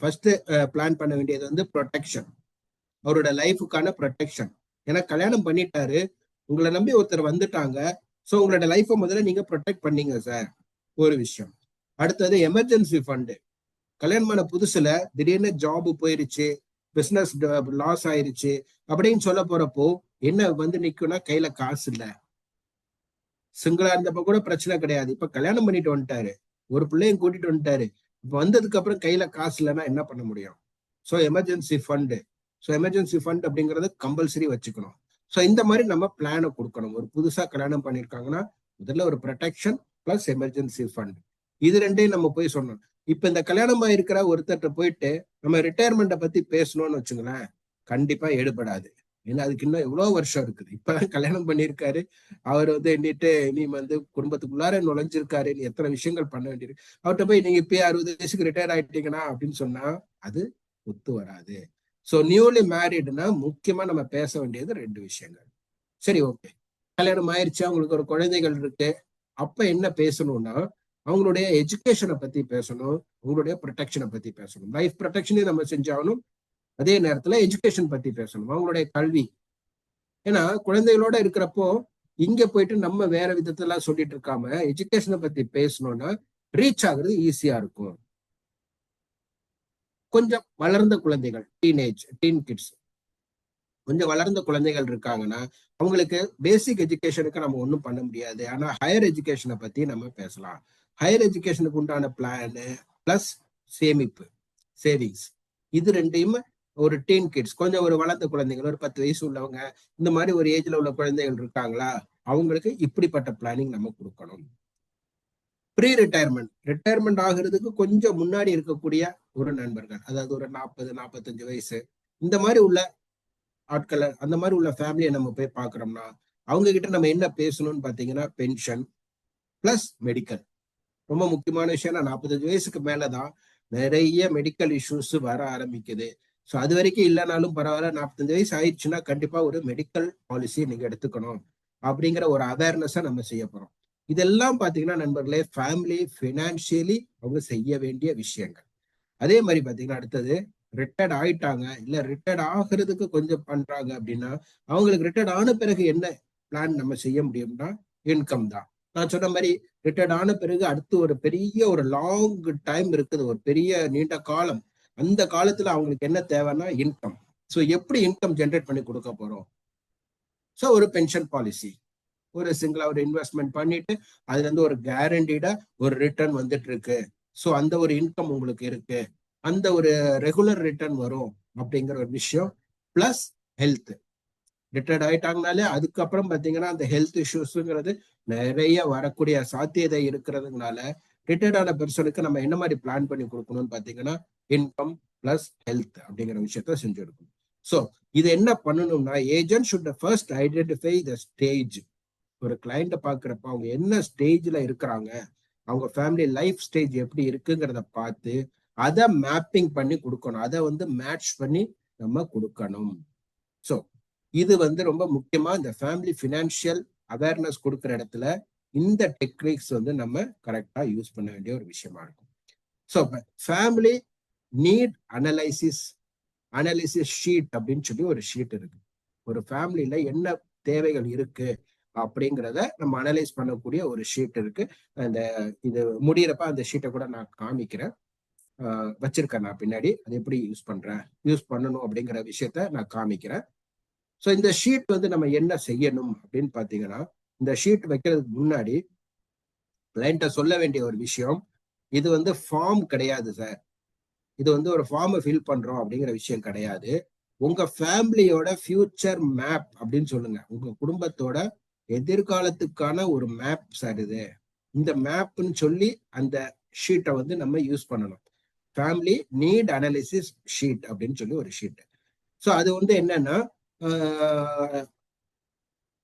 ஃபர்ஸ்ட் பிளான் பண்ண வேண்டியது வந்து ப்ரொடெக்ஷன், அவரோட லைஃபுக்கான ப்ரொடெக்ஷன். ஏன்னா கல்யாணம் பண்ணிட்டாரு, உங்களை நம்பி ஒருத்தர் வந்துட்டாங்க, ஸோ உங்களோட லைஃபை முதல்ல நீங்க ப்ரொடெக்ட் பண்ணீங்க சார், ஒரு விஷயம். அடுத்தது எமர்ஜென்சி ஃபண்டு. கல்யாணம் பண்ண புதுசுல திடீர்னு ஜாப் போயிருச்சு, பிசினஸ் லாஸ் ஆயிருச்சு அப்படின்னு சொல்ல போறப்போ என்ன வந்து நிக்கும்னா, கையில காசு இல்ல. சிங்கிளா இருந்தப்ப கூட பிரச்சனை கிடையாது, இப்ப கல்யாணம் பண்ணிட்டு வந்துட்டாரு, ஒரு பிள்ளையும் கூட்டிட்டு வந்துட்டாரு, இப்ப வந்ததுக்கு அப்புறம் கையில காசு இல்லைன்னா என்ன பண்ண முடியும்? So emergency fund. So emergency fund அப்படிங்கிறது கம்பல்சரி வச்சுக்கணும். ஸோ இந்த மாதிரி நம்ம பிளானை கொடுக்கணும். ஒரு புதுசா கல்யாணம் பண்ணியிருக்காங்கன்னா முதல்ல ஒரு ப்ரொடெக்ஷன் பிளஸ் எமர்ஜென்சி ஃபண்ட், இது ரெண்டையும் நம்ம போய் சொன்னோம். இப்ப இந்த கல்யாணமா இருக்கிற ஒருத்தர்கிட்ட போயிட்டு நம்ம ரிட்டையர்மெண்ட்டை பத்தி பேசணும்னு வச்சுங்களேன், கண்டிப்பா எடுபடாது. ஏன்னா அதுக்கு இன்னும் எவ்வளவு வருஷம் இருக்குது. இப்பதான் கல்யாணம் பண்ணியிருக்காரு, அவர் வந்து எண்ணிட்டு நீ வந்து குடும்பத்துக்குள்ளார நுழைஞ்சிருக்காரு, நீ எத்தனை விஷயங்கள் பண்ண வேண்டியிருக்கு, அவர்கிட்ட போய் நீங்க இப்பயே 60 வயசுக்கு ரிட்டையர் ஆயிட்டீங்கன்னா அப்படின்னு சொன்னா அது ஒத்து வராது. சோ நியூலி மேரிட்னா முக்கியமா நம்ம பேச வேண்டியது 2 விஷயங்கள். சரி, ஓகே, கல்யாணம் ஆயிடுச்சு, அவங்களுக்கு ஒரு குழந்தைகள் இருக்கு, அப்ப என்ன பேசணும்னா அவங்களுடைய எஜுகேஷனை பத்தி பேசணும், உங்களுடைய ப்ரொடெக்ஷனை பத்தி பேசணும். லைஃப் ப்ரொடெக்ஷனையும் நம்ம செஞ்சாகணும், அதே நேரத்துல எஜுகேஷன் பத்தி பேசணும், அவங்களுடைய கல்வி. ஏன்னா குழந்தைகளோட இருக்கிறப்போ இங்க போயிட்டு நம்ம வேற விதத்துல சொல்லிட்டு இருக்காம எஜுகேஷனை பத்தி பேசணும்னா ரீச் ஆகுறது ஈஸியா இருக்கும். கொஞ்சம் வளர்ந்த குழந்தைகள், டீன் கிட்ஸ், கொஞ்சம் வளர்ந்த குழந்தைகள் இருக்காங்கன்னா அவங்களுக்கு பேசிக் எஜுகேஷனுக்கு நம்ம ஒன்றும் பண்ண முடியாது. ஆனா ஹையர் எஜுகேஷனை பத்தி நம்ம பேசலாம். ஹையர் எஜுகேஷனுக்கு உண்டான பிளானு பிளஸ் சேமிப்பு, சேவிங்ஸ், இது ரெண்டையும் ஒரு டீன் கிட்ஸ், கொஞ்சம் ஒரு வளர்ந்த குழந்தைகள், ஒரு 10 வயசு உள்ளவங்க, இந்த மாதிரி ஒரு ஏஜ்ல உள்ள குழந்தைகள் இருக்காங்களா, அவங்களுக்கு இப்படிப்பட்ட பிளானிங் நம்ம கொடுக்கணும். ப்ரீ ரிட்டையர்மெண்ட் ஆகுறதுக்கு கொஞ்சம் முன்னாடி இருக்கக்கூடிய ஒரு நண்பர்கள், அதாவது ஒரு 40-45 வயசு, இந்த மாதிரி உள்ள ஆட்களை, அந்த மாதிரி உள்ள ஃபேமிலியை நம்ம போய் பாக்குறோம்னா அவங்க கிட்ட நம்ம என்ன பேசணும்னு பாத்தீங்கன்னா, பென்ஷன் பிளஸ் மெடிக்கல். ரொம்ப முக்கியமான விஷயம், 45 வயசுக்கு மேலதான் நிறைய மெடிக்கல் இஷ்யூஸ் வர ஆரம்பிக்குது. ஸோ அது வரைக்கும் இல்லைனாலும் பரவாயில்ல, 45 வயசு ஆயிடுச்சுன்னா கண்டிப்பா ஒரு மெடிக்கல் பாலிசி நீங்க எடுத்துக்கணும் அப்படிங்கிற ஒரு அவேர்னஸை நம்ம செய்ய போறோம். இதெல்லாம் பாத்தீங்கன்னா நண்பர்களே, ஃபேமிலி ஃபினான்ஷியலி அவங்க செய்ய வேண்டிய விஷயங்கள். அதே மாதிரி பாத்தீங்கன்னா அடுத்தது ரிட்டையர்ட் ஆயிட்டாங்க, இல்ல ரிட்டையர்ட் ஆகுறதுக்கு கொஞ்சம் பண்றாங்க அப்படின்னா, அவங்களுக்கு ரிட்டையர்ட் ஆன பிறகு என்ன பிளான் நம்ம செய்ய முடியும்னா இன்கம் தான். நான் சொன்ன மாதிரி ரிட்டையர்ட் ஆன பிறகு அடுத்து ஒரு பெரிய ஒரு லாங் டைம் இருக்குது, ஒரு பெரிய நீண்ட காலம். அந்த காலத்துல அவங்களுக்கு என்ன தேவைன்னா இன்கம். ஸோ எப்படி இன்கம் ஜென்ரேட் பண்ணி கொடுக்க போறோம்? ஸோ ஒரு பென்ஷன் பாலிசி, ஒரு சிங்கிளா ஒரு இன்வெஸ்ட்மெண்ட் பண்ணிட்டு அதுல இருந்து ஒரு கேரண்டீடா ஒரு ரிட்டர்ன் வந்துட்டு இருக்கு. ஸோ அந்த ஒரு இன்கம் உங்களுக்கு இருக்கு, அந்த ஒரு ரெகுலர் ரிட்டர்ன் வரும் அப்படிங்கிற ஒரு விஷயம். பிளஸ் ஹெல்த், ரிட்டையர்ட் ஆயிட்டாங்கனாலே அதுக்கப்புறம் பாத்தீங்கன்னா அந்த ஹெல்த் இஷ்யூஸ்ங்கிறது நிறைய வரக்கூடிய சாத்தியதை இருக்கிறதுனால ரிட்டையர்ட் ஆன பெர்சனுக்கு நம்ம என்ன மாதிரி பிளான் பண்ணி கொடுக்கணும்னு பாத்தீங்கன்னா இன்கம் பிளஸ் ஹெல்த் அப்படிங்கிற விஷயத்த செஞ்சுருக்கணும். ஸோ இது என்ன பண்ணணும்னா agent should first identify the stage. ஒரு கிளைண்ட பாக்குறப்ப அவங்க என்ன ஸ்டேஜ்ல இருக்கிறாங்க, அவங்க ஃபேமிலி லைஃப் ஸ்டேஜ் எப்படி இருக்குங்கிறத பார்த்து அதை மேப்பிங் பண்ணி கொடுக்கணும், அதை மேட்ச் பண்ணி நம்ம கொடுக்கணும். ஸோ இது ரொம்ப முக்கியமா இந்த ஃபேமிலி ஃபினான்ஷியல் அவேர்னஸ் கொடுக்குற இடத்துல இந்த டெக்னிக்ஸ் நம்ம கரெக்டா யூஸ் பண்ண வேண்டிய ஒரு விஷயமா இருக்கும். So family need analysis sheet அப்படின்னு சொல்லி ஒரு ஷீட் இருக்கு. ஒரு ஃபேமிலியில என்ன தேவைகள் இருக்கு அப்படிங்கிறத நம்ம அனலைஸ் பண்ணக்கூடிய ஒரு ஷீட் இருக்கு. அந்த இது முடியிறப்ப அந்த ஷீட்டை கூட நான் காமிக்கிறேன், வச்சிருக்கேன் நான் பின்னாடி. அது எப்படி யூஸ் பண்ணணும் அப்படிங்கிற விஷயத்த நான் காமிக்கிறேன். ஸோ இந்த ஷீட் நம்ம என்ன செய்யணும் அப்படின்னு பாத்தீங்கன்னா, இந்த ஷீட் வைக்கிறதுக்கு முன்னாடி கிளைண்ட்ட சொல்ல வேண்டிய ஒரு விஷயம், இது ஃபார்ம் கிடையாது சார், இது ஒரு ஃபார்மை ஃபில் பண்றோம் அப்படிங்கிற விஷயம் கிடையாது. உங்க ஃபேமிலியோட ஃபியூச்சர் மேப் அப்படின்னு சொல்லுங்க. உங்க குடும்பத்தோட எதிர்காலத்துக்கான ஒரு மேப் சார் இது. இந்த மேப்னு சொல்லி அந்த ஷீட்டை நம்ம யூஸ் பண்ணணும். ஃபேமிலி நீட் அனாலிசிஸ் ஷீட் அப்படின்னு சொல்லி ஒரு ஷீட். ஸோ அது என்னன்னா,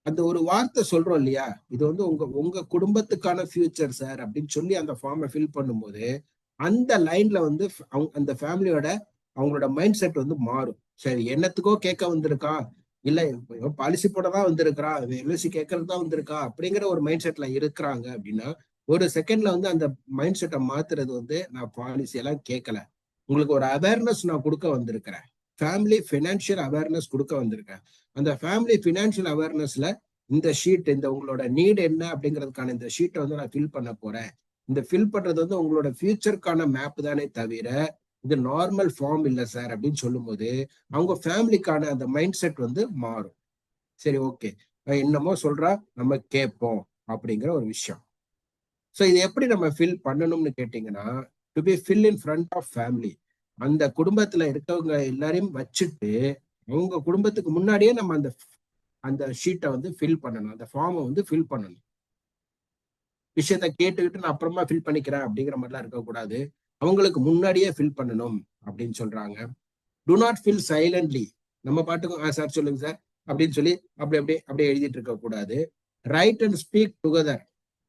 அந்த ஒரு வார்த்தை சொல்றோம் இல்லையா, இது உங்க குடும்பத்துக்கான ஃபியூச்சர் சார் அப்படின்னு சொல்லி அந்த ஃபார்மை ஃபில் பண்ணும்போது அந்த லைன்ல அந்த ஃபேமிலியோட அவங்களோட மைண்ட் செட் மாறும். சரி, என்னத்துக்கோ கேட்க வந்திருக்கா, இல்ல பாலிசி போட தான் வந்திருக்கா, எல்ஐசி கேட்கறது தான் வந்திருக்கா அப்படிங்கிற ஒரு மைண்ட் செட்ல இருக்கிறாங்க அப்படின்னா ஒரு செகண்ட்ல அந்த மைண்ட் செட்டை மாத்துறது நான் பாலிசி எல்லாம் கேட்கல, உங்களுக்கு ஒரு அவேர்னஸ் நான் கொடுக்க வந்திருக்கிறேன், ஃபேமிலி ஃபினான்ஷியல் அவேர்னஸ் கொடுக்க வந்திருக்கேன். அந்த ஃபேமிலி ஃபினான்ஷியல் அவேர்னஸ்ல இந்த ஷீட், இந்த உங்களோட நீட் என்ன அப்படிங்கிறதுக்கான இந்த ஷீட்டை நான் ஃபில் பண்ண போறேன். இந்த ஃபில் பண்றது உங்களோட ஃபியூச்சருக்கான மேப் தானே தவிர இது நார்மல் ஃபார்ம் இல்லை சார் அப்படின்னு சொல்லும் போது அவங்க ஃபேமிலிக்கான அந்த மைண்ட் செட் மாறும். சரி, ஓகே, என்னமோ சொல்றா, நம்ம கேட்போம் அப்படிங்கிற ஒரு விஷயம். ஸோ இது எப்படி நம்ம ஃபில் பண்ணணும்னு கேட்டீங்கன்னா, to be fill in front of family. அந்த குடும்பத்துல இருக்கவங்க எல்லாரையும் வச்சுட்டு அவங்க குடும்பத்துக்கு முன்னாடியே நம்ம அந்த ஷீட்டை ஃபில் பண்ணணும், அந்த ஃபார்மை ஃபில் பண்ணணும். விஷயத்த கேட்டுக்கிட்டு நான் அப்புறமா ஃபில் பண்ணிக்கிறேன் அப்படிங்கிற மாதிரிலாம் இருக்கக்கூடாது, அவங்களுக்கு முன்னாடியே ஃபில் பண்ணணும் அப்படின்னு சொல்றாங்க. To not fill silently. நம்ம பாட்டுக்கும் சார் சொல்லுங்க சார் அப்படின்னு சொல்லி அப்படியே எழுதிட்டு இருக்க கூடாது. Right and speak together.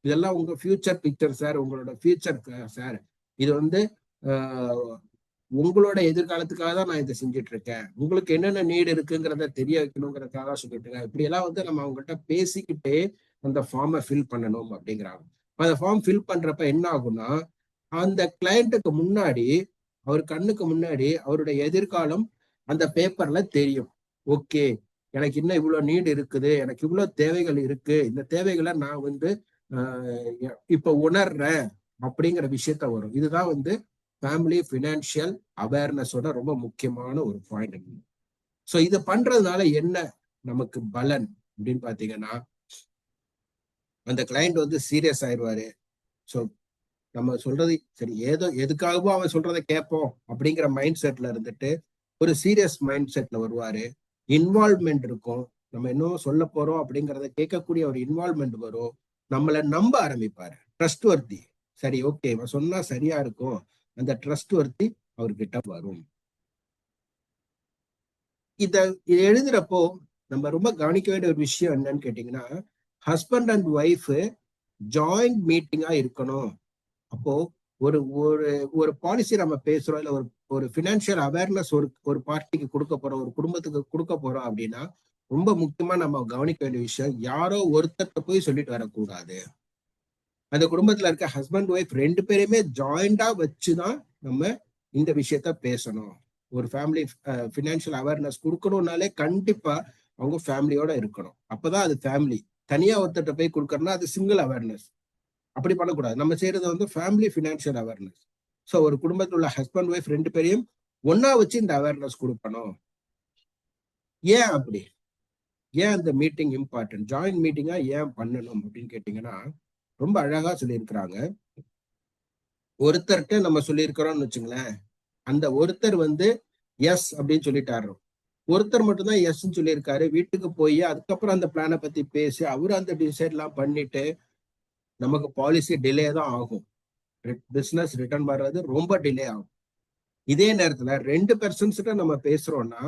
இதெல்லாம் உங்க ஃபியூச்சர் பிக்சர் சார், உங்களோட ஃபியூச்சர் சார், இது உங்களோட எதிர்காலத்துக்காக தான் நான் இதை செஞ்சுட்டு இருக்கேன், உங்களுக்கு என்னென்ன நீடு இருக்குங்கிறத தெரிய வைக்கணுங்கிறதுக்காக சொல்லிட்டு இருக்கேன். இப்படி எல்லாம் நம்ம அவங்ககிட்ட பேசிக்கிட்டே அந்த ஃபார்மை ஃபில் பண்ணணும் அப்படிங்கிறாங்க. அந்த ஃபார்ம் ஃபில் பண்றப்ப என்ன ஆகும்னா, அந்த கிளையண்ட்டுக்கு முன்னாடி, அவர் கண்ணுக்கு முன்னாடி அவருடைய எதிர்காலம் அந்த பேப்பர்ல தெரியும். ஓகே, எனக்கு இன்னும் இவ்வளவு நீடு இருக்குது, எனக்கு இவ்வளவு தேவைகள் இருக்கு, இந்த தேவைகளை நான் இப்ப உணர்றேன் அப்படிங்கிற விஷயத்த வரும். இதுதான் ஃபேமிலி ஃபினான்ஷியல் அவேர்னஸோட ரொம்ப முக்கியமான ஒரு பாயிண்ட். ஸோ இதை பண்றதுனால என்ன நமக்கு பலன் அப்படின்னு பாத்தீங்கன்னா, அந்த கிளைண்ட் சீரியஸ் ஆயிடுவாரு. ஸோ நம்ம சொல்றது சரி, ஏதோ எதுக்காகவும் அவன் சொல்றதை கேட்போம் அப்படிங்கிற மைண்ட் செட்ல இருந்துட்டு ஒரு சீரியஸ் மைண்ட் செட்ல வருவாரு. இன்வால்வ்மெண்ட் இருக்கும், நம்ம இன்னும் சொல்ல போறோம் அப்படிங்கிறத கேட்கக்கூடிய ஒரு இன்வால்வ்மெண்ட் வரும். நம்மளை நம்ப ஆரம்பிப்பாரு, ட்ரஸ்ட் வர்த்தி. சரி, ஓகே, இவன் சொன்னா சரியா இருக்கும், அந்த ட்ரஸ்ட் வர்த்தி அவர்கிட்ட வரும். இத எழுதுறப்போ நம்ம ரொம்ப கவனிக்க வேண்டிய ஒரு விஷயம் என்னன்னு கேட்டீங்கன்னா, ஹஸ்பண்ட் அண்ட் ஒய்ஃப் ஜாயிண்ட் மீட்டிங்கா இருக்கணும். அப்போ ஒரு ஒரு ஒரு பாலிசி நம்ம பேசுறோம், இல்ல ஒரு ஃபினான்ஷியல் அவேர்னஸ் ஒரு பார்ட்டிக்கு கொடுக்க போறோம், ஒரு குடும்பத்துக்கு கொடுக்க போறோம் அப்படின்னா ரொம்ப முக்கியமா நம்ம கவனிக்க வேண்டிய விஷயம், யாரோ ஒருத்தர் போய் சொல்லிட்டு வரக்கூடாது. அந்த குடும்பத்துல இருக்க ஹஸ்பண்ட் ஒய்ஃப் ரெண்டு பேருமே ஜாயிண்டா வச்சுதான் நம்ம இந்த விஷயத்த பேசணும். ஒரு ஃபேமிலி ஃபினான்ஷியல் அவேர்னஸ் கொடுக்கணும்னாலே கண்டிப்பா அவங்க ஃபேமிலியோட இருக்கணும். அப்பதான் அது ஃபேமிலி. தனியா ஒருத்தர்கிட்ட போய் கொடுக்கறனா அது சிங்கிள் அவேர்னஸ். அப்படி பண்ணக்கூடாது. நம்ம செய்யறது வந்து ஃபேமிலி ஃபினான்ஷியல் அவேர்னஸ். ஸோ ஒரு குடும்பத்தில் உள்ள ஹஸ்பண்ட் ஒய்ஃப் 2 பேரையும் ஒன்னா வச்சு இந்த அவேர்னஸ் கொடுக்கணும். ஏன் அப்படி? ஏன் இந்த மீட்டிங் இம்பார்ட்டன்ட்? ஜாயிண்ட் மீட்டிங்கா ஏன் பண்ணணும் அப்படின்னு கேட்டீங்கன்னா, ரொம்ப அழகா சொல்லியிருக்கிறாங்க. ஒருத்தர்கிட்ட நம்ம சொல்லியிருக்கிறோம்னு வச்சுங்களேன், அந்த ஒருத்தர் வந்து எஸ் அப்படின்னு சொல்லிட்டாரு. ஒருத்தர் மட்டும்தான் எஸ் சொல்லியிருக்காரு. வீட்டுக்கு போய் அதுக்கப்புறம் அந்த பிளானை பத்தி பேசி அவரு அந்த டிசைட் எல்லாம் பண்ணிட்டு நமக்கு பாலிசி டிலே தான் ஆகும். பிசினஸ் ரிட்டர்ன் வர்றது ரொம்ப டிலே ஆகும். இதே நேரத்துல 2 பெர்சன்ஸ்கிட்ட நம்ம பேசுறோம்னா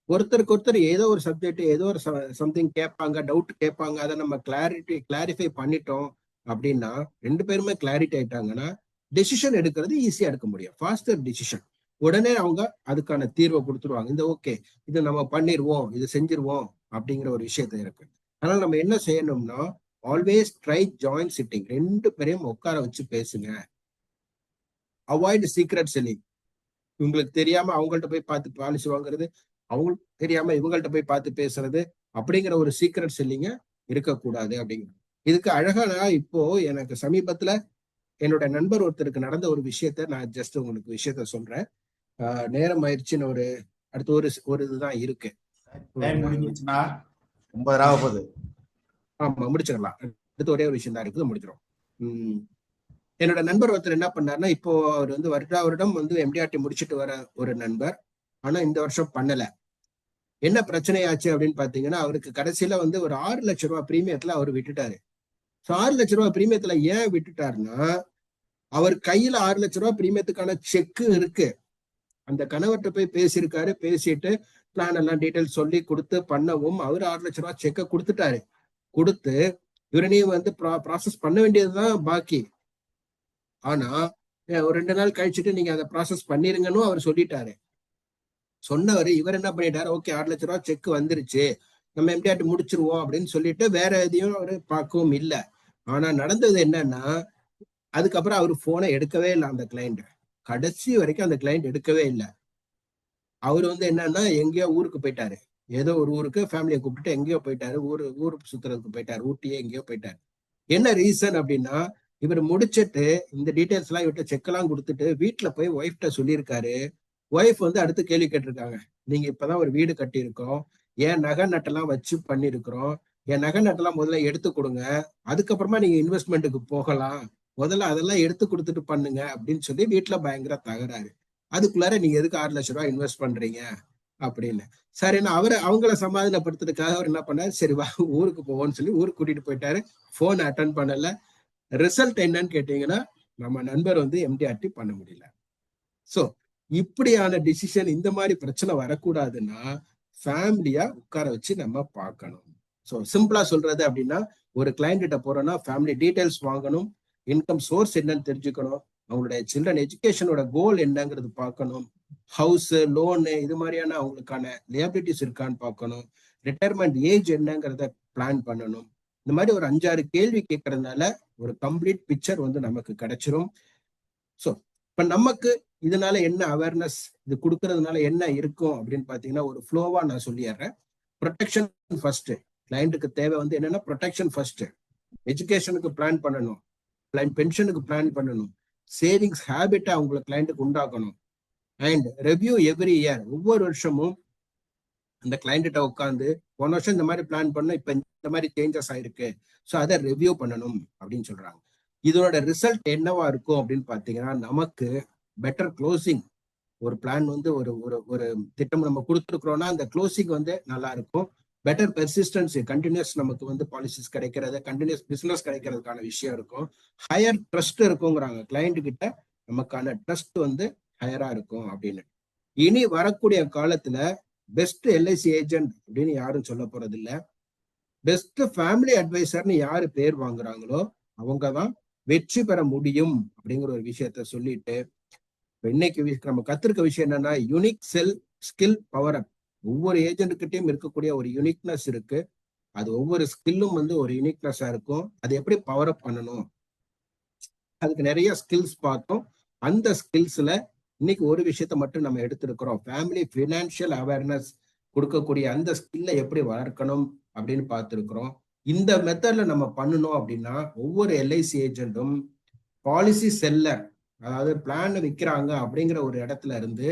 ஒருத்தருக்கு ஒருத்தர் ஏதோ ஒரு சப்ஜெக்ட் ஏதோ ஒரு சம்திங் கேட்பாங்க, டவுட் கேட்பாங்க, அதை நம்ம கிளாரிஃபை பண்ணிட்டோம் அப்படின்னா 2 பேருமே கிளாரிட்டி ஆயிட்டாங்கன்னா டெசிஷன் எடுக்கிறது ஈஸியா எடுக்க முடியும். Faster decision. உடனே அவங்க அதுக்கான தீர்வை கொடுத்துருவாங்க. இந்த ஓகே இது நம்ம பண்ணிடுவோம், இது செஞ்சிருவோம் அப்படிங்கிற ஒரு விஷயத்த இருக்கு. அதனால நம்ம என்ன செய்யணும்னா ஆல்வேஸ் ட்ரை ஜாயிண்ட் சிட்டிங். 2 பேரையும் உட்கார வச்சு பேசுங்க. Avoid secret selling. இவங்களுக்கு தெரியாம அவங்கள்ட்ட போய் பார்த்து பாலிசி வாங்குறது, அவங்களுக்கு தெரியாம இவங்கள்ட்ட போய் பார்த்து பேசுறது அப்படிங்கிற ஒரு சீக்ரெட் செல்லிங்க இருக்கக்கூடாது அப்படிங்கிற. இதுக்கு அழகா இப்போ எனக்கு சமீபத்துல என்னோட நண்பர் ஒருத்தருக்கு நடந்த ஒரு விஷயத்த நான் ஜஸ்ட் உங்களுக்கு விஷயத்த சொல்றேன். நேரம் ஆயிடுச்சுன்னு ஒரு அடுத்த ஒரு இதுதான் இருக்கு. முடிஞ்சிச்சுன்னா 9 ஆகுது. ஆமா முடிச்சிடலாம். அடுத்து ஒரே ஒரு விஷயம் தான் இருக்குது, முடிச்சிடும். என்னோட நண்பர் ஒருத்தர் என்ன பண்ணாருன்னா, இப்போ அவர் வந்து வருடம் வந்து MDRT முடிச்சுட்டு வர ஒரு நண்பர். ஆனா இந்த வருஷம் பண்ணல. என்ன பிரச்சனையாச்சு அப்படின்னு பாத்தீங்கன்னா, அவருக்கு கடைசியில வந்து ஒரு 6 லட்சம் ரூபாய் பிரீமியத்துல அவர் விட்டுட்டாரு. 6 லட்சம் ரூபாய் பிரீமியத்துல ஏன் விட்டுட்டாருன்னா, அவர் கையில 6 லட்சம் ரூபாய் பிரீமியத்துக்கான செக் இருக்கு. அந்த கணவர்கிட்ட போய் பேசியிருக்காரு. பேசிட்டு பிளான் எல்லாம் டீட்டெயில் சொல்லி கொடுத்து பண்ணவும் அவர் 6 லட்சம் ரூபாய் செக்கை கொடுத்துட்டாரு. கொடுத்து இவரனையும் வந்து ப்ராசஸ் பண்ண வேண்டியதுதான் பாக்கி. ஆனா ஒரு 2 நாள் கழிச்சுட்டு நீங்க அதை ப்ராசஸ் பண்ணிருங்கன்னு அவர் சொல்லிட்டாரு. சொன்னவர் இவர் என்ன பண்ணிட்டாரு, ஓகே 6 லட்சம் ரூபாய் செக் வந்துருச்சு, நம்ம MDRT முடிச்சிருவோம் அப்படின்னு சொல்லிட்டு வேற எதையும் அவரு பார்க்கவும் இல்லை. ஆனா நடந்தது என்னன்னா, அதுக்கப்புறம் அவர் போனை எடுக்கவே இல்லை. அந்த கிளைண்ட் கடைசி வரைக்கும் அந்த கிளைண்ட் எடுக்கவே இல்லை. அவர் வந்து என்னன்னா எங்கேயோ ஊருக்கு போயிட்டாரு. ஏதோ ஒரு ஊருக்கு ஃபேமிலியை கூப்பிட்டு எங்கேயோ போயிட்டாரு. ஊரு சுத்துறதுக்கு போயிட்டாரு. ஊட்டியே எங்கேயோ போயிட்டாரு. என்ன ரீசன் அப்படின்னா, இவர் முடிச்சிட்டு இந்த டீடைல்ஸ் எல்லாம் இவர்கிட்ட செக் எல்லாம் கொடுத்துட்டு வீட்டுல போய் ஒய்ஃப்ட சொல்லியிருக்காரு. ஒய்ஃப் வந்து அடுத்து கேள்வி கேட்டிருக்காங்க, நீங்க இப்பதான் ஒரு வீடு கட்டியிருக்கோம், என் நகை நட்டெல்லாம் வச்சு பண்ணிருக்கிறோம், என் நகை நட்டெல்லாம் முதல்ல எடுத்து கொடுங்க, அதுக்கப்புறமா நீங்க இன்வெஸ்ட்மெண்ட்டுக்கு போகலாம், முதல்ல அதெல்லாம் எடுத்து கொடுத்துட்டு பண்ணுங்க அப்படின்னு சொல்லி வீட்டுல பயங்கர தகராறு. அதுக்குள்ளார நீங்க எதுக்கு 6 லட்சம் ரூபாய் இன்வெஸ்ட் பண்றீங்க அப்படின்னு. சரின்னா அவங்கள சமாதானப்படுத்துறதுக்காக அவர் என்ன பண்ணாரு, சரி வா ஊருக்கு போவோம்னு சொல்லி ஊருக்கு கூட்டிட்டு போயிட்டாரு. போன் அட்டன் பண்ணல. ரிசல்ட் என்னன்னு கேட்டீங்கன்னா, நம்ம நண்பர் வந்து MDRT பண்ண முடியல. சோ இப்படியான டிசிஷன், இந்த மாதிரி பிரச்சனை வரக்கூடாதுன்னா ஃபேமிலியா உட்கார வச்சு நம்ம பார்க்கணும். ஸோ சிம்பிளா சொல்றது அப்படின்னா, ஒரு கிளைண்ட் கிட்ட போறோம்னா ஃபேமிலி டீடைல்ஸ் வாங்கணும், இன்கம் சோர்ஸ் என்னன்னு தெரிஞ்சுக்கணும், அவங்களுடைய சில்ட்ரன் எஜுகேஷனோட கோல் என்னங்கிறது பார்க்கணும், ஹவுஸ் லோனு இது மாதிரியான அவங்களுக்கான லியபிலிட்டிஸ் இருக்கான்னு பார்க்கணும், ரிட்டையர்மெண்ட் ஏஜ் என்னங்கிறத பிளான் பண்ணணும். இந்த மாதிரி ஒரு 5-6 கேள்வி கேட்கறதுனால ஒரு கம்ப்ளீட் பிக்சர் வந்து நமக்கு கிடைச்சிரும். ஸோ இப்ப நமக்கு இதனால என்ன அவேர்னஸ், இது கொடுக்கறதுனால என்ன இருக்கும் அப்படின்னு பாத்தீங்கன்னா, ஒரு ஃப்ளோவா நான் சொல்லிடுறேன். Protection first. கிளைண்ட்டுக்கு தேவை வந்து என்னன்னா ப்ரொடெக்ஷன் ஃபர்ஸ்ட். எஜுகேஷனுக்கு பிளான் பண்ணணும், பென்ஷனுக்கு பிளான் பண்ணணும், சேவிங்ஸ் ஹேபிட்டை அவங்களுக்கு கிளைண்ட்டுக்கு உண்டாக்கணும். அண்ட் ரெவ்யூ எவ்ரி இயர், ஒவ்வொரு வருஷமும் அந்த கிளைண்ட்ட உட்காந்து போன வருஷம் இந்த மாதிரி பிளான் பண்ண, இப்ப இந்த மாதிரி சேஞ்சஸ் ஆயிருக்கு, ஸோ அதை ரிவ்யூ பண்ணணும் அப்படின்னு சொல்றாங்க. இதோட ரிசல்ட் என்னவா இருக்கும் அப்படின்னு பாத்தீங்கன்னா, நமக்கு பெட்டர் க்ளோசிங். ஒரு பிளான் வந்து ஒரு திட்டம் நம்ம கொடுத்துருக்கிறோம்னா அந்த க்ளோசிங் வந்து நல்லா இருக்கும். பெட்டர் பெர்சிஸ்டன்சி, கண்டினியூஸ் நமக்கு வந்து பாலிசிஸ் கிடைக்கிறது, கண்டினியூஸ் பிசினஸ் கிடைக்கிறதுக்கான விஷயம் இருக்கும். ஹையர் ட்ரஸ்ட் இருக்குங்கிறாங்க. கிளைண்ட் கிட்ட நமக்கான ட்ரஸ்ட் வந்து ஹையரா இருக்கும் அப்படின்னு. இனி வரக்கூடிய காலத்துல பெஸ்ட் LIC ஏஜென்ட் அப்படின்னு யாரும் சொல்ல போறது இல்லை. பெஸ்ட் ஃபேமிலி அட்வைசர்னு யாரு பேர் வாங்குறாங்களோ அவங்கதான் வெற்றி பெற முடியும் அப்படிங்கிற ஒரு விஷயத்த சொல்லிட்டு, இன்னைக்கு நம்ம கத்திருக்க விஷயம் என்னன்னா, யூனிக் செல் ஸ்கில் பவர் அப். ஒவ்வொரு ஏஜென்ட்கிட்டையும் இருக்கக்கூடிய ஒரு யூனிக்னஸ் இருக்கு. அது ஒவ்வொரு ஸ்கில்லும் வந்து ஒரு யூனிக்னஸா இருக்கும். அது எப்படி பவர் அப் பண்ணணும், அதுக்கு நிறைய ஸ்கில்ஸ் பார்த்தோம். அந்த ஸ்கில்ஸ்ல இன்னைக்கு ஒரு விஷயத்த மட்டும் நம்ம எடுத்திருக்கிறோம். ஃபேமிலி ஃபினான்ஷியல் அவேர்னஸ் கொடுக்கக்கூடிய அந்த ஸ்கில்லை எப்படி வளர்க்கணும் அப்படின்னு பார்த்துருக்கிறோம். இந்த மெத்தட்ல நம்ம பண்ணணும் அப்படின்னா ஒவ்வொரு எல்ஐசி ஏஜென்ட்டும் பாலிசி செல்லர், அதாவது பிளான் விற்கிறாங்க அப்படிங்கிற ஒரு இடத்துல இருந்து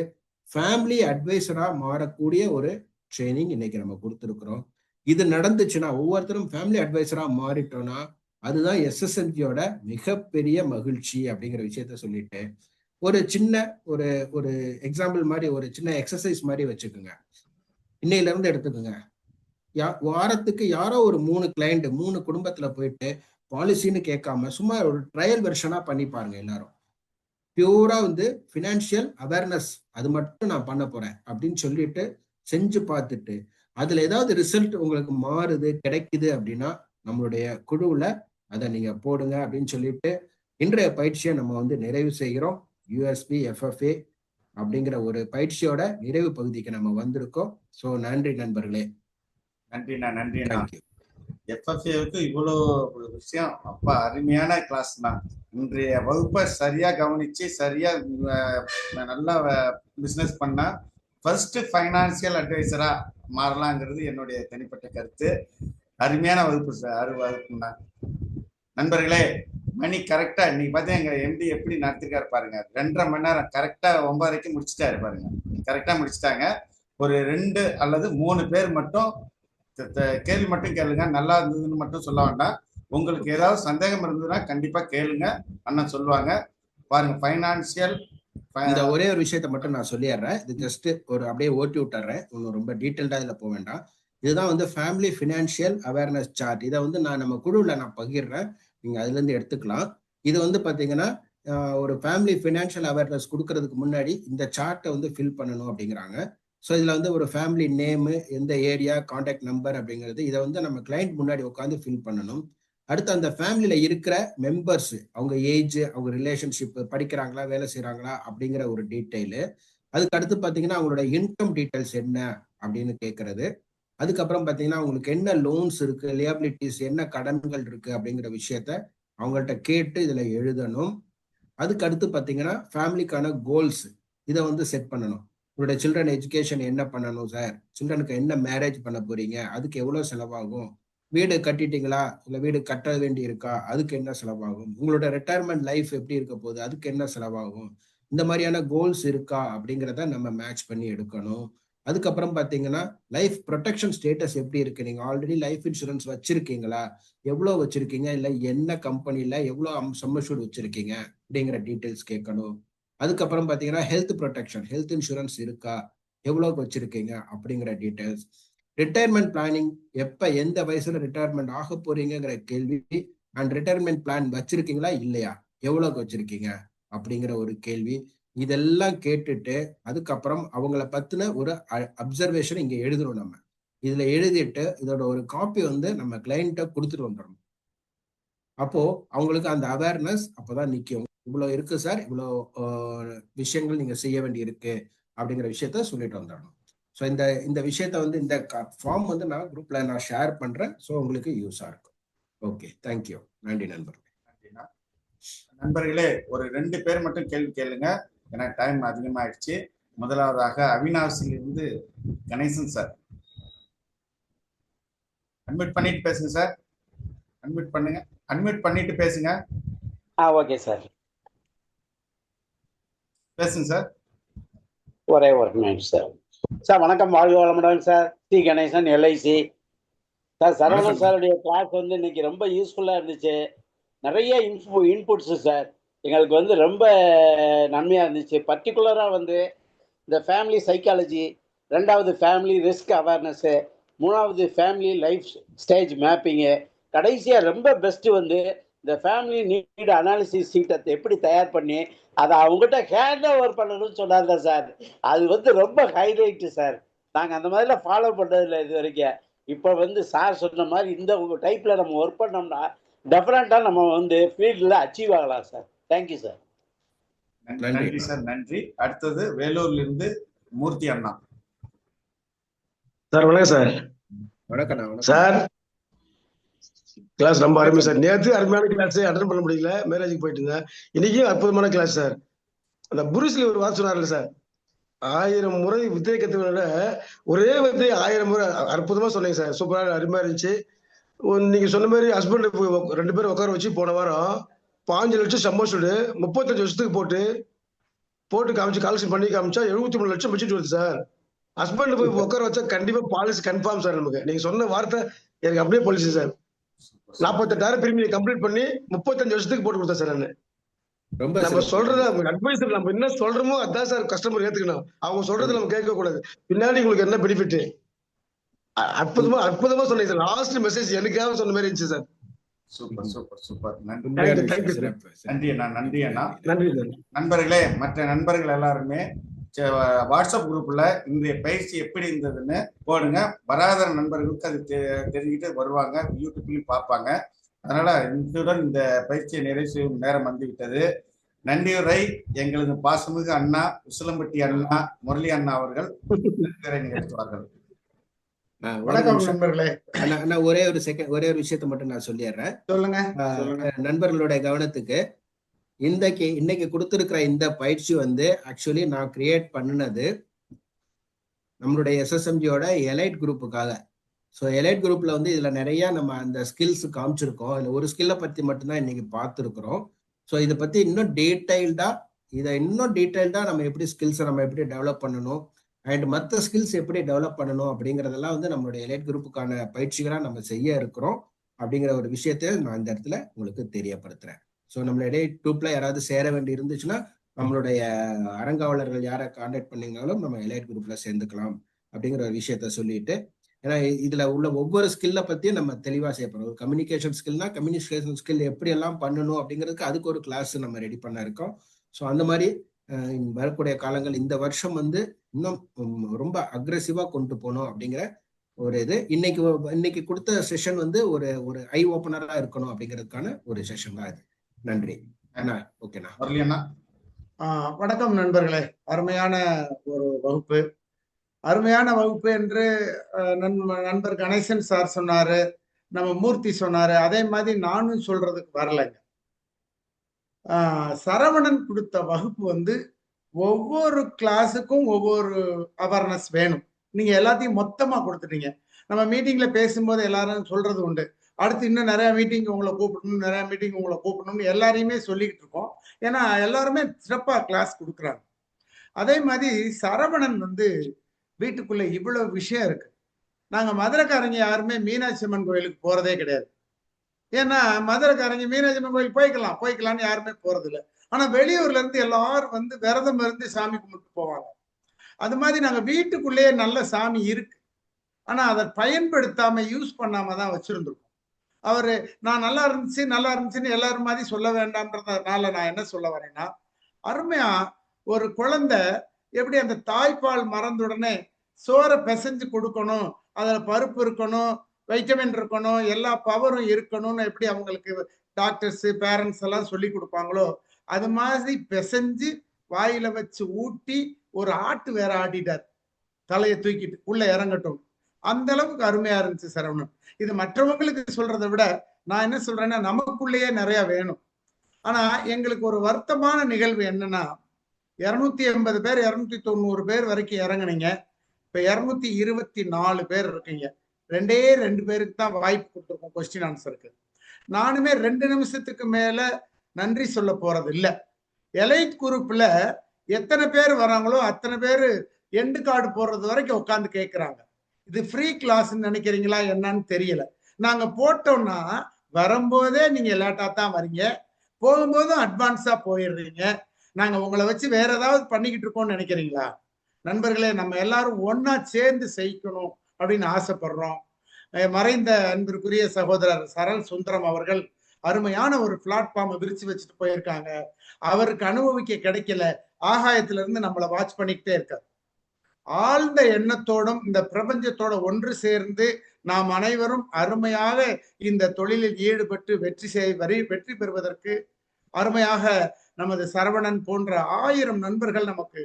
ஃபேமிலி அட்வைசரா மாறக்கூடிய ஒரு ட்ரைனிங் இன்னைக்கு நம்ம கொடுத்துருக்குறோம். இது நடந்துச்சுன்னா ஒவ்வொருத்தரும் ஃபேமிலி அட்வைசரா மாறிட்டோம்னா அதுதான் எஸ்எஸ்எல்ஜியோட மிகப்பெரிய மகிழ்ச்சி அப்படிங்கிற விஷயத்த சொல்லிட்டு ஒரு சின்ன ஒரு ஒரு எக்ஸாம்பிள் மாதிரி ஒரு சின்ன எக்ஸசைஸ் மாதிரி வச்சுக்கோங்க. இன்னையில இருந்து எடுத்துக்கோங்க. வாரத்துக்கு யாரோ ஒரு 3 கிளைண்ட் 3 குடும்பத்துல போயிட்டு பாலிசின்னு கேட்காம சும்மா ஒரு ட்ரையல் வெர்ஷனா பண்ணி பாருங்க. எல்லாரும் பியூரா ஃபினான்ஷியல் அவேர்னஸ் அது மட்டும் நான் பண்ண போறேன் அப்படின்னு சொல்லிட்டு செஞ்சு பார்த்துட்டு அதுல ஏதாவது ரிசல்ட் உங்களுக்கு மாறுது கிடைக்குது அப்படின்னா நம்மளுடைய குழுவுல அதை நீங்க போடுங்க அப்படின்னு சொல்லிட்டு இன்றைய பயிற்சியை நம்ம நிறைவு செய்கிறோம். யூஎஸ்பி எஃப்எஃப்ஏ அப்படிங்கிற ஒரு பயிற்சியோட நிறைவு பகுதிக்கு நம்ம வந்திருக்கோம். ஸோ நன்றி நண்பர்களே. நன்றிண்ணா, நன்றிண்ணா. எஃப்எஃப்ஏவுக்கு இவ்வளோ விஷயம் அப்பா அருமையான கிளாஸ் தான். இன்றைய வகுப்பை சரியா கவனிச்சு சரியா நல்லா பிசினஸ் பண்ணா ஃபர்ஸ்ட் ஃபைனான்சியல் அட்வைசரா மாறலாங்கிறது என்னுடைய தனிப்பட்ட கருத்து. அருமையான வகுப்பு சார், வகுப்புண்ணா. நண்பர்களே, மணி கரெக்டா இன்னைக்கு பார்த்தீங்கன்னா எங்க எம்டி எப்படி நடத்திருக்காரு பாருங்க. 2.5 மணி நேரம் கரெக்டா 9:30 முடிச்சுட்டாரு பாருங்க. கரெக்டா முடிச்சுட்டாங்க. ஒரு 2 அல்லது 3 பேர் மட்டும் கேள்வி மட்டும் கேளுங்க. நல்லா இருந்ததுன்னு மட்டும் சொல்ல வேண்டாம். உங்களுக்கு ஏதாவது சந்தேகம் இருந்ததுன்னா கண்டிப்பா கேளுங்க, அண்ணன் சொல்லுவாங்க. பாருங்க, ஃபைனான்சியல் இந்த ஒரே ஒரு விஷயத்த மட்டும் நான் சொல்லிடுறேன். இது ஜஸ்ட் ஒரு அப்படியே ஓட்டி விட்டுறேன், ஒன்றும் ரொம்ப டீட்டெயில்டா இதுல போக வேண்டாம். இதுதான் ஃபேமிலி ஃபினான்ஷியல் அவேர்னஸ் சார்ட். இதை நான் நம்ம குழுவில் நான் பகிர்றேன், நீங்க அதுல இருந்து எடுத்துக்கலாம். இது பாத்தீங்கன்னா ஒரு ஃபேமிலி ஃபினான்ஷியல் அவேர்னஸ் கொடுக்கறதுக்கு முன்னாடி இந்த சார்ட்டை ஃபில் பண்ணணும் அப்படிங்கிறாங்க. ஸோ இதுல ஒரு ஃபேமிலி நேமு, எந்த ஏரியா, கான்டாக்ட் நம்பர் அப்படிங்கிறது இதை நம்ம கிளைண்ட் முன்னாடி உட்காந்து ஃபில் பண்ணணும். அடுத்து அந்த ஃபேமிலியில இருக்கிற மெம்பர்ஸ், அவங்க ஏஜ், அவங்க ரிலேஷன்ஷிப், படிக்கிறாங்களா, வேலை செய்யறாங்களா அப்படிங்கிற ஒரு டீட்டெயிலு. அதுக்கு அடுத்து பாத்தீங்கன்னா அவங்களோட இன்கம் டீட்டெயில்ஸ் என்ன அப்படின்னு கேட்கறது. அதுக்கப்புறம் பாத்தீங்கன்னா அவங்களுக்கு என்ன லோன்ஸ் இருக்கு, லியாபிலிட்டிஸ், என்ன கடன்கள் இருக்கு அப்படிங்கிற விஷயத்த அவங்கள்ட்ட கேட்டு இதுல எழுதணும். அதுக்கு அடுத்து பாத்தீங்கன்னா ஃபேமிலிக்கான கோல்ஸ் இதை செட் பண்ணணும். உங்களுடைய சில்ட்ரன் எஜுகேஷன் என்ன பண்ணணும் சார், சில்ட்ரனுக்கு என்ன மேரேஜ் பண்ண போறீங்க, அதுக்கு எவ்வளவு செலவாகும், வீடு கட்டிட்டீங்களா இல்ல வீடு கட்ட வேண்டி இருக்கா, அதுக்கு என்ன செலவாகும், உங்களோட ரிட்டையர்மெண்ட் லைஃப் எப்படி இருக்க போகுது, அதுக்கு என்ன செலவாகும், இந்த மாதிரியான கோல்ஸ் இருக்கா அப்படிங்கிறத நம்ம மேட்ச் பண்ணி எடுக்கணும். அதுக்கப்புறம் பாத்தீங்கன்னா லைஃப் ப்ரொடெக்ஷன் ஸ்டேட்டஸ் எப்படி இருக்கு, நீங்க ஆல்ரெடி லைஃப் இன்சூரன்ஸ் வச்சிருக்கீங்களா, எவ்வளவு வச்சிருக்கீங்க, இல்ல என்ன கம்பெனில எவ்வளவு சம்மஷூட் வச்சிருக்கீங்க அப்படிங்கிற டீட்டெயில்ஸ் கேட்கணும். அதுக்கப்புறம் பாத்தீங்கன்னா ஹெல்த் ப்ரொடெக்ஷன், ஹெல்த் இன்சூரன்ஸ் இருக்கா, எவ்வளவு வச்சிருக்கீங்க அப்படிங்கிற டீட்டெயில்ஸ். ரிட்டையர்மெண்ட் பிளானிங், எப்ப எந்த வயசுல ரிட்டையர்மெண்ட் ஆக போறீங்கிற கேள்வி, அண்ட் ரிட்டையர்மெண்ட் பிளான் வச்சிருக்கீங்களா இல்லையா, எவ்வளவு வச்சிருக்கீங்க அப்படிங்கிற ஒரு கேள்வி. இதெல்லாம் கேட்டுட்டு அதுக்கப்புறம் அவங்கள பத்தின ஒரு அப்சர்வேஷன் இங்க எழுதணும். நம்ம இதுல எழுதிட்டு இதோட ஒரு காப்பி நம்ம கிளைண்ட்டை கொடுத்துட்டு வந்துடணும். அப்போ அவங்களுக்கு அந்த அவேர்னஸ் அப்பதான் நிற்கும். இவ்வளவு இருக்கு சார், இவ்வளவு விஷயங்கள் நீங்க செய்ய வேண்டி இருக்கு அப்படிங்கிற விஷயத்த சொல்லிட்டு வந்துடணும். ஸோ இந்த விஷயத்த இந்த ஃபார்ம் நான் குரூப்ல நான் ஷேர் பண்றேன். ஸோ உங்களுக்கு யூஸா இருக்கும். Okay, thank you. நன்றி நண்பர்களே. நண்பர்களே, ஒரு 2 பேர் மட்டும் கேள்வி கேளுங்க, ஏன்னா டைம் அதிகமாயிடுச்சு. முதலாவதாக அவினாசிலிருந்து கணேசன் சார். அட்மிட் பண்ணிட்டு பேசுங்க சார். அட்மிட் பண்ணுங்க, அட்மிட் பண்ணிட்டு பேசுங்க. ஓகே சார், பேசுங்க சார். ஒரே ஒரு நிமிஷம் சார். சார் வணக்கம், வாழ்க வளமுடன் sir. D Ganesan, LIC sir. Saravanan சாருடைய கிளாஸ் இன்னைக்கு ரொம்ப யூஸ்ஃபுல்லாக இருந்துச்சு. நிறைய இன்புட்ஸு சார், எங்களுக்கு ரொம்ப நன்மையாக இருந்துச்சு. பர்டிகுலராக இந்த ஃபேமிலி சைக்காலஜி, 2வது ஃபேமிலி ரிஸ்க் அவேர்னஸ்ஸு, 3வது ஃபேமிலி லைஃப் ஸ்டேஜ் மேப்பிங்கு, கடைசியாக ரொம்ப பெஸ்ட்டு இந்த ஃபேமிலி நீட் அனாலிசிஸ் சீட்டை எப்படி தயார் பண்ணி அதை அவங்ககிட்ட ஹேண்ட் ஓவர் பண்ணணும்னு சொன்னாங்க சார். அது ரொம்ப ஹைலைட்டு சார். நாங்கள் அந்த மாதிரிலாம் ஃபாலோ பண்ணுறதில்ல இது வரைக்கும். இப்போ சார் சொன்ன மாதிரி இந்த டைப்பில் நம்ம ஒர்க் பண்ணோம்னா டெஃபினட்டாக நம்ம ஃபீல்டில் அச்சீவ் ஆகலாம் சார். Thank you sir. நன்றி சார், நன்றி. அடுத்தது வேலூர்ல இருந்து மூர்த்தி அண்ணா சார். வணக்கம் சார். வணக்கம் சார். கிளாஸ் ரொம்ப அருமை சார். நேற்று அருமையான கிளாஸ் அட்டன் பண்ண முடியல, மேரேஜுக்கு போயிட்டுங்க. இன்னைக்கு அற்புதமான கிளாஸ் சார். அந்த புருஸ்லி ஒரு வார்த்தை சொன்னார்ல சார், 1000 முறை வித்தையை கத்துக்கிறத ஒரே வித்தை 1000 முறை. அற்புதமா சொன்னீங்க சார். சூப்பரா அருமையா இருந்துச்சு. நீங்க சொன்ன மாதிரி ஹஸ்பண்ட் 2 பேரும் உட்கார வச்சு போன வாரம் 5 லட்சம் சம்பளம் 35 வருஷத்துக்கு போட்டு காமிச்சு கால்குலேஷன் பண்ணி காமிச்சா 73 லட்சம் பட்ஜெட் வருது சார். ஹஸ்பண்ட் போய் உட்கார வச்சா கண்டிப்பா பாலிசி கன்ஃபார்ம் சார். நமக்கு நீங்க சொன்ன வார்த்தை எனக்கு அப்படியே போலிச்சு சார். 48,000 பிரீமியம் கம்ப்ளீட் பண்ணி 35 வருஷத்துக்கு போட்டு கொடுத்தேன் சார். நான் ரொம்ப நம்ம சொல்றத அட்வைசர் நம்ம என்ன சொல்றோமோ அதான் சார் கஸ்டமர் ஏத்துக்கணும். அவங்க சொல்றது நம்ம கேட்க கூடாது. பின்னாடி உங்களுக்கு என்ன பெனிஃபிட்? அற்புதமா சொன்னீங்க சார். லாஸ்ட் மெசேஜ் எனக்காக சொன்ன மாதிரி இருந்துச்சு சார். Super super super. நன்றி நன்றி அண்ணா, நன்றி அண்ணா. நன்றி சார். நண்பர்களே, மற்ற நண்பர்கள் எல்லாருமே வாட்ஸ்அப் குரூப்ல இன்றைய பயிற்சி எப்படி இருந்ததுன்னு போடுங்க. வராத நண்பர்களுக்கு அது தெரிஞ்சுக்கிட்டு வருவாங்க, யூடியூப்லயும் பார்ப்பாங்க. அதனால இத்துடன் இந்த பயிற்சியை நிறைவு செய்யும் நேரம் வந்துவிட்டது. நன்றியுரை எங்களது பாசமிகு அண்ணா உசிலம்பட்டி அண்ணா முரளி அண்ணா அவர்கள் நிகழ்த்துவார்கள். வணக்கம் நண்பர்களே. ஒரே ஒரு விஷயத்த மட்டும் நான் சொல்லிடுறேன். சொல்லுங்க. நண்பர்களுடைய கவனத்துக்கு, இன்னைக்கு கொடுத்திருக்கிற இந்த பயிற்சி ஆக்சுவலி நான் கிரியேட் பண்ணினது நம்மளுடைய SSMGயோட எலைட் குரூப்புக்காக. ஸோ எலைட் குரூப்ல இதுல நிறைய நம்ம அந்த ஸ்கில்ஸ் காமிச்சிருக்கோம். இதுல ஒரு ஸ்கில்லை பத்தி மட்டும்தான் இன்னைக்கு பார்த்துருக்குறோம். ஸோ இதை பத்தி இன்னும் டீடைல்டா நம்ம எப்படி ஸ்கில்ஸை நம்ம எப்படி டெவலப் பண்ணணும் அண்ட் மற்ற ஸ்கில்ஸ் எப்படி டெவலப் பண்ணணும் அப்படிங்கிறதெல்லாம் நம்மளுடைய எலைட் குரூப்புக்கான பயிற்சிகளாக நம்ம செய்ய இருக்கிறோம் அப்படிங்கிற ஒரு விஷயத்தை நான் இந்த இடத்துல உங்களுக்கு தெரியப்படுத்துறேன். ஸோ நம்மளுடைய குரூப்ல யாராவது சேர வேண்டி இருந்துச்சுன்னா நம்மளுடைய அரங்காவலர்கள் யாரை கான்டாக்ட் பண்ணீங்கனாலும் நம்ம எலைட் குரூப்ல சேர்ந்துக்கலாம் அப்படிங்கிற ஒரு விஷயத்த சொல்லிட்டு, ஏன்னா இதுல உள்ள ஒவ்வொரு ஸ்கில்லை பத்தியும் நம்ம தெளிவா செய்யப்படுறோம். ஒரு கம்யூனிகேஷன் ஸ்கில்னா கம்யூனிகேஷன் ஸ்கில் எப்படி எல்லாம் பண்ணணும் அப்படிங்கிறதுக்கு அதுக்கு ஒரு கிளாஸ் நம்ம ரெடி பண்ண இருக்கோம். ஸோ அந்த மாதிரி வரக்கூடிய காலங்கள் இந்த வருஷம் இன்னும் ரொம்ப அக்ரெசிவா கொண்டு போகணும் அப்படிங்கிற ஒரு இது இன்னைக்கு கொடுத்த செஷன் ஒரு ஐ ஓப்பனரா இருக்கணும் அப்படிங்கிறதுக்கான ஒரு செஷன் தான் இது. நன்றி அண்ணா. ஓகேண்ணா. வணக்கம் நண்பர்களே. அருமையான ஒரு வகுப்பு, அருமையான வகுப்பு என்று நண்பர் கணேசன் சார் சொன்னாரு, நம்ம மூர்த்தி சொன்னாரு. அதே மாதிரி நானும் சொல்றதுக்கு வரலைங்க. சரவணன் கொடுத்த வகுப்பு ஒவ்வொரு கிளாஸுக்கும் ஒவ்வொரு அவேர்னஸ் வேணும். நீங்க எல்லாத்தையும் மொத்தமா கொடுத்துட்டீங்க. நம்ம மீட்டிங்ல பேசும்போது எல்லாரும் சொல்றது உண்டு, அடுத்து இன்னும் நிறைய மீட்டிங் உங்களை கூப்பிடணும்னு எல்லாரையுமே சொல்லிக்கிட்டு இருக்கோம். ஏன்னா எல்லாருமே சிறப்பா கிளாஸ் கொடுக்குறாங்க. அதே மாதிரி சரவணன் வீட்டுக்குள்ள இவ்வளவு விஷயம் இருக்கு. நாங்க மதுரைக்காரங்க யாருமே மீனாட்சி அம்மன் கோயிலுக்கு போறதே கிடையாது. ஏன்னா மதுரைக்காரங்க மீனாட்சி அம்மன் கோயில் போய்க்கலாம்னு யாருமே போறது இல்லை. ஆனா வெளியூர்ல இருந்து எல்லாரும் விரதம் இருந்து சாமி கும்பிட்டு போவாங்க. அது மாதிரி நாங்க வீட்டுக்குள்ளேயே நல்ல சாமி இருக்கு, ஆனா அதை பயன்படுத்தாம யூஸ் பண்ணாம தான் வச்சிருந்திருக்கோம். அவரு நான் நல்லா இருந்துச்சுன்னு எல்லாரும் மாதிரி சொல்ல வேண்டாம்ன்றதுனால நான் என்ன சொல்ல வரேன்னா, அருமையா ஒரு குழந்தை எப்படி அந்த தாய்ப்பால் மறந்த உடனே சோறை பிசைஞ்சு கொடுக்கணும், அதுல பருப்பு இருக்கணும், வைட்டமின் இருக்கணும், எல்லா பவரும் இருக்கணும்னு எப்படி அவங்களுக்கு டாக்டர்ஸ் பேரண்ட்ஸ் எல்லாம் சொல்லி கொடுப்பாங்களோ, அது மாதிரி பிசைஞ்சு வாயில வச்சு ஊட்டி ஒரு ஆட்டு வேற ஆட்டிட்டார், தலையை தூக்கிட்டு உள்ள இறங்கட்டும். அந்த அளவுக்கு அருமையா இருந்துச்சு சரவணன். இது மற்றவங்களுக்கு சொல்றதை விட நான் என்ன சொல்றேன்னா, நமக்குள்ளேயே நிறைய வேணும். ஆனா எங்களுக்கு ஒரு வருத்தமான நிகழ்வு என்னன்னா, 280 பேர் 290 பேர் வரைக்கும் இறங்குனீங்க. இப்ப 224 பேர் இருக்கீங்க. 2 பேருக்கு தான் வாய்ப்பு கொடுத்துருக்கோம் கொஸ்டின் ஆன்சருக்கு. நானுமே 2 நிமிஷத்துக்கு மேல நன்றி சொல்ல போறது இல்லை. எலைட் குரூப்ல எத்தனை பேர் வராங்களோ அத்தனை பேர் எண்டு கார்டு போடுறது வரைக்கும் உட்காந்து கேட்கிறாங்க. இது ஃப்ரீ கிளாஸ் நினைக்கிறீங்களா என்னன்னு தெரியல. நாங்க போட்டோம்னா வரும்போதே நீங்க லேட்டா தான் வரீங்க, போகும்போதும் அட்வான்ஸா போயிடுறீங்க. நாங்க உங்களை வச்சு வேற ஏதாவது பண்ணிக்கிட்டு இருக்கோம்னு நினைக்கிறீங்களா? நண்பர்களே, நம்ம எல்லாரும் ஒன்னா சேர்ந்து செய்யணும் அப்படின்னு ஆசைப்படுறோம். மறைந்த அன்பிற்குரிய சகோதரர் சரல் சுந்தரம் அவர்கள் அருமையான ஒரு பிளாட்ஃபார்மை விரிச்சு வச்சுட்டு போயிருக்காங்க. அவருக்கு அனுபவிக்க கிடைக்கல, ஆகாயத்துல இருந்து நம்மளை வாட்ச் பண்ணிக்கிட்டே இருக்காரு. ஆழ்ந்த எண்ணத்தோடும் இந்த பிரபஞ்சத்தோட ஒன்று சேர்ந்து நாம் அனைவரும் அருமையாக இந்த தொழிலில் ஈடுபட்டு வெற்றி பெறுவதற்கு அருமையாக நமது சரவணன் போன்ற 1000 நண்பர்கள் நமக்கு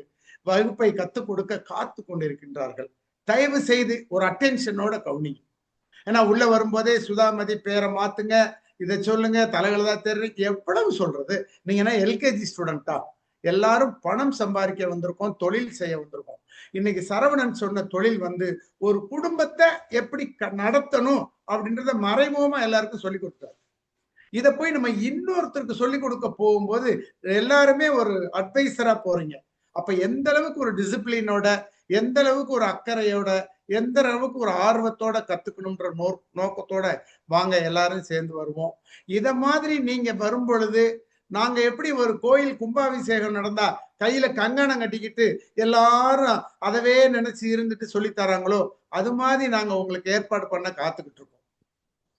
வகுப்பை கத்துக் கொடுக்க காத்து கொண்டிருக்கின்றார்கள். தயவு செய்து ஒரு அட்டென்ஷனோட கவனிங்க. ஏன்னா உள்ள வரும்போதே சுதாமதி பேரை மாத்துங்க, இதை சொல்லுங்க, தலைகளை தான் தெரியும், எவ்வளவு சொல்றது. நீங்க என்ன எல்கேஜி ஸ்டூடெண்டா? எல்லாரும் பணம் சம்பாதிக்க வந்திருக்கோம், தொழில் செய்ய வந்திருக்கோம். இன்னைக்கு சரவணன் சொன்ன தொழில் வந்து ஒரு குடும்பத்தை எப்படி நடத்தணும் அப்படின்றத மறைமுகமா எல்லாருக்கும் சொல்லி கொடுத்தாரு. இதை போய் நம்ம இன்னொருத்தருக்கு சொல்லி கொடுக்க போகும்போது எல்லாருமே ஒரு அட்வைசரா போறீங்க. அப்ப எந்த அளவுக்கு ஒரு டிசிப்ளினோட, எந்த அளவுக்கு ஒரு அக்கறையோட, எந்த அளவுக்கு ஒரு ஆர்வத்தோட கத்துக்கணும்ன்ற நோக்கத்தோட வாங்க எல்லாரும் சேர்ந்து வருவோம். இத மாதிரி நீங்க வரும் பொழுது நாங்க எப்படி ஒரு கோயில் கும்பாபிஷேகம் நடந்தா கையில கங்கணம் கட்டிக்கிட்டு எல்லாரும் அதவே நினைச்சு இருந்துட்டு சொல்லி தராங்களோ அது மாதிரி நாங்க உங்களுக்கு ஏற்பாடு பண்ண காத்துக்கிட்டு இருக்கோம்.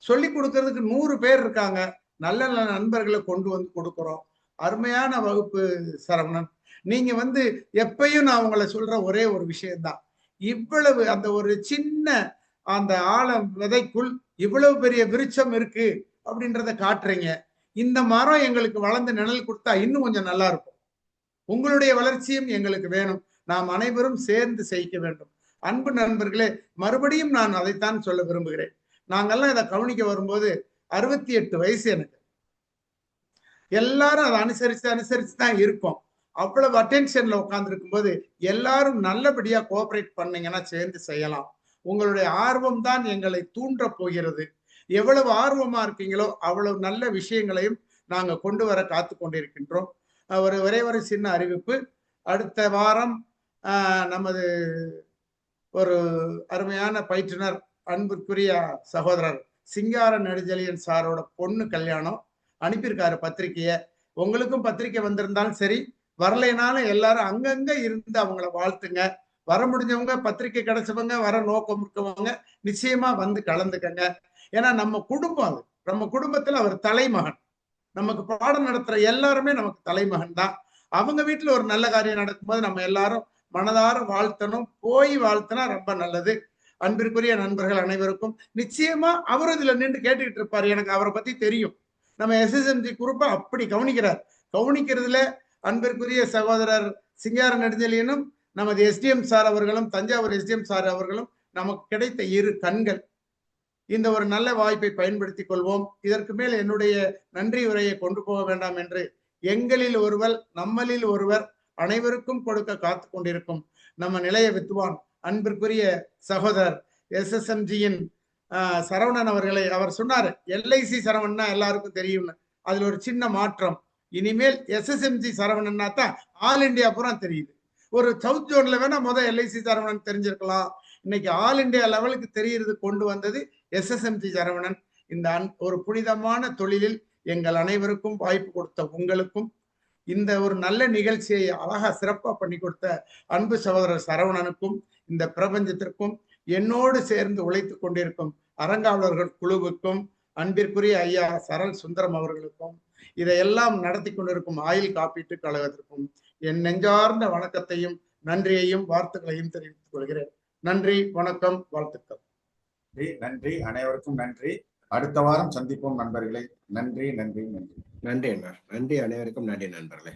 சொல்லி கொடுக்கறதுக்கு 100 பேர் இருக்காங்க. நல்ல நல்ல நண்பர்களை கொண்டு வந்து கொடுக்கிறோம். அருமையான வகுப்பு சரவணன். நீங்க வந்து எப்பயும் நான் உங்களை சொல்ற ஒரே ஒரு விஷயம்தான், இவ்வளவு அந்த ஒரு சின்ன அந்த ஆழம் விதைக்குள் இவ்வளவு பெரிய விருட்சம் இருக்கு அப்படின்றத காட்டுறீங்க. இந்த மரம் எங்களுக்கு வளர்ந்து நிழல் கொடுத்தா இன்னும் கொஞ்சம் நல்லா இருக்கும். உங்களுடைய வளர்ச்சியும் எங்களுக்கு வேணும். நாம் அனைவரும் சேர்ந்து செய்ய வேண்டும். அன்பு நண்பர்களே, மறுபடியும் நான் அதைத்தான் சொல்ல விரும்புகிறேன். நாங்கெல்லாம் இதை கவனிக்க வரும்போது 68 வயசு எனக்கு. எல்லாரும் அதை அனுசரிச்சு தான் இருக்கோம். அவ்வளவு அட்டென்ஷன்ல உட்கார்ந்து இருக்கும்போது எல்லாரும் நல்லபடியா கோஆபரேட் பண்ணீங்கன்னா சேர்ந்து செய்யலாம். உங்களுடைய ஆர்வம் தான் எங்களை தூண்ட போகிறது. எவ்வளவு ஆர்வமா இருக்கீங்களோ அவ்வளவு நல்ல விஷயங்களையும் நாங்க கொண்டு வர காத்து கொண்டிருக்கின்றோம். ஒரே ஒரு சின்ன அறிவிப்பு. அடுத்த வாரம் நமது ஒரு அருமையான பயிற்றுனர் அன்புக்குரிய சகோதரர் சிங்கார நெடுஞ்செழியன் சாரோட பொண்ணு கல்யாணம். அனுப்பியிருக்காரு பத்திரிகைய. உங்களுக்கும் பத்திரிகை வந்திருந்தாலும் சரி, வரலைனாலும் எல்லாரும் அங்கங்க இருந்து அவங்கள வாழ்த்துங்க. வர முடிஞ்சவங்க, பத்திரிகை கிடைச்சவங்க, வர நோக்கம் இருக்கவங்க நிச்சயமா வந்து கலந்துக்கங்க. ஏன்னா நம்ம குடும்பம் அது. நம்ம குடும்பத்துல அவர் தலைமகன். நமக்கு பாடம் நடத்துற எல்லாருமே நமக்கு தலைமகன் தான். அவங்க வீட்டுல ஒரு நல்ல காரியம் நடக்கும்போது நம்ம எல்லாரும் மனதார வாழ்த்தணும். போய் வாழ்த்தினா ரொம்ப நல்லது. அன்பிற்குரிய நண்பர்கள் அனைவருக்கும் நிச்சயமா அவரும் இதுல நின்று கேட்டுக்கிட்டு இருப்பாரு. எனக்கு அவரை பத்தி தெரியும். நம்ம SSMG குரூப்பை அப்படி கவனிக்கிறார். கவனிக்கிறதுல அன்பிற்குரிய சகோதரர் சிங்கார நெடுஞ்செழியனும் நமது SDM சார் அவர்களும், தஞ்சாவூர் SDM சார் அவர்களும் நமக்கு கிடைத்த 2 கண்கள். இந்த ஒரு நல்ல வாய்ப்பை பயன்படுத்திக் கொள்வோம். இதற்கு மேல் என்னுடைய நன்றி உரையை கொண்டு போக வேண்டாம் என்று எங்களில் ஒருவர், நம்மளில் ஒருவர் அனைவருக்கும் கொடுக்க காத்து கொண்டிருக்கும் நம்ம நிலைய வித்துவான் அன்பிற்குரிய சகோதரர் SSMGயின் சரவணன் அவர்களை, அவர் சொன்னாரு LIC சரவணன்னா எல்லாருக்கும் தெரியும்னு. அதுல ஒரு சின்ன மாற்றம். இனிமேல் SSMG சரவணன்னா தான் ஆல் இண்டியா பூரா தெரியுது. ஒரு சவுத் ஜோன்ல வேணா LIC சரவணன் தெரிஞ்சிருக்கலாம். இன்னைக்கு ஆல் இண்டியா லெவலுக்கு தெரியுறது கொண்டு வந்தது SSMG சரவணன். இந்த ஒரு புனிதமான தொழிலில் எங்கள் அனைவருக்கும் வாய்ப்பு கொடுத்த உங்களுக்கும், இந்த ஒரு நல்ல நிகழ்ச்சியை அழகா சிறப்பா பண்ணி கொடுத்த அன்பு சகோதரர் சரவணனுக்கும், இந்த பிரபஞ்சத்திற்கும், என்னோடு சேர்ந்து உழைத்து கொண்டிருக்கும் அறங்காவலர்கள் குழுவுக்கும், அன்பிற்குரிய ஐயா சரல் சுந்தரம் அவர்களுக்கும், இதையெல்லாம் நடத்தி கொண்டிருக்கும் ஆயுள் காப்பீட்டு கழகத்திற்கும் என் நெஞ்சார்ந்த வணக்கத்தையும் நன்றியையும் வாழ்த்துக்களையும் தெரிவித்துக் கொள்கிறேன். நன்றி, வணக்கம், வாழ்த்துக்கள். நன்றி, அனைவருக்கும் நன்றி. அடுத்த வாரம் சந்திப்போம் நண்பர்களே. நன்றி நன்றி நன்றி நன்றி. நன்றி அனைவருக்கும் நன்றி நண்பர்களே.